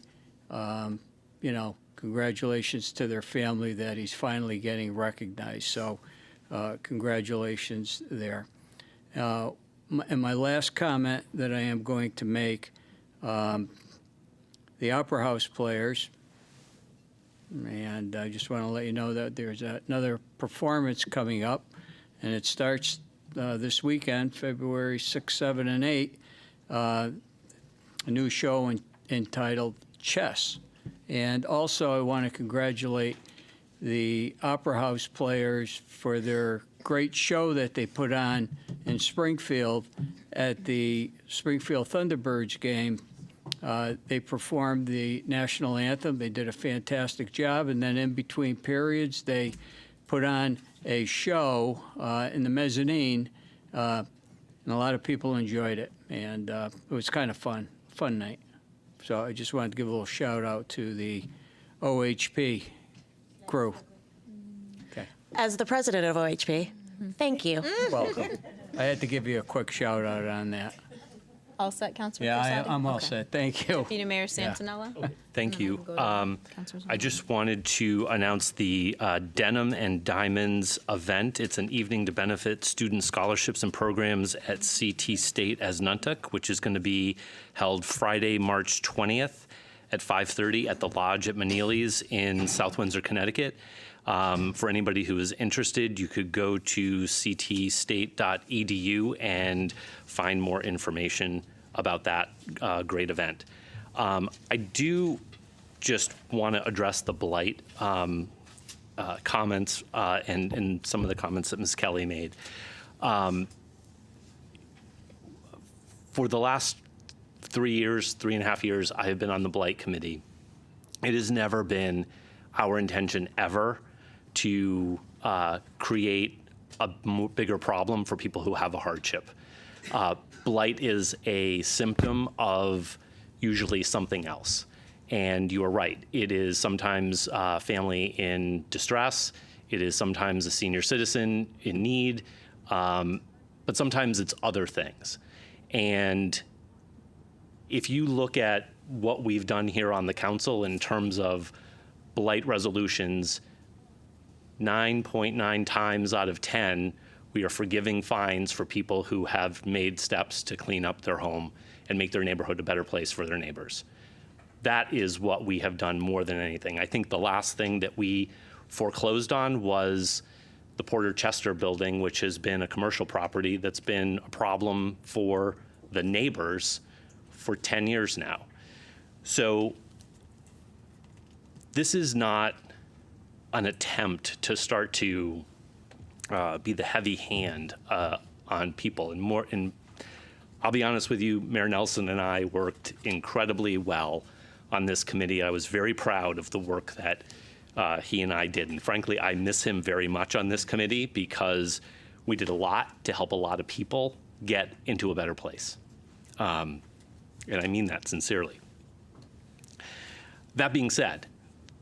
congratulations to their family that he's finally getting recognized. So congratulations there. And my last comment that I am going to make, the Opera House Players, and I just want to let you know that there's another performance coming up, and it starts this weekend, February 6, 7, and 8, a new show entitled Chess. And also I want to congratulate the Opera House Players for their great show that they put on in Springfield at the Springfield Thunderbirds game They performed the national anthem. They did a fantastic job. And then in between periods, they put on a show in the mezzanine, and a lot of people enjoyed it. And it was kind of fun night. So I just wanted to give a little shout out to the OHP crew. Okay. As the president of OHP, thank you. Welcome. I had to give you a quick shout out on that. All set, Councilor Yeah, Garcetti? I'm all Okay. set. Thank you. Deputy Mayor Santinella? Thank you. Go to Councilor I just wanted to announce the Denim and Diamonds event. It's an evening to benefit student scholarships and programs at CT State as Nuntuck, which is going to be held Friday, March 20th at 5:30 at the Lodge at Meneely's in South Windsor, Connecticut. For anybody who is interested, you could go to ctstate.edu and find more information about that great event. I do just want to address the blight comments and some of the comments that Ms. Kelly made. For the last 3.5 years, I have been on the blight committee. It has never been our intention ever to create a bigger problem for people who have a hardship. Blight is a symptom of usually something else. And you are right, it is sometimes a family in distress, it is sometimes a senior citizen in need, but sometimes it's other things. And if you look at what we've done here on the council in terms of blight resolutions, 9.9 times out of 10, we are forgiving fines for people who have made steps to clean up their home and make their neighborhood a better place for their neighbors. That is what we have done more than anything. I think the last thing that we foreclosed on was the Porter Chester building, which has been a commercial property that's been a problem for the neighbors for 10 years now. So this is not an attempt to start to be the heavy hand on people. And I'll be honest with you, Mayor Nelson and I worked incredibly well on this committee. I was very proud of the work that he and I did. And frankly, I miss him very much on this committee because we did a lot to help a lot of people get into a better place. And I mean that sincerely. That being said,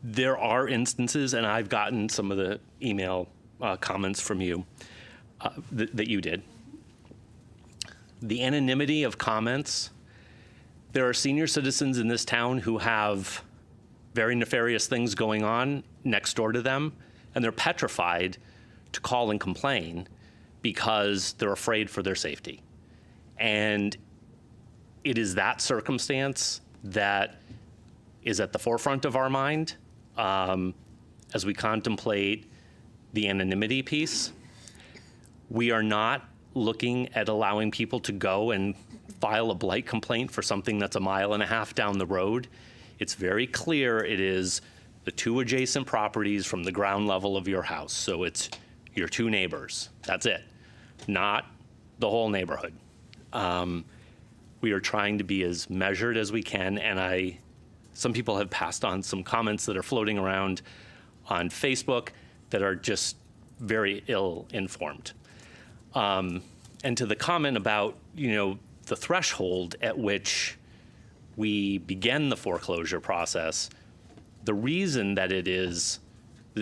there are instances, and I've gotten some of the email comments from you that you did. The anonymity of comments. There are senior citizens in this town who have very nefarious things going on next door to them, and they're petrified to call and complain because they're afraid for their safety. And it is that circumstance that is at the forefront of our mind as we contemplate the anonymity piece. We are not looking at allowing people to go and file a blight complaint for something that's 1.5 miles down the road. It's very clear it is the 2 adjacent properties from the ground level of your house. So it's your 2 neighbors. That's it, not the whole neighborhood. We are trying to be as measured as we can, and some people have passed on some comments that are floating around on Facebook that are just very ill-informed. And to the comment about, the threshold at which we begin the foreclosure process, the reason that it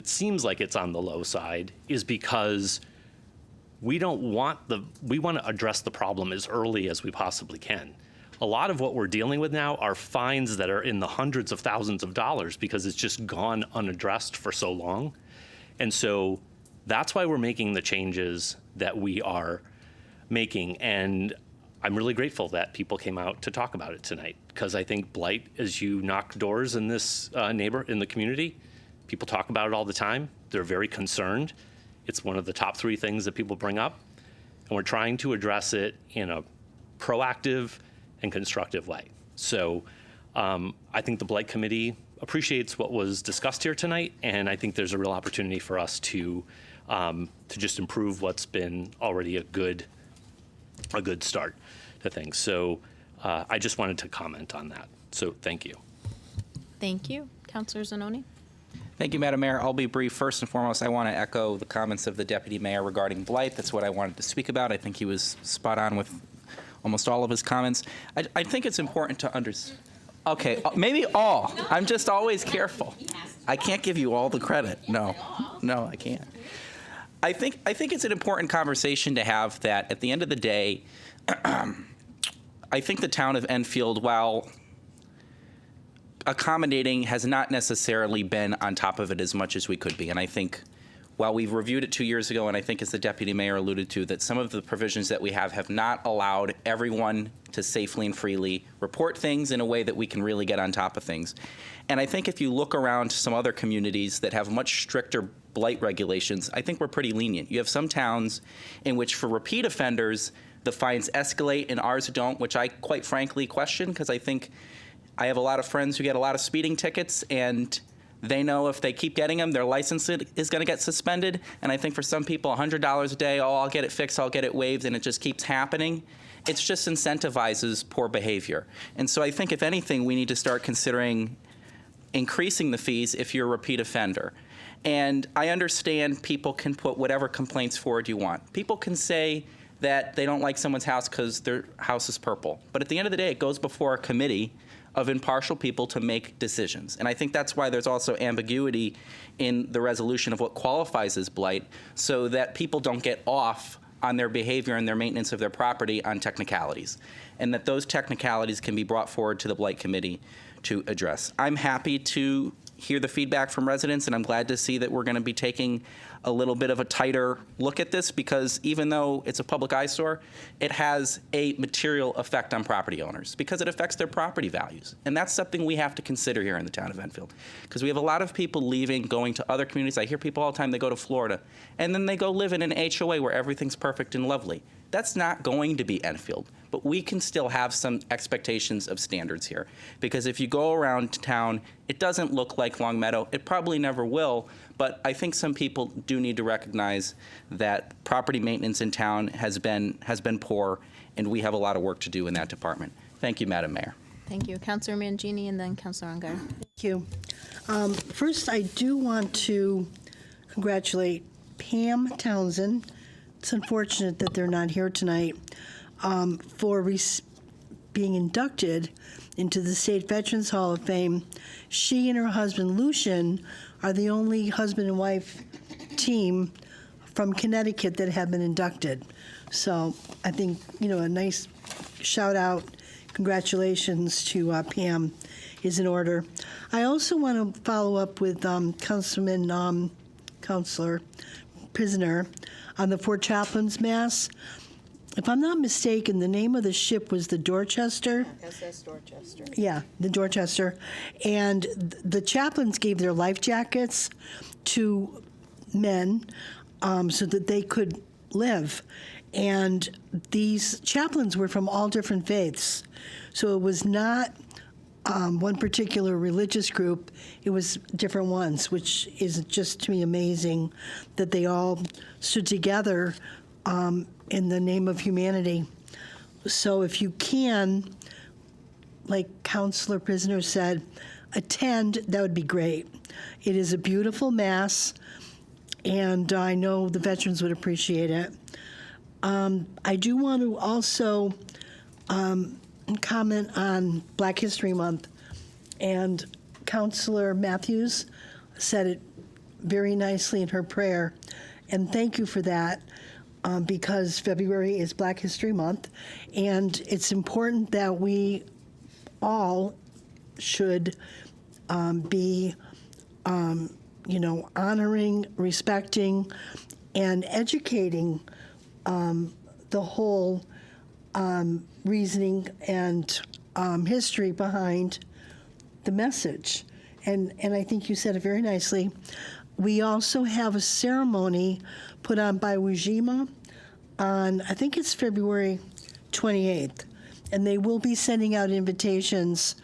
seems like it's on the low side is because we want to address the problem as early as we possibly can. A lot of what we're dealing with now are fines that are in the hundreds of thousands of dollars because it's just gone unaddressed for so long. And so that's why we're making the changes that we are making. And I'm really grateful that people came out to talk about it tonight, because I think blight, as you knock doors in this in the community, people talk about it all the time. They're very concerned. It's one of the top 3 things that people bring up. And we're trying to address it in a proactive and constructive way. So I think the Blight Committee appreciates what was discussed here tonight, and I think there's a real opportunity for us to just improve what's been already a good start to things. So I just wanted to comment on that. So thank you. Thank you. Councilor Zanoni? Thank you, Madam Mayor. I'll be brief. First and foremost, I want to echo the comments of the Deputy Mayor regarding blight. That's what I wanted to speak about. I think he was spot on with almost all of his comments. I think it's important to understand. Okay, maybe all. I'm just always careful. I can't give you all the credit. No, I can't. I think it's an important conversation to have that at the end of the day, I think the town of Enfield, while accommodating, has not necessarily been on top of it as much as we could be. And I think while we've reviewed it 2 years ago, and I think as the Deputy Mayor alluded to, that some of the provisions that we have not allowed everyone to safely and freely report things in a way that we can really get on top of things. And I think if you look around some other communities that have much stricter blight regulations, I think we're pretty lenient. You have some towns in which for repeat offenders, the fines escalate and ours don't, which I quite frankly question, because I think I have a lot of friends who get a lot of speeding tickets, and they know if they keep getting them, their license is going to get suspended. And I think for some people, $100 a day, oh, I'll get it fixed, I'll get it waived, and it just keeps happening. It just incentivizes poor behavior. And so I think, if anything, we need to start considering increasing the fees if you're a repeat offender. And I understand people can put whatever complaints forward you want. People can say that they don't like someone's house because their house is purple. But at the end of the day, it goes before a committee of impartial people to make decisions. And I think that's why there's also ambiguity in the resolution of what qualifies as blight, so that people don't get off on their behavior and their maintenance of their property on technicalities, and that those technicalities can be brought forward to the Blight Committee to address. I'm happy to hear the feedback from residents, and I'm glad to see that we're going to be taking a little bit of a tighter look at this, because even though it's a public eyesore, it has a material effect on property owners because it affects their property values. And that's something we have to consider here in the town of Enfield, because we have a lot of people leaving, going to other communities. I hear people all the time, they go to Florida, and then they go live in an HOA where everything's perfect and lovely. That's not going to be Enfield, but we can still have some expectations of standards here. Because if you go around town, it doesn't look like Long Meadow. It probably never will, but I think some people do need to recognize that property maintenance in town has been poor, and we have a lot of work to do in that department. Thank you, Madam Mayor. Thank you. Councilor Mangini and then Councilor Ungar. Thank you. First, I do want to congratulate Pam Townsend. It's unfortunate that they're not here tonight, for being inducted into the State Veterans Hall of Fame. She and her husband, Lucian, are the only husband and wife team from Connecticut that have been inducted. So I think, a nice shout out, congratulations to Pam is in order. I also want to follow up with Councilor Prisoner on the Fort Chaplains Mass. If I'm not mistaken, the name of the ship was the Dorchester. SS Dorchester. Yeah, the Dorchester. And the chaplains gave their life jackets to men so that they could live. And these chaplains were from all different faiths. So it was not one particular religious group, it was different ones, which is just, to me, amazing that they all stood together in the name of humanity. So if you can, like Councilor Prisoner said, attend, that would be great. It is a beautiful Mass, and I know the veterans would appreciate it. I do want to also comment on Black History Month, and Councilor Matthews said it very nicely in her prayer, and thank you for that, because February is Black History Month, and it's important that we all should be, honoring, respecting, and educating the whole reasoning and history behind the message. And I think you said it very nicely. We also have a ceremony put on by Wajima on, I think it's February 28th. And they will be sending out invitations,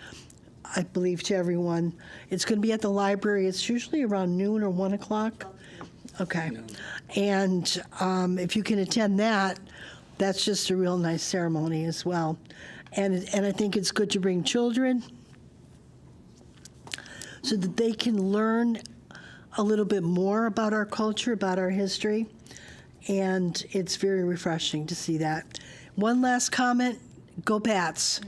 I believe, to everyone. It's going to be at the library. It's usually around noon or 1 o'clock. Okay. And if you can attend that, that's just a real nice ceremony as well. And I think it's good to bring children so that they can learn a little bit more about our culture, about our history. And it's very refreshing to see that. One last comment, go Pats.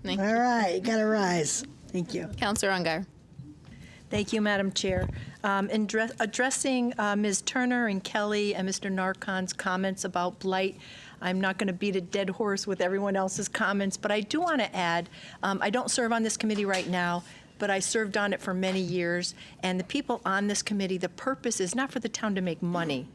Thank All you. right, gotta rise. Thank you. Counselor Ungar. Thank you, Madam Chair. In addressing Ms. Turner and Kelly and Mr. Narcon's comments about blight, I'm not going to beat a dead horse with everyone else's comments, but I do want to add, I don't serve on this committee right now, but I served on it for many years, and the people on this committee, the purpose is not for the town to make money.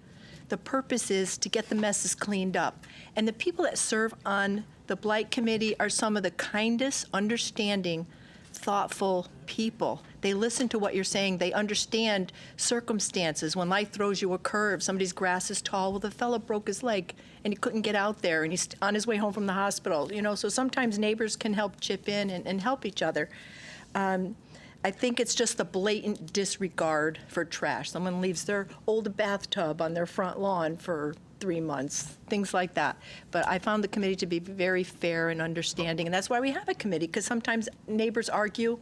The purpose is to get the messes cleaned up. And the people that serve on the Blight Committee are some of the kindest, understanding, thoughtful people. They listen to what you're saying. They understand circumstances. When life throws you a curve, somebody's grass is tall. Well, the fellow broke his leg and he couldn't get out there, and he's on his way home from the hospital. You know, so sometimes neighbors can help chip in and help each other. I think it's just the blatant disregard for trash. Someone leaves their old bathtub on their front lawn for 3 months, things like that. But I found the committee to be very fair and understanding, and that's why we have a committee, because sometimes neighbors argue,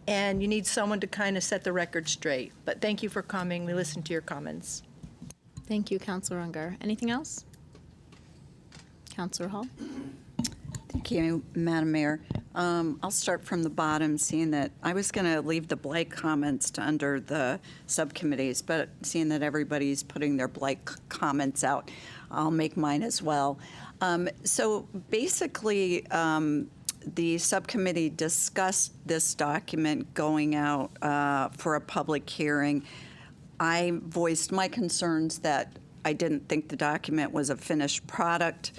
and you need someone to kind of set the record straight. But thank you for coming. We listened to your comments. Thank you, Counselor Ungar. Anything else? Counselor Hall. Thank you, Madam Mayor. I'll start from the bottom, seeing that I was going to leave the blight comments to under the subcommittees, but seeing that everybody's putting their blight comments out, I'll make mine as well. So basically, the subcommittee discussed this document going out for a public hearing. I voiced my concerns that I didn't think the document was a finished product.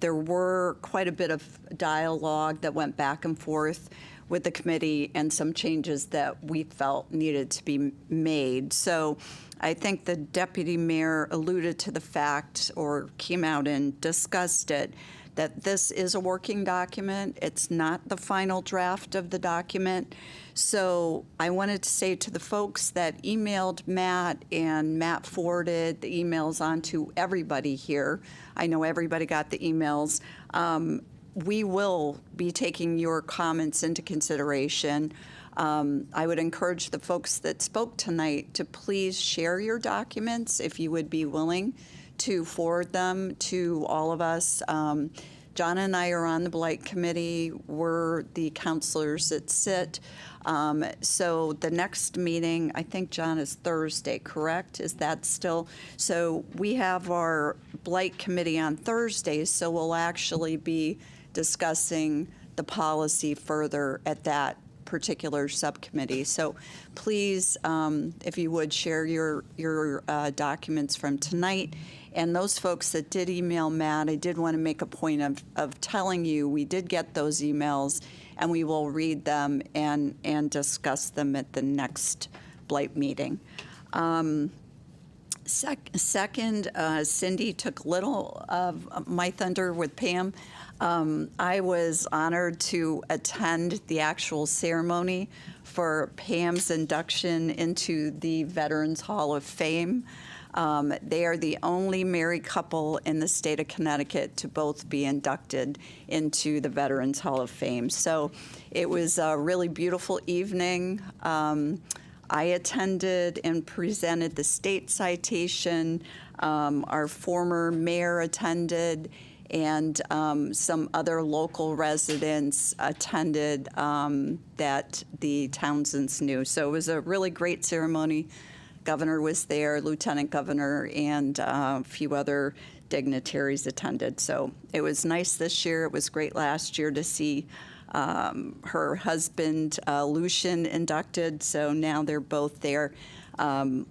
There were quite a bit of dialogue that went back and forth with the committee and some changes that we felt needed to be made. So I think the deputy mayor alluded to the fact, or came out and discussed it, that this is a working document. It's not the final draft of the document. So I wanted to say to the folks that emailed Matt, and Matt forwarded the emails on to everybody here. I know everybody got the emails. We will be taking your comments into consideration. I would encourage the folks that spoke tonight to please share your documents if you would be willing to forward them to all of us. John and I are on the Blight Committee. We're the counselors that sit. So the next meeting, I think, John, is Thursday, correct? Is that still? So we have our Blight Committee on Thursdays, so we'll actually be discussing the policy further at that particular subcommittee. So please, if you would, share your documents from tonight. And those folks that did email Matt, I did want to make a point of telling you we did get those emails, and we will read them and discuss them at the next Blight meeting. Second, Cindy took little of my thunder with Pam. I was honored to attend the actual ceremony for Pam's induction into the Veterans Hall of Fame. They are the only married couple in the state of Connecticut to both be inducted into the Veterans Hall of Fame. So it was a really beautiful evening. I attended and presented the state citation. Our former mayor attended, and some other local residents attended that the Townsends knew. So it was a really great ceremony. Governor was there, Lieutenant Governor, and a few other dignitaries attended. So it was nice this year. It was great last year to see her husband, Lucian, inducted. So now they're both there.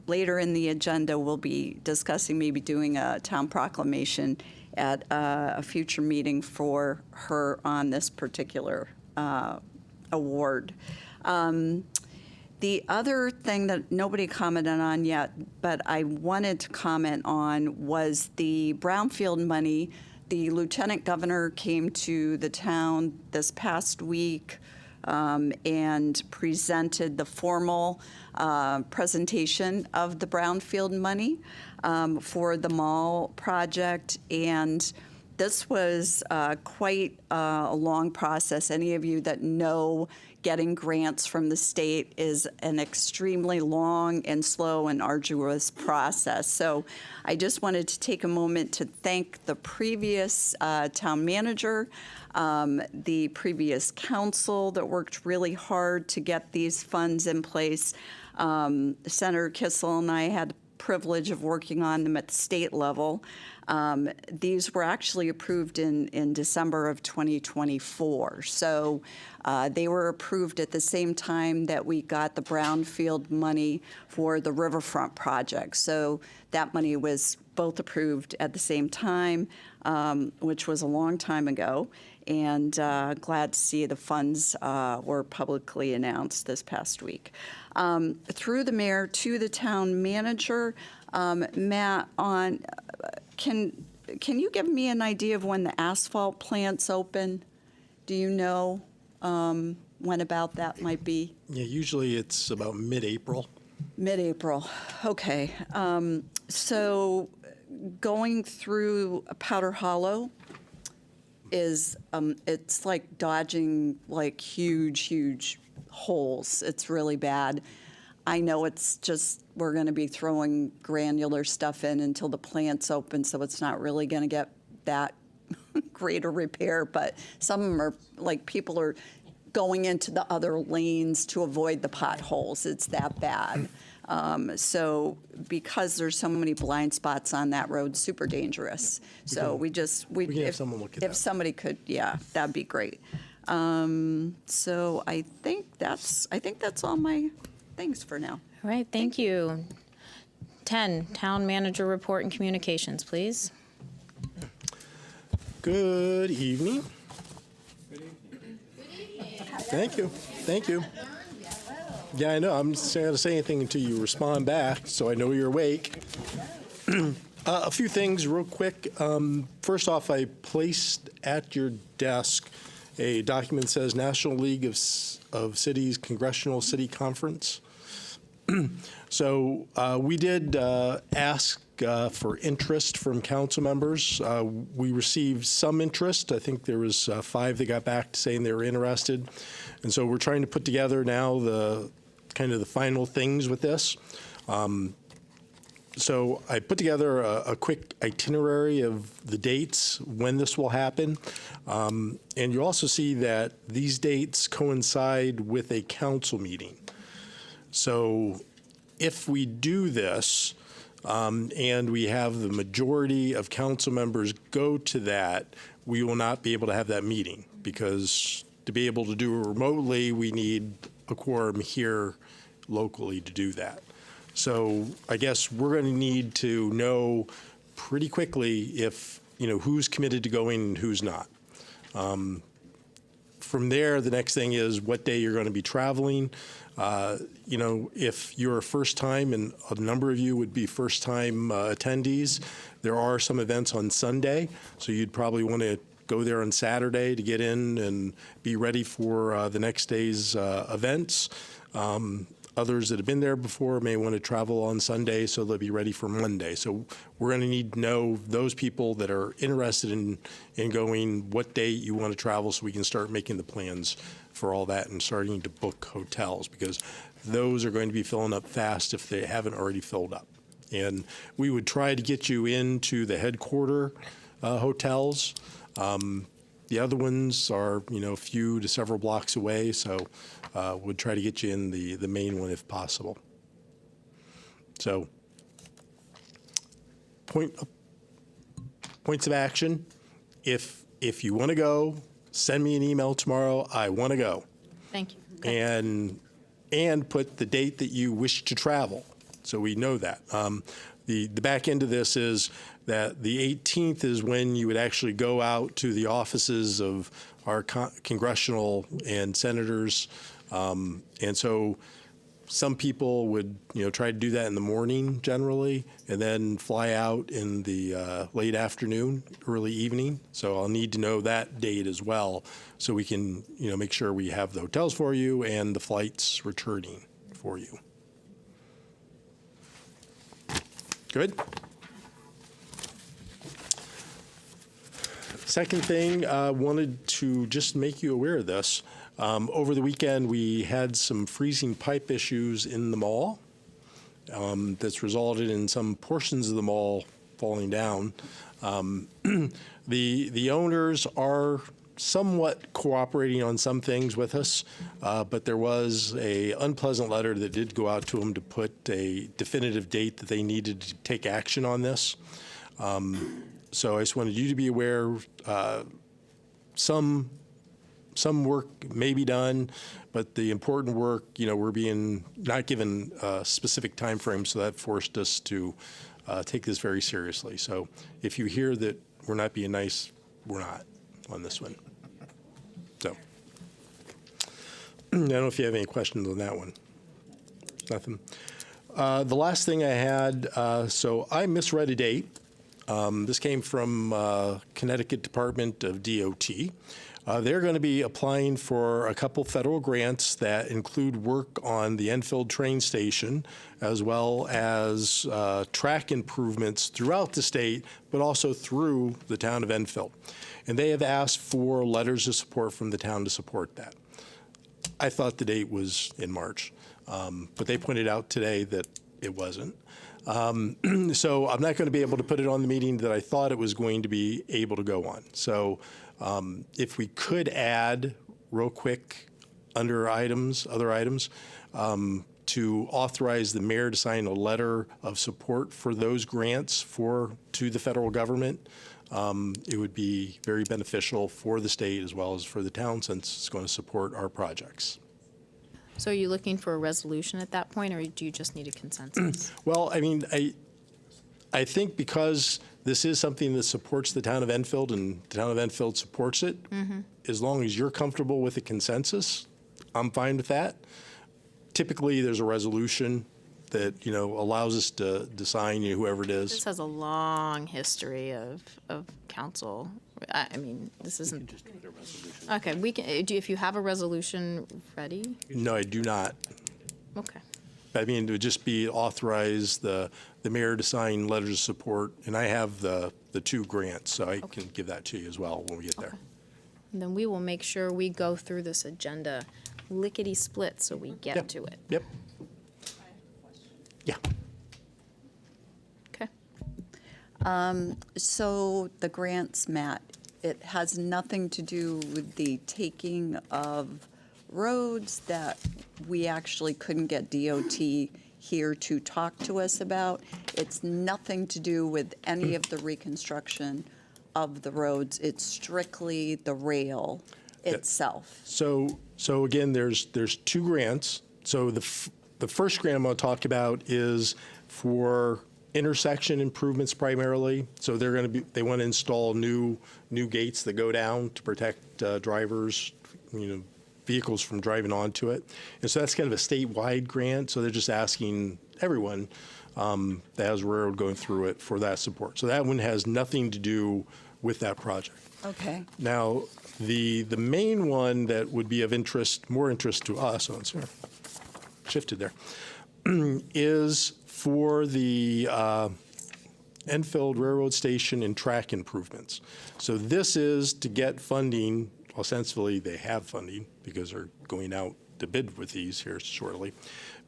Later in the agenda, we'll be discussing maybe doing a town proclamation at a future meeting for her on this particular award. The other thing that nobody commented on yet, but I wanted to comment on, was the brownfield money. The Lieutenant Governor came to the town this past week and presented the formal presentation of the brownfield money for the mall project. And This was quite a long process. Any of you that know getting grants from the state is an extremely long and slow and arduous process. So I just wanted to take a moment to thank the previous town manager, the previous council that worked really hard to get these funds in place. Senator Kissel and I had the privilege of working on them at the state level. These were actually approved in December of 2024. So they were approved at the same time that we got the brownfield money for the riverfront project. So that money was both approved at the same time, which was a long time ago. And glad to see the funds were publicly announced this past week. Through the mayor to the town manager, Matt, can you give me an idea of when the asphalt plant's open? Do you know when about that might be? Yeah, usually it's about mid-April. Mid-April, okay. So going through Powder Hollow is, it's like dodging like huge holes. It's really bad. I know it's just, we're going to be throwing granular stuff in until the plant's open, so it's not really going to get that great a repair, but some of them are, like, people are going into the other lanes to avoid the potholes. It's that bad. So because there's so many blind spots on that road, super dangerous. So we can have someone look at that. If somebody could, yeah, that'd be great. So I think that's all my things for now. All right, thank you. 10, town manager report and communications, please. Good evening. Thank you. Thank you. Yeah, I know. I'm just not going to say anything until you respond back, so I know you're awake. A few things real quick. First off, I placed at your desk a document that says National League of Cities Congressional City Conference. So we did ask for interest from council members. We received some interest. I think there was 5 that got back saying they were interested. And so we're trying to put together now the kind of the final things with this. So I put together a quick itinerary of the dates when this will happen. And you also see that these dates coincide with a council meeting. So if we do this and we have the majority of council members go to that, we will not be able to have that meeting, because to be able to do it remotely, we need a quorum here locally to do that. So I guess we're going to need to know pretty quickly if, who's committed to going and who's not. From there, the next thing is what day you're going to be traveling. If you're a first time, and a number of you would be first time attendees, there are some events on Sunday, so you'd probably want to go there on Saturday to get in and be ready for the next day's events. Others that have been there before may want to travel on Sunday, so they'll be ready for Monday. So we're going to need to know those people that are interested in going, what date you want to travel, so we can start making the plans for all that and starting to book hotels, because those are going to be filling up fast if they haven't already filled up. And we would try to get you into the headquarter hotels. The other ones are, a few to several blocks away, so we'll try to get you in the main one if possible. So, points of action. If you want to go, send me an email tomorrow. I want to go. Thank you. And put the date that you wish to travel, so we know that. The back end of this is that the 18th is when you would actually go out to the offices of our congressional and senators. And so some people would, try to do that in the morning generally, and then fly out in the late afternoon, early evening. So I'll need to know that date as well, so we can, make sure we have the hotels for you and the flights returning for you. Good? Second thing, wanted to just make you aware of this. Over the weekend, we had some freezing pipe issues in the mall that's resulted in some portions of the mall falling down. The owners are somewhat cooperating on some things with us, but there was a unpleasant letter that did go out to them to put a definitive date that they needed to take action on this. So I just wanted you to be aware, some work may be done, but the important work, we're being not given a specific time frame, so that forced us to take this very seriously. So if you hear that we're not being nice, we're not on this one. So I don't know if you have any questions on that one. Nothing. The last thing I had, so I misread a date. This came from Connecticut Department of DOT. They're going to be applying for a couple federal grants that include work on the Enfield train station, as well as track improvements throughout the state, but also through the town of Enfield. And they have asked for letters of support from the town to support that. I thought the date was in March, but they pointed out today that it wasn't. So I'm not going to be able to put it on the meeting that I thought it was going to be able to go on. So if we could add real quick under other items, to authorize the mayor to sign a letter of support for those grants to the federal government, it would be very beneficial for the state as well as for the town, since it's going to support our projects. So are you looking for a resolution at that point, or do you just need a consensus? Well, I mean, I think because this is something that supports the town of Enfield and the town of Enfield supports it, as long as you're comfortable with the consensus, I'm fine with that. Typically, there's a resolution that, allows us to sign whoever it is. This has a long history of council. I mean, this isn't. Okay, we can. If you have a resolution ready. No, I do not. Okay. I mean, it would just be authorize the mayor to sign letters of support, and I have the two grants, so I can give that to you as well when we get there. And then we will make sure we go through this agenda lickety-split so we get to it. Yep. Yeah. Okay. So the grants, Matt, it has nothing to do with the taking of roads that we actually couldn't get DOT here to talk to us about. It's nothing to do with any of the reconstruction of the roads. It's strictly the rail itself. So again, there's two grants. So the first grant I'm going to talk about is for intersection improvements primarily. So they want to install new gates that go down to protect drivers, vehicles from driving onto it. And so that's kind of a statewide grant. So they're just asking everyone that has a railroad going through it for that support. So that one has nothing to do with that project. Okay. Now, the main one that would be of more interest to us, shifted there, is for the Enfield Railroad Station and track improvements. So this is to get funding. Ostensibly, they have funding because they're going out to bid with these here shortly.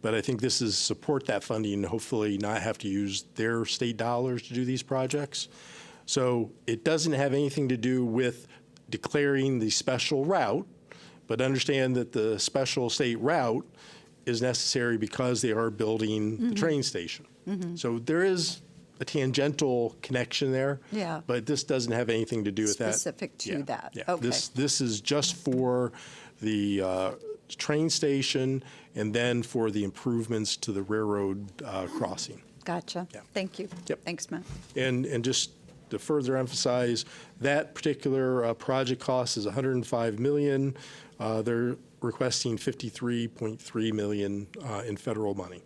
But I think this is support that funding and hopefully not have to use their state dollars to do these projects. So it doesn't have anything to do with declaring the special route, but understand that the special state route is necessary because they are building the train station. So there is a tangential connection there. Yeah. But this doesn't have anything to do with that. Specific to that. Yeah. Okay. This is just for the train station and then for the improvements to the railroad crossing. Gotcha. Yeah. Thank you. Yep. Thanks, Matt. And just to further emphasize, that particular project cost is $105 million. They're requesting $53.3 million in federal money.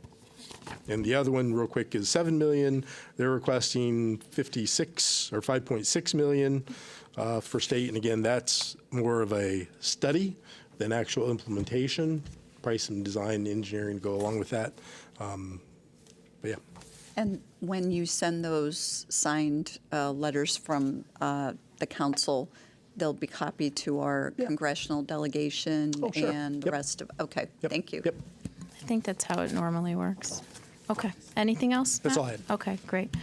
And the other one, real quick, is $7 million. They're requesting $5.6 million for state. And again, that's more of a study than actual implementation. Price and design engineering go along with that. But yeah. And when you send those signed letters from the council, they'll be copied to our congressional delegation Oh, sure. and the Yep. rest of, okay, thank you. Yep. I think that's how it normally works. Okay. Anything else? That's Matt? all I had. Okay, great.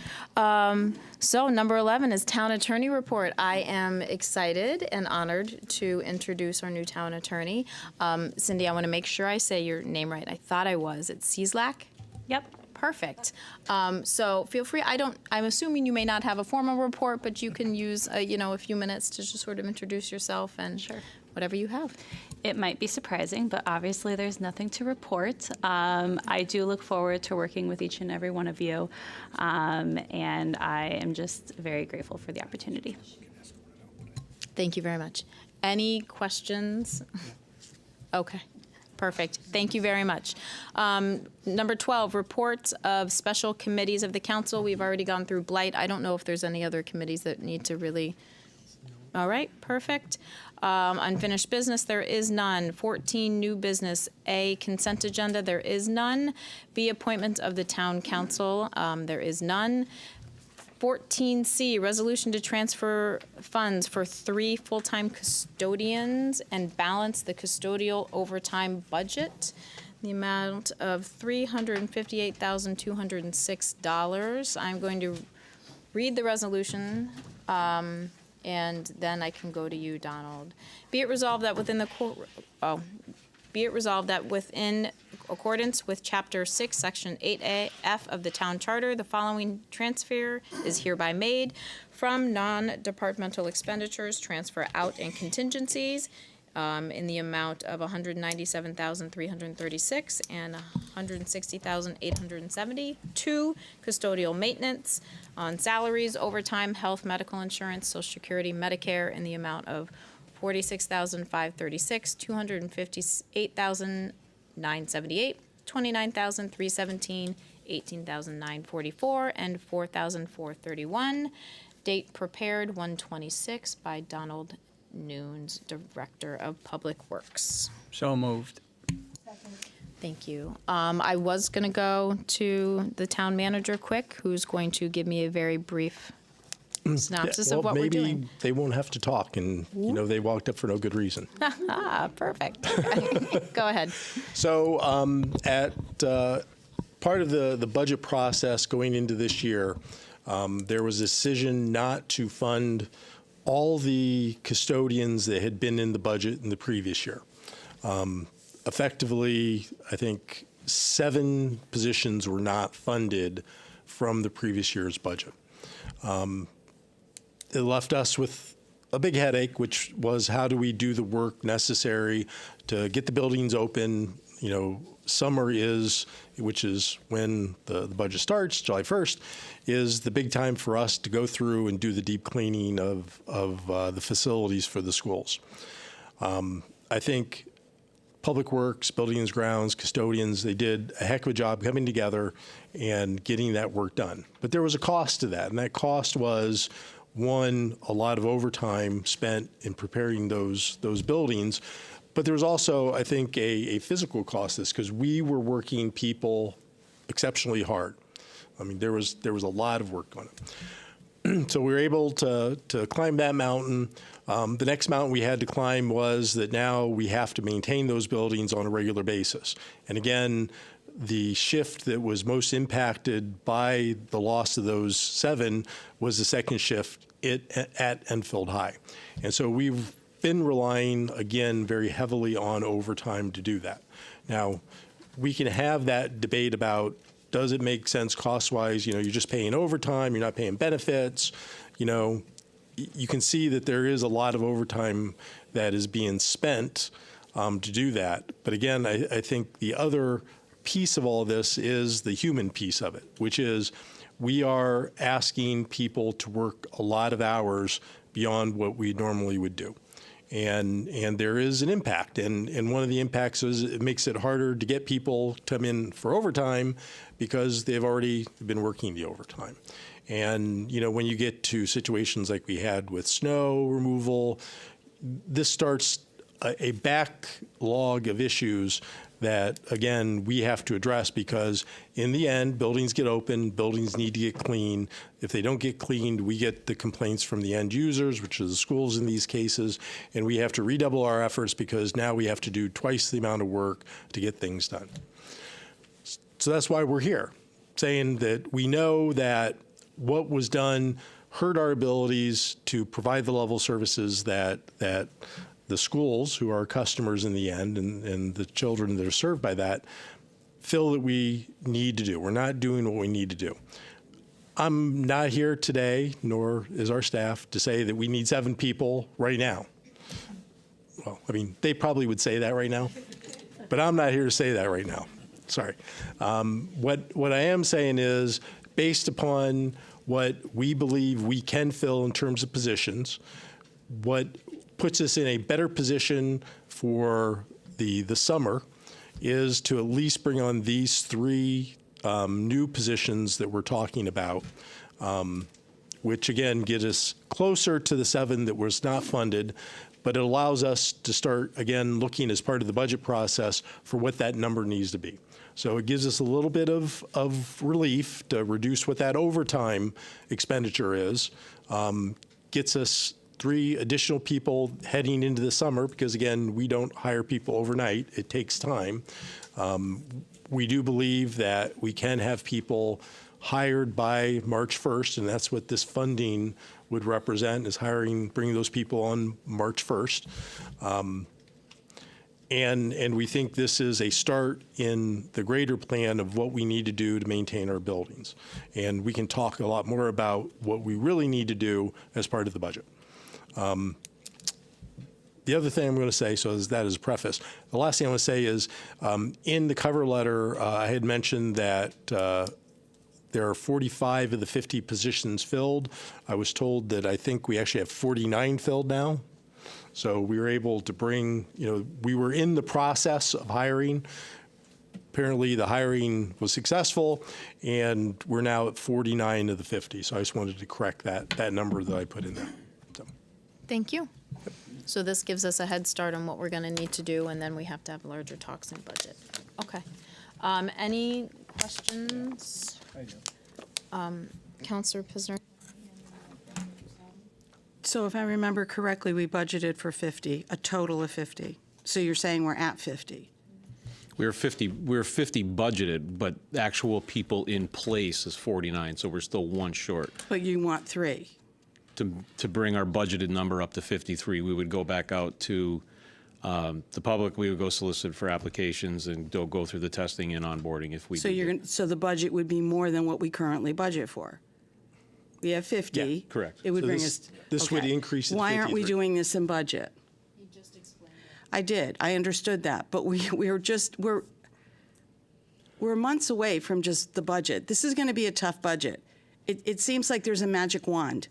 So number 11 is Town Attorney Report. I am excited and honored to introduce our new Town Attorney. Cindy, I want to make sure I say your name right. I thought I was. It's Cieslak? Yep. Perfect. So feel free. I'm assuming you may not have a formal report, but you can use, a few minutes to just sort of introduce yourself and whatever you have. It might be surprising, but obviously there's nothing to report. I do look forward to working with each and every one of you, and I am just very grateful for the opportunity. Thank you very much. Any questions? Okay. Perfect. Thank you very much. Number 12, reports of special committees of the council. We've already gone through blight. I don't know if there's any other committees that need to really. All right, perfect. Unfinished business, there is none. 14, new business. A, consent agenda, there is none. B, appointment of the town council, there is none. 14C, resolution to transfer funds for 3 full-time custodians and balance the custodial overtime budget. The amount of $358,206. I'm going to read the resolution, and then I can go to you, Donald. Be it resolved that within accordance with Chapter 6, Section 8A-F of the Town Charter, the following transfer is hereby made from non-departmental expenditures, transfer out and contingencies in the amount of $197,336 and $160,870 to custodial maintenance on salaries, overtime, health, medical insurance, Social Security, Medicare in the amount of $46,536, $258,978, $29,317, $18,944, and $4,431. Date prepared 1/26 by Donald Nunes, Director of Public Works. So moved. Thank you. I was going to go to the town manager quick, who's going to give me a very brief synopsis of what we're doing. Maybe they won't have to talk, and they walked up for no good reason. Perfect. Go ahead. So at part of the budget process going into this year, there was a decision not to fund all the custodians that had been in the budget in the previous year. Effectively, I think 7 positions were not funded from the previous year's budget. It left us with a big headache, which was how do we do the work necessary to get the buildings open. Summer which is when the budget starts, July 1st, is the big time for us to go through and do the deep cleaning of the facilities for the schools. I think Public Works, Buildings, Grounds, custodians, they did a heck of a job coming together and getting that work done. But there was a cost to that, and that cost was, one, a lot of overtime spent in preparing those buildings. But there was also, I think, a physical cost to this, because we were working people exceptionally hard. I mean, there was a lot of work going on. So we were able to climb that mountain. The next mountain we had to climb was that now we have to maintain those buildings on a regular basis. And again, the shift that was most impacted by the loss of those 7 was the second shift at Enfield High. And so we've been relying, again, very heavily on overtime to do that. Now, we can have that debate about, does it make sense cost-wise? You're just paying overtime, you're not paying benefits. You can see that there is a lot of overtime that is being spent to do that. But again, I think the other piece of all of this is the human piece of it, which is we are asking people to work a lot of hours beyond what we normally would do. And there is an impact. And one of the impacts is it makes it harder to get people to come in for overtime because they've already been working the overtime. And, when you get to situations like we had with snow removal, this starts a backlog of issues that, again, we have to address, because in the end, buildings get open, buildings need to get clean. If they don't get cleaned, we get the complaints from the end users, which are the schools in these cases, and we have to redouble our efforts because now we have to do twice the amount of work to get things done. So that's why we're here, saying that we know that what was done hurt our abilities to provide the level of services that the schools, who are customers in the end, and the children that are served by that, feel that we need to do. We're not doing what we need to do. I'm not here today, nor is our staff, to say that we need 7 people right now. Well, I mean, they probably would say that right now, but I'm not here to say that right now. Sorry. What I am saying is, based upon what we believe we can fill in terms of positions, what puts us in a better position for the summer is to at least bring on these 3 new positions that we're talking about, which again get us closer to the 7 that was not funded, but it allows us to start again looking as part of the budget process for what that number needs to be. So it gives us a little bit of relief to reduce what that overtime expenditure is, gets us 3 additional people heading into the summer, because again, we don't hire people overnight. It takes time. We do believe that we can have people hired by March 1st, and that's what this funding would represent, is bringing those people on March 1st. And we think this is a start in the greater plan of what we need to do to maintain our buildings. And we can talk a lot more about what we really need to do as part of the budget. The other thing I'm going to say, so that is a preface. The last thing I want to say is, in the cover letter, I had mentioned that there are 45 of the 50 positions filled. I was told that I think we actually have 49 filled now. So we were able to bring, we were in the process of hiring. Apparently the hiring was successful, and we're now at 49 of the 50. So I just wanted to correct that number that I put in there. Thank you. So this gives us a head start on what we're going to need to do, and then we have to have larger talks in budget. Okay. Any questions? I do. Councilor Pisner? So if I remember correctly, we budgeted for 50, a total of 50. So you're saying we're at 50? We're 50 budgeted, but actual people in place is 49, so we're still 1 short. But you want 3? To bring our budgeted number up to 53, we would go back out to the public. We would go solicit for applications and go through the testing and onboarding if we. So the budget would be more than what we currently budget for. We have 50. Yeah, correct. It would So bring this- us. this would okay. increase it to Why aren't we 53. doing this in budget? You just explained it. I did. I understood that, but we're months away from just the budget. This is going to be a tough budget. It seems like there's a magic wand.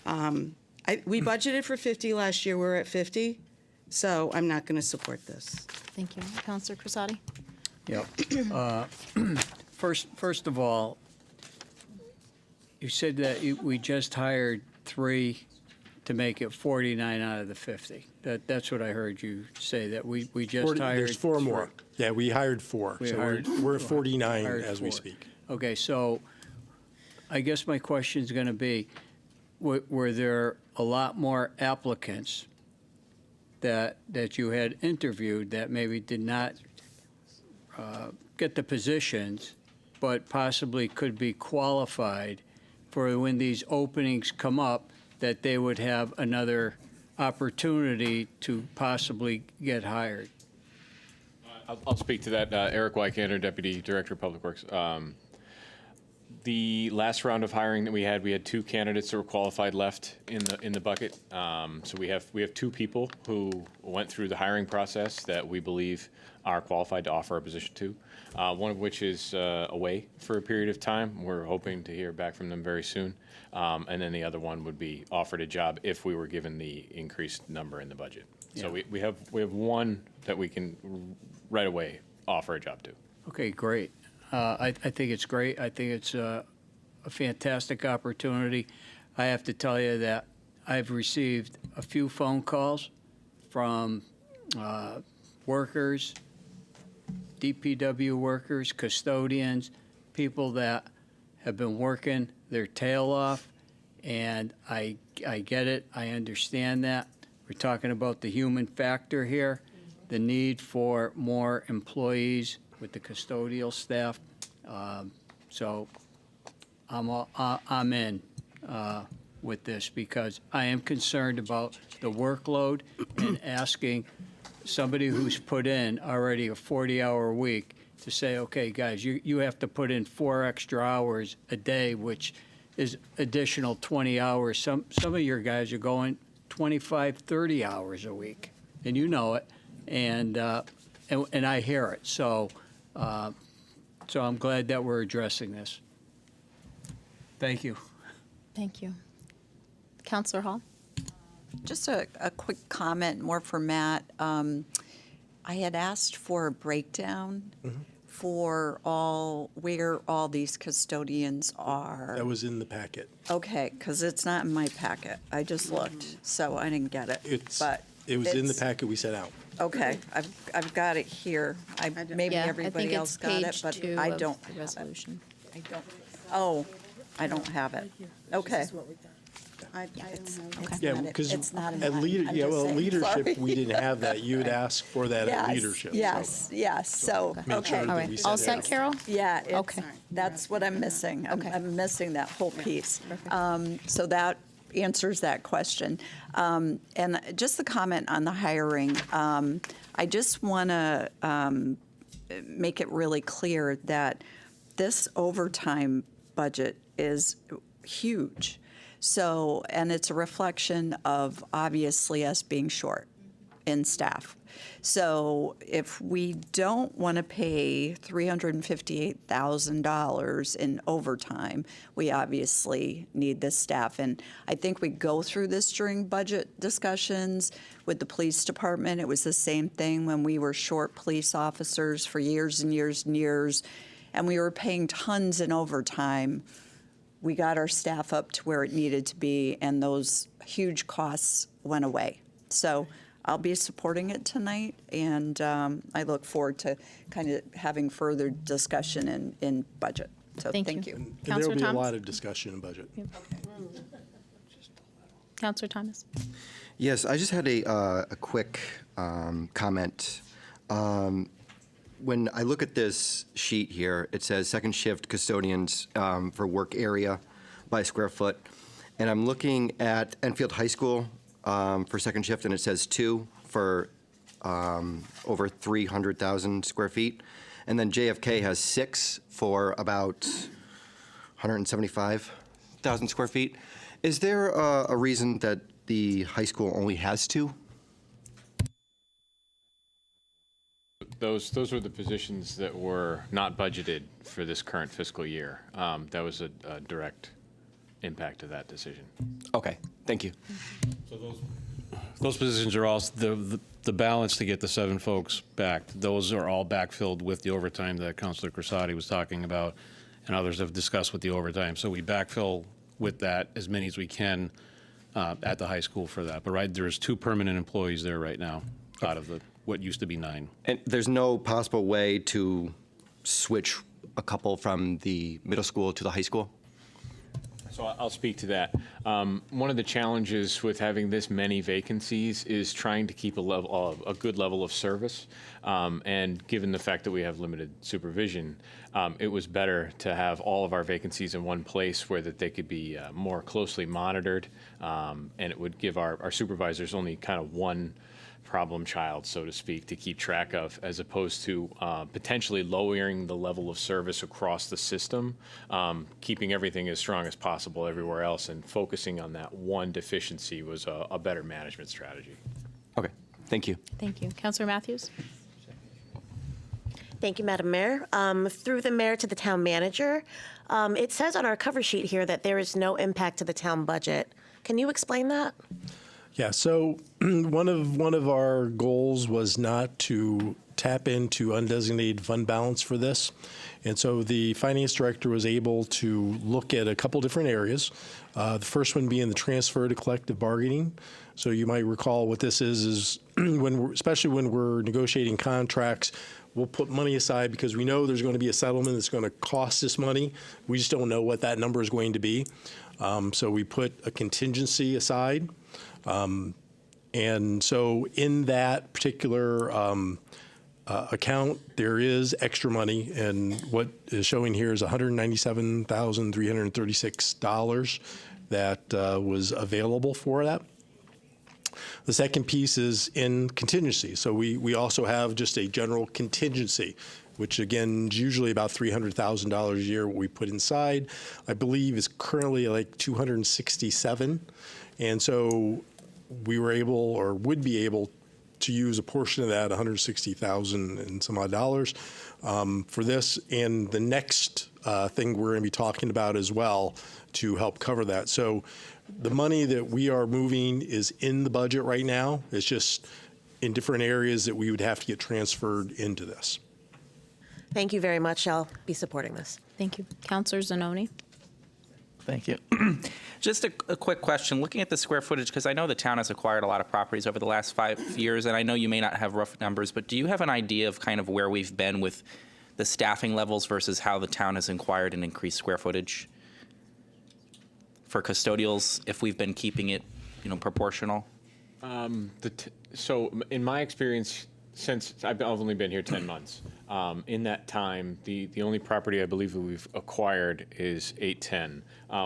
We budgeted for 50 last year. We're at 50, so I'm not going to support this. Thank you. Councilor Crissati? Yep. First of all, you said that we just hired 3 to make it 49 out of the 50. That's what I heard you say, that we just hired. There's 4 more. Yeah, we hired 4. We So hired we're at 49 hired as we 4. speak. Okay, so I guess my question is going to be, were there a lot more applicants that you had interviewed that maybe did not get the positions, but possibly could be qualified for when these openings come up, that they would have another opportunity to possibly get hired? I'll speak to that. Eric Wykander, Deputy Director of Public Works. The last round of hiring that we had 2 candidates that were qualified left in the bucket. So we have 2 people who went through the hiring process that we believe are qualified to offer a position to. One of which is away for a period of time. We're hoping to hear back from them very soon. And then the other one would be offered a job if we were given the increased number in the budget. So we have 1 that we can right away offer a job to. Okay, great. I think it's great. I think it's a fantastic opportunity. I have to tell you that I've received a few phone calls from workers, DPW workers, custodians, people that have been working their tail off, and I get it, I understand that. We're talking about the human factor here, the need for more employees with the custodial staff. So I'm in with this because I am concerned about the workload and asking somebody who's put in already a 40-hour week to say, okay, guys, you have to put in 4 extra hours a day, which is additional 20 hours. Some of your guys are going 25, 30 hours a week, and you know it, and I hear it. So I'm glad that we're addressing this. Thank you. Thank you. Counselor Hall? Just a quick comment, more for Matt. I had asked for a breakdown for where all these custodians are. That was in the packet. Okay, because it's not in my packet. I just looked, so I didn't get it. It was in the packet we sent out. Okay, I've got it here. Maybe Yeah, I everybody think else it's got it, page but 2 I of don't the have it. resolution. I don't. Oh, I don't have it. Okay. I don't have It's Yeah, not- because it's not in at mine. leader, I'm yeah, just well, saying, leadership, sorry. we didn't have that. You had asked for that at leadership. so. Yes, so, Make sure okay. that we sent it out. Carol? Yeah, Okay. that's what I'm missing. I'm missing that whole piece. So that answers that question. And just the comment on the hiring, I just want to make it really clear that this overtime budget is huge. So, and it's a reflection of obviously us being short in staff. So if we don't want to pay $358,000 in overtime, we obviously need this staff. And I think we go through this during budget discussions with the police department. It was the same thing when we were short police officers for years and years and years, and we were paying tons in overtime. We got our staff up to where it needed to be, and those huge costs went away. So I'll be supporting it tonight, and I look forward to kind of having further discussion in budget. So thank you. And there will be a lot of discussion in budget. Counselor Thomas? Yes, I just had a quick comment. When I look at this sheet here, it says second shift custodians for work area by square foot. And I'm looking at Enfield High School for second shift, and it says 2 for over 300,000 square feet. And then JFK has 6 for about 175,000 square feet. Is there a reason that the high school only has 2? Those were the positions that were not budgeted for this current fiscal year. That was a direct impact of that decision. Okay, thank you. So those positions are all, the balance to get the 7 folks back, those are all backfilled with the overtime that Councilor Crisati was talking about, and others have discussed with the overtime. So we backfill with that as many as we can at the high school for that. But there's 2 permanent employees there right now out of what used to be 9. And there's no possible way to switch a couple from the middle school to the high school? So I'll speak to that. One of the challenges with having this many vacancies is trying to keep a good level of service. And given the fact that we have limited supervision, it was better to have all of our vacancies in one place where that they could be more closely monitored. And it would give our supervisors only kind of one problem child, so to speak, to keep track of, as opposed to potentially lowering the level of service across the system, keeping everything as strong as possible everywhere else, and focusing on that one deficiency was a better management strategy. Okay, thank you. Thank you. Counselor Matthews? Thank you, Madam Mayor. Through the mayor to the town manager, it says on our cover sheet here that there is no impact to the town budget. Can you explain that? Yeah, so one of our goals was not to tap into undesignated fund balance for this. And so the finance director was able to look at a couple different areas. The first one being the transfer to collective bargaining. So you might recall what this is especially when we're negotiating contracts, we'll put money aside because we know there's going to be a settlement that's going to cost us money. We just don't know what that number is going to be. So we put a contingency aside. And so in that particular account, there is extra money, and what is showing here is $197,336 that was available for that. The second piece is in contingency. So we also have just a general contingency, which again is usually about $300,000 a year. What we put inside, I believe, is currently like 267, and so we were able, or would be able, to use a portion of that, 160,000 and some odd dollars, for this. And the next thing we're going to be talking about as well to help cover that. So the money that we are moving is in the budget right now. It's just in different areas that we would have to get transferred into this. Thank you very much. I'll be supporting this. Thank you. Counselor Zanoni? Thank you. Just a quick question. Looking at the square footage, because I know the town has acquired a lot of properties over the last 5 years, and I know you may not have rough numbers, but do you have an idea of kind of where we've been with the staffing levels versus how the town has acquired and increased square footage for custodials, if we've been keeping it, proportional? So in my experience, since I've only been here 10 months, in that time, the only property I believe that we've acquired is 810,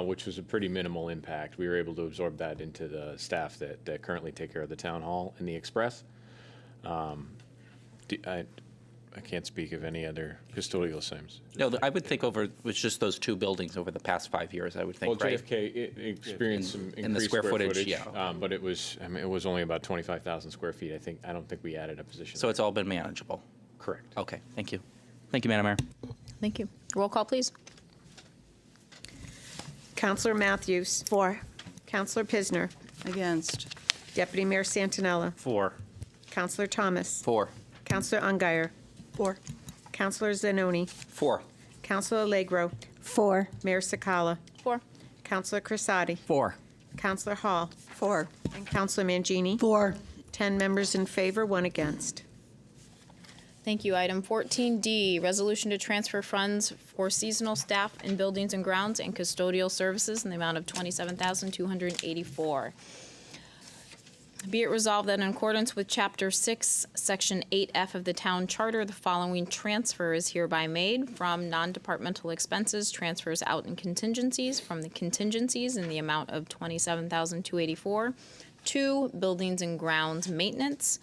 which was a pretty minimal impact. We were able to absorb that into the staff that currently take care of the town hall and the Express. I can't speak of any other custodial sims. No, I would think over with just those 2 buildings over the past 5 years, I would think, Well, right? JFK experienced some increased in the square footage, yeah. But it was only about 25,000 square feet. I don't think we added a position. So it's all been manageable? Correct. Okay, thank you. Thank you, Madam Mayor. Thank you. Roll call, please. Counselor Matthews. For. Counselor Pisner. Against. Deputy Mayor Santinella. 4. Counselor Thomas. 4. Counselor Ungary. 4. Counselor Zanoni. 4. Counselor Allegro. 4. Mayor Sakala. 4. Counselor Crisati. 4. Counselor Hall. 4. And Counselor Mangini. 4. 10 members in favor, 1 against. Thank you. Item 14D, resolution to transfer funds for seasonal staff in buildings and grounds and custodial services in the amount of $27,284. Be it resolved that in accordance with Chapter 6, Section 8F of the Town Charter, the following transfer is hereby made from non-departmental expenses, transfers out in contingencies, from the contingencies in the amount of $27,284 to buildings and grounds maintenance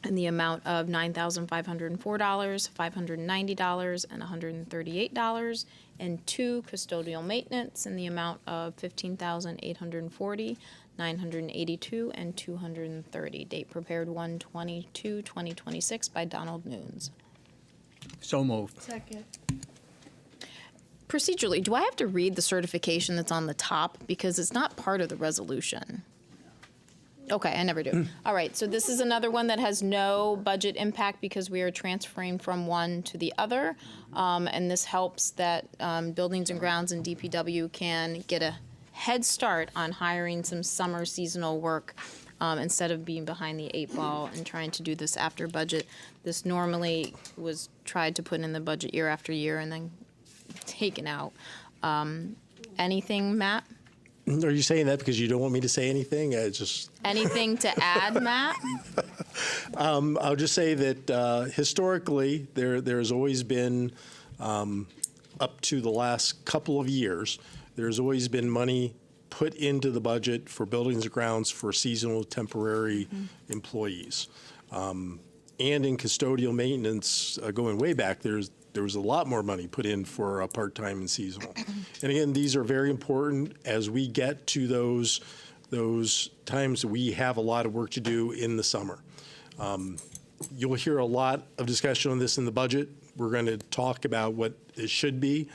in the amount of $9,504, $590, and $138, and to custodial maintenance in the amount of $15,840, $982, and $230. Date prepared 1/22/2026 by Donald Nunes. So moved. Second. Procedurally, do I have to read the certification that's on the top? Because it's not part of the resolution. Okay, I never do. All right, so this is another one that has no budget impact because we are transferring from one to the other. And this helps that Buildings and Grounds and DPW can get a head start on hiring some summer seasonal work instead of being behind the 8 ball and trying to do this after budget. This normally was tried to put in the budget year after year and then taken out. Anything, Matt? Are you saying that because you don't want me to say anything? Anything to add, Matt? I'll just say that historically, there's always been, up to the last couple of years, there's always been money put into the budget for buildings and grounds for seasonal temporary employees. And in custodial maintenance, going way back, there was a lot more money put in for part-time and seasonal. And again, these are very important as we get to those times that we have a lot of work to do in the summer. You'll hear a lot of discussion on this in the budget. We're going to talk about what it should be.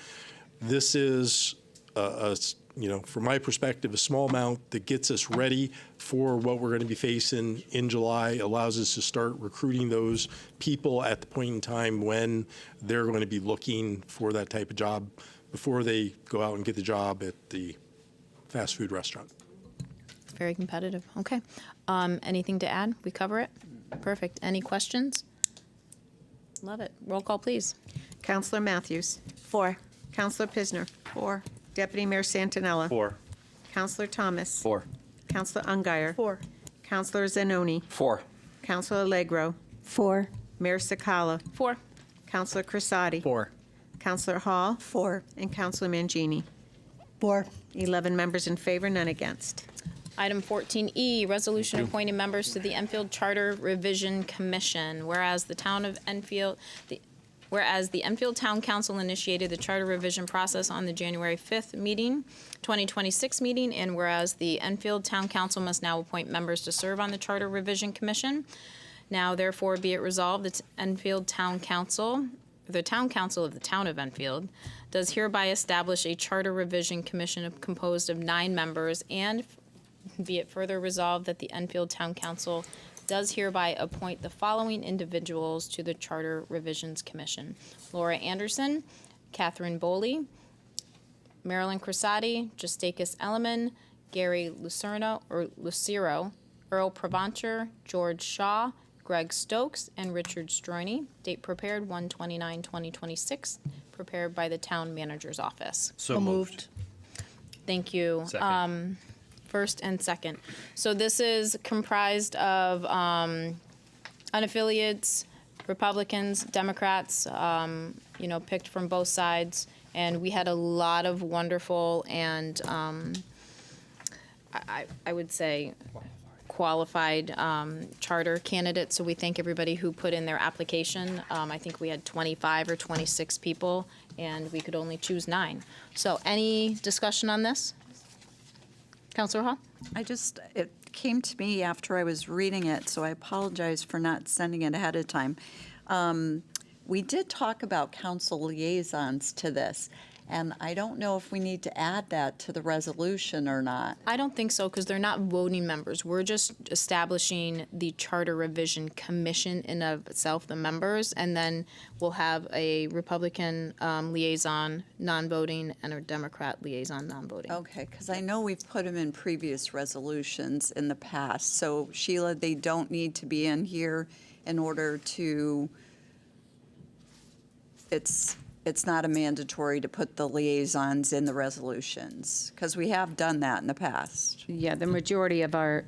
This is from my perspective, a small amount that gets us ready for what we're going to be facing in July, allows us to start recruiting those people at the point in time when they're going to be looking for that type of job before they go out and get the job at the fast food restaurant. Very competitive. Okay. Anything to add? We cover it? Perfect. Any questions? Love it. Roll call, please. Counselor Matthews. 4. Counselor Pisner. 4. Deputy Mayor Santinella. 4. Counselor Thomas. 4. Counselor Ungary. 4. Counselor Zanoni. 4. Counselor Allegro. 4. Mayor Sakala. 4. Counselor Crisati. 4. Counselor Hall. 4. And Counselor Mangini. 4. 11 members in favor, none against. Item 14E, resolution appointing members to the Enfield Charter Revision Commission. Whereas the Enfield Town Council initiated the charter revision process on the January 5th meeting, 2026 meeting, and whereas the Enfield Town Council must now appoint members to serve on the Charter Revision Commission. Now therefore be it resolved that Enfield Town Council, the Town Council of the Town of Enfield, does hereby establish a Charter Revision Commission composed of 9 members, and be it further resolved that the Enfield Town Council does hereby appoint the following individuals to the Charter Revisions Commission: Laura Anderson, Catherine Boley, Marilyn Crisati, Justakis Elliman, Gary Lucero, Earl Provancher, George Shaw, Greg Stokes, and Richard Stroini. Date prepared 1/29/2026, prepared by the Town Manager's Office. So moved. Thank you. Second. First and second. So this is comprised of unaffiliates, Republicans, Democrats, picked from both sides. And we had a lot of wonderful and I would say qualified charter candidates. So we thank everybody who put in their application. I think we had 25 or 26 people, and we could only choose 9. So any discussion on this? Councilor Hall? It came to me after I was reading it, so I apologize for not sending it ahead of time. We did talk about council liaisons to this, and I don't know if we need to add that to the resolution or not. I don't think so, because they're not voting members. We're just establishing the Charter Revision Commission in of itself, the members, and then we'll have a Republican liaison, non-voting, and a Democrat liaison, non-voting. Okay, because I know we've put them in previous resolutions in the past. So Sheila, they don't need to be in here in order to, it's not a mandatory to put the liaisons in the resolutions, because we have done that in the past. Yeah, the majority of our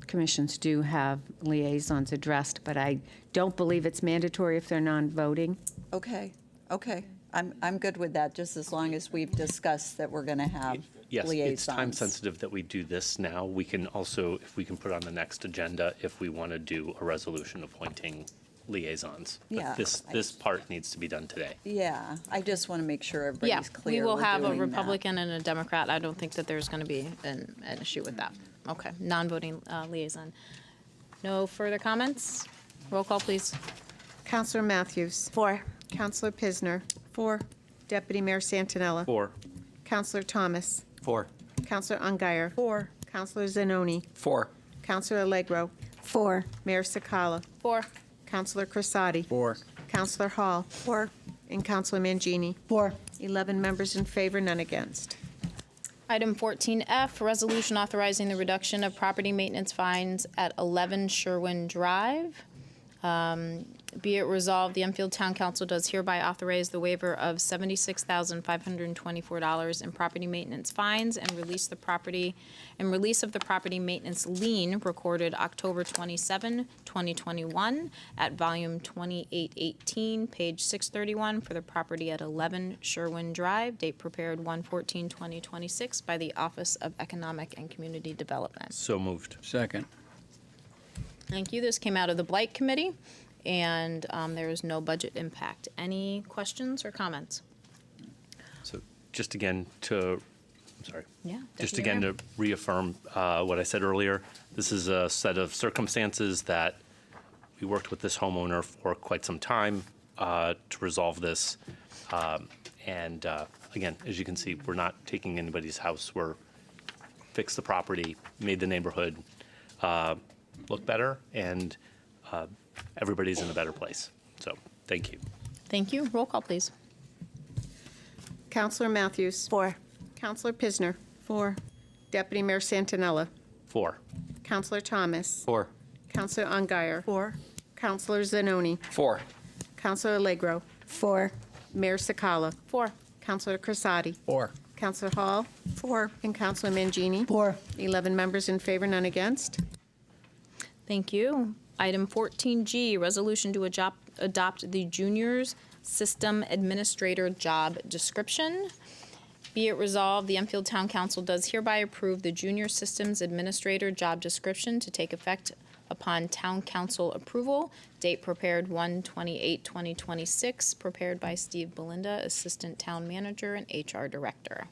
commissions do have liaisons addressed, but I don't believe it's mandatory if they're non-voting. Okay. I'm good with that, just as long as we've discussed that we're going to have Yes, liaisons. it's time sensitive that we do this now. We can also, if we can put on the next agenda, if we want to do a resolution appointing liaisons. But Yeah, this part needs to be done today. Yeah, I just want to make sure Yeah, everybody's clear. we will we're have a doing that. Republican and a Democrat. I don't think that there's going to be an issue with that. Okay, non-voting liaison. No further comments? Roll call, please. Counselor Matthews. 4. Counselor Pisner. 4. Deputy Mayor Santinella. 4. Counselor Thomas. 4. Counselor Ungary. 4. Counselor Zanoni. 4. Counselor Allegro. 4. Mayor Sakala. 4. Counselor Crisati. 4. Counselor Hall. 4. And Counselor Mangini. 4. 11 members in favor, none against. Item 14F, resolution authorizing the reduction of property maintenance fines at 11 Sherwin Drive. Be it resolved, the Enfield Town Council does hereby authorize the waiver of $76,524 in property maintenance fines and release of the property maintenance lien recorded October 27, 2021 at volume 2818, page 631 for the property at 11 Sherwin Drive, date prepared 1/14/2026 by the Office of Economic and Community Development. So moved. Second. Thank you. This came out of the Blight Committee, and there is no budget impact. Any questions or comments? So just again to, I'm sorry. Yeah. Just Deputy again Mayor. to reaffirm what I said earlier, this is a set of circumstances that we worked with this homeowner for quite some time to resolve this. And Again, as you can see, we're not taking anybody's house. We're fixed the property, made the neighborhood look better, and everybody's in a better place. So thank you. Thank you. Roll call, please. Counselor Matthews. 4. Counselor Pisner. 4. Deputy Mayor Santinella. 4. Counselor Thomas. 4. Counselor Ungary. 4. Counselor Zanoni. 4. Counselor Allegro. 4. Mayor Sakala. 4. Counselor Crissati. 4. Counselor Hall. 4. And Counselor Mangini. 4. 11 members in favor, none against. Thank you. Item 14G, resolution to adopt the Juniors System Administrator job description. Be it resolved, the Enfield Town Council does hereby approve the Junior Systems Administrator job description to take effect upon Town Council approval. Date prepared 1/28/2026, prepared by Steve Belinda, Assistant Town Manager and HR Director.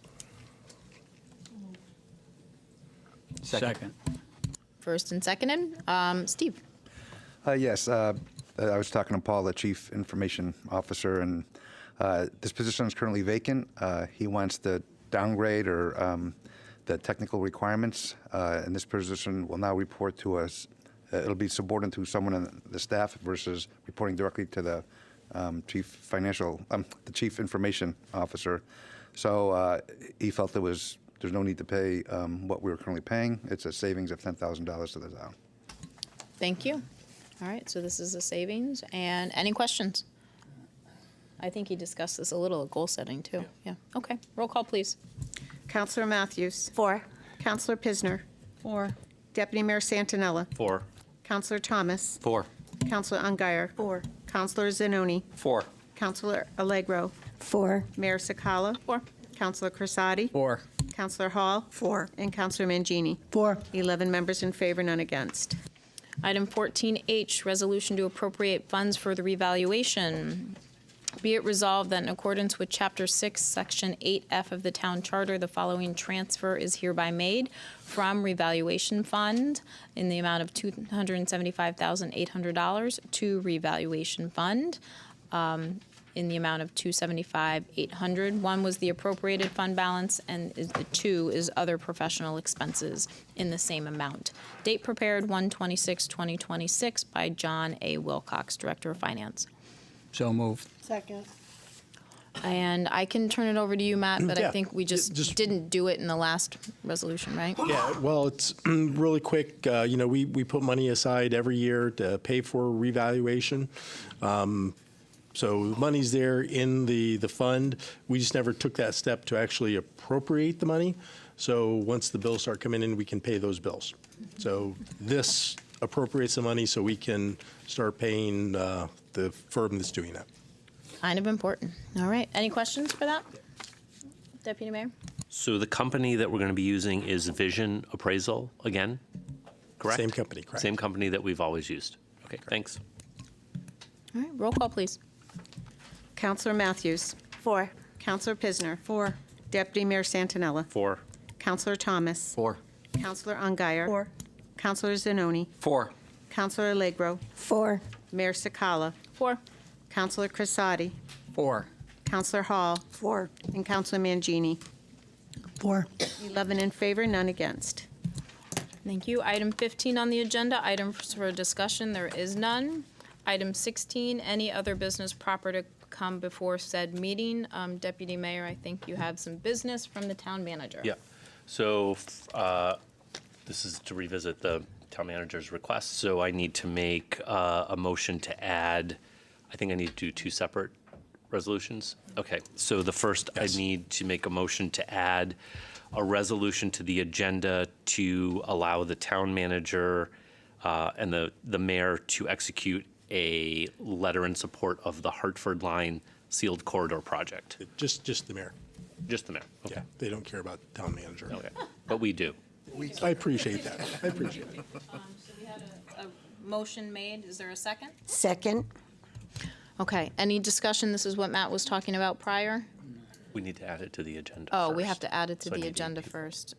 Second. First and seconded. Steve? Yes, I was talking to Paul, the Chief Information Officer, and this position is currently vacant. He wants to downgrade or the technical requirements, and this position will now report to us. It'll be subordinate to someone in the staff versus reporting directly to the the Chief Information Officer. So he felt there's no need to pay what we were currently paying. It's a savings of $10,000 to the town. Thank you. All right, so this is a savings. And any questions? I think he discussed this a little at goal setting, too. Yeah. Okay. Roll call, please. Counselor Matthews. 4. Counselor Pisner. 4. Deputy Mayor Santinella. 4. Counselor Thomas. 4. Counselor Ungary. 4. Counselor Zanoni. 4. Counselor Allegro. 4. Mayor Sakala. 4. Counselor Crissati. 4. Counselor Hall. 4. And Counselor Mangini. 4. 11 members in favor, none against. Item 14H, resolution to appropriate funds for the revaluation. Be it resolved that in accordance with Chapter 6, Section 8F of the Town Charter, the following transfer is hereby made from Revaluation Fund in the amount of $275,800 to Revaluation Fund in the amount of $275,800. One was the appropriated fund balance, and the 2 is other professional expenses in the same amount. Date prepared 1/26/2026 by John A. Wilcox, Director of Finance. So moved. Second. And I can turn it over to you, Matt, but I Yeah, think we just didn't do it in the last resolution, right? Yeah, well, it's really quick. We put money aside every year to pay for revaluation. So money's there in the fund. We just never took that step to actually appropriate the money. So once the bills start coming in, we can pay those bills. So this appropriates the money so we can start paying the firm that's doing that. Kind of important. All right. Any questions for that? Deputy Mayor? So the company that we're going to be using is Vision Appraisal again, correct? Same company, correct. Same company that we've always used. Okay, thanks. All right. Roll call, please. Counselor Matthews. 4. Counselor Pisner. 4. Deputy Mayor Santinella. 4. Counselor Thomas. 4. Counselor Ungary. 4. Counselor Zanoni. 4. Counselor Allegro. 4. Mayor Sakala. 4. Counselor Crissati. 4. Counselor Hall. 4. And Counselor Mangini. 4. 11 in favor, none against. Thank you. Item 15 on the agenda, items for discussion, there is none. Item 16, any other business proper to come before said meeting. Deputy Mayor, I think you have some business from the town manager. Yeah. So this is to revisit the town manager's request. So I need to make a motion to add, I think I need to do 2 separate resolutions. Okay. So the first, I need to make a motion to add a resolution to the agenda to allow the town manager and the mayor to execute a letter in support of the Hartford Line Sealed Corridor Project. Just the mayor. Just the mayor. Okay. Yeah, they don't care about town manager. Okay. But we do. I appreciate that. I appreciate it. So we had a motion made. Is there a second? Second. Okay. Any discussion? This is what Matt was talking about prior. We need to add it to the agenda Oh, first. we have to add it to So I the need agenda first.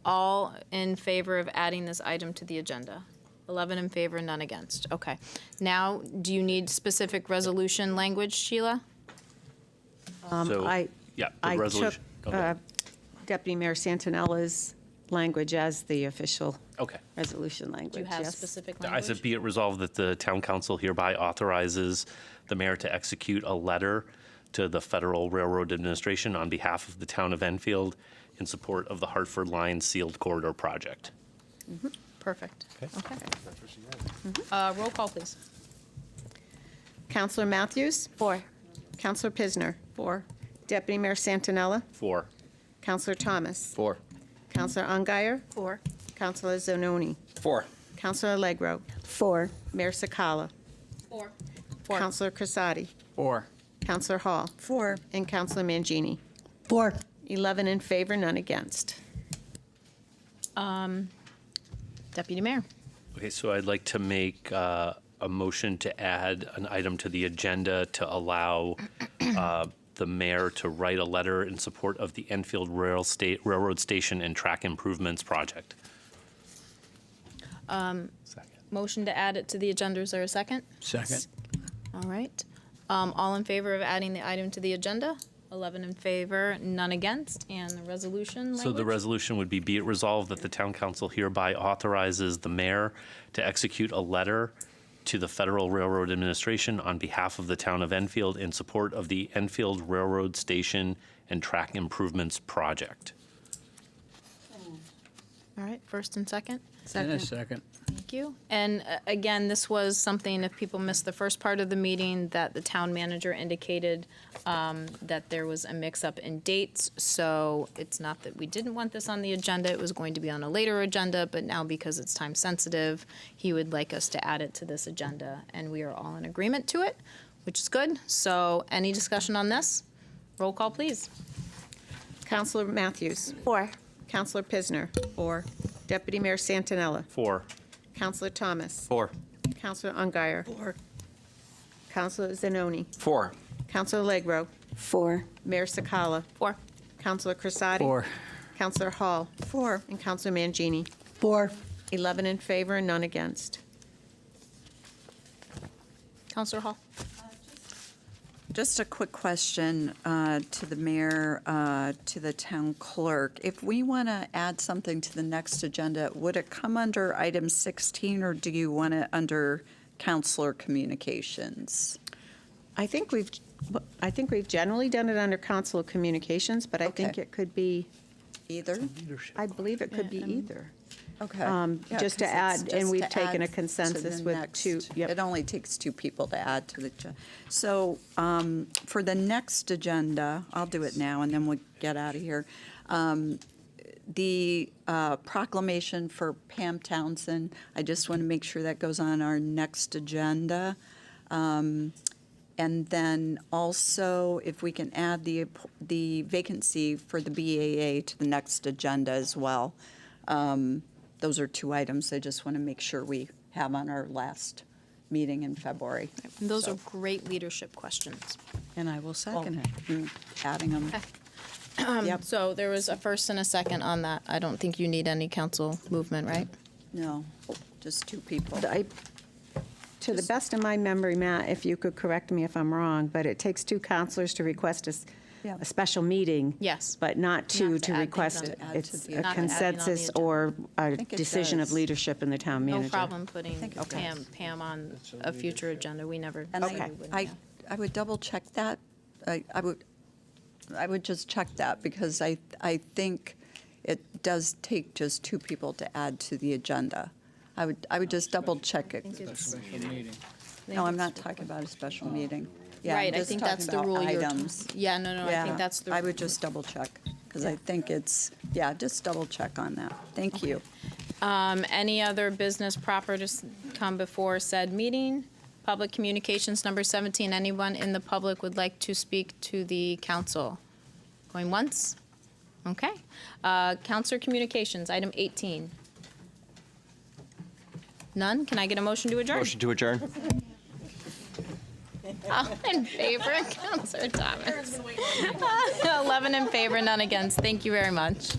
All in favor of adding this item to the agenda? 11 in favor, none against. Okay. Now, do you need specific resolution language, Sheila? So, Yeah, the I took resolution. Okay. Deputy Mayor Santinella's language as the official Okay. resolution language. Do you have yes. specific I language? said, be it resolved that the town council hereby authorizes the mayor to execute a letter to the Federal Railroad Administration on behalf of the town of Enfield in support of the Hartford Line Sealed Corridor Project. Perfect. Okay. Roll call, please. Counselor Matthews? 4. Counselor Pisner? 4. Deputy Mayor Santinella? 4. Counselor Thomas? 4. Counselor Ungary? 4. Counselor Zanoni? 4. Counselor Allegro? 4. Mayor Sakala? 4. Counselor Crissati? 4. Counselor Hall? 4. And Counselor Mangini? 4. 11 in favor, none against. Deputy Mayor. Okay, so I'd like to make a motion to add an item to the agenda to allow the mayor to write a letter in support of the Enfield Railroad Station and Track Improvements Project. Motion to add it to the agenda. Is there a second? Second. All right. All in favor of adding the item to the agenda? 11 in favor, none against, and the resolution So the language? resolution would be it resolved that the town council hereby authorizes the mayor to execute a letter to the Federal Railroad Administration on behalf of the town of Enfield in support of the Enfield Railroad Station and Track Improvements Project. All right, first and second? And a second. Thank you. And again, this was something, if people missed the first part of the meeting, that the town manager indicated that there was a mix-up in dates. So it's not that we didn't want this on the agenda, it was going to be on a later agenda, but now because it's time sensitive, he would like us to add it to this agenda, and we are all in agreement to it, which is good. So any discussion on this? Roll call, please. Counselor Matthews? 4. Counselor Pisner? 4. Deputy Mayor Santinella? 4. Counselor Thomas? 4. Counselor Ungary? 4. Counselor Zanoni? 4. Counselor Allegro? 4. Mayor Sakala? 4. Counselor Crissati? 4. Counselor Hall? 4. And Counselor Mangini? 4. 11 in favor and none against. Counselor Hall? Just a quick question to the mayor, to the town clerk. If we want to add something to the next agenda, would it come under item 16, or do you want it under counselor communications? I think we've generally done it under council communications, but I think Okay. it could be, Either? I believe it could be either. Okay. Just to add, and we've taken a consensus with two. Yep. It only takes 2 people to add to the, so for the next agenda, I'll do it now, and then we'll get out of here. The proclamation for Pam Townsend, I just want to make sure that goes on our next agenda. And then also, if we can add the vacancy for the BAA to the next agenda as well. Those are 2 items I just want to make sure we have on our last meeting in February. And those are great leadership questions. And I will second it, adding them. Yep. So there was a first and a second on that. I don't think you need any council movement, right? No, just 2 people. To the best of my memory, Matt, if you could correct me if I'm wrong, but it takes 2 counselors to request a special meeting. Yes. But not 2 Not to to add things request on it. the- Add It's to the a Not to add it on the consensus agenda. or a think it decision of does. leadership in the town manager. No problem putting think it does. Pam on a future agenda. We never. And said we wouldn't, yeah. I would double check that. I would just check that, because I think it does take just 2 people to add to the agenda. I would just double check it. No, I'm not talking about a special meeting. Yeah, I'm Right, I just think talking that's the about rule you're. items. Yeah, no, I think that's the. I would just double check, because I think it's, just double check on that. Thank you. Any other business proper to come before said meeting? Public communications, number 17. Anyone in the public would like to speak to the council? Going once? Okay. Counselor communications, item 18. None? Can I get a motion to adjourn? Motion to adjourn. All in favor, Counselor Thomas. 11 in favor, none against. Thank you very much.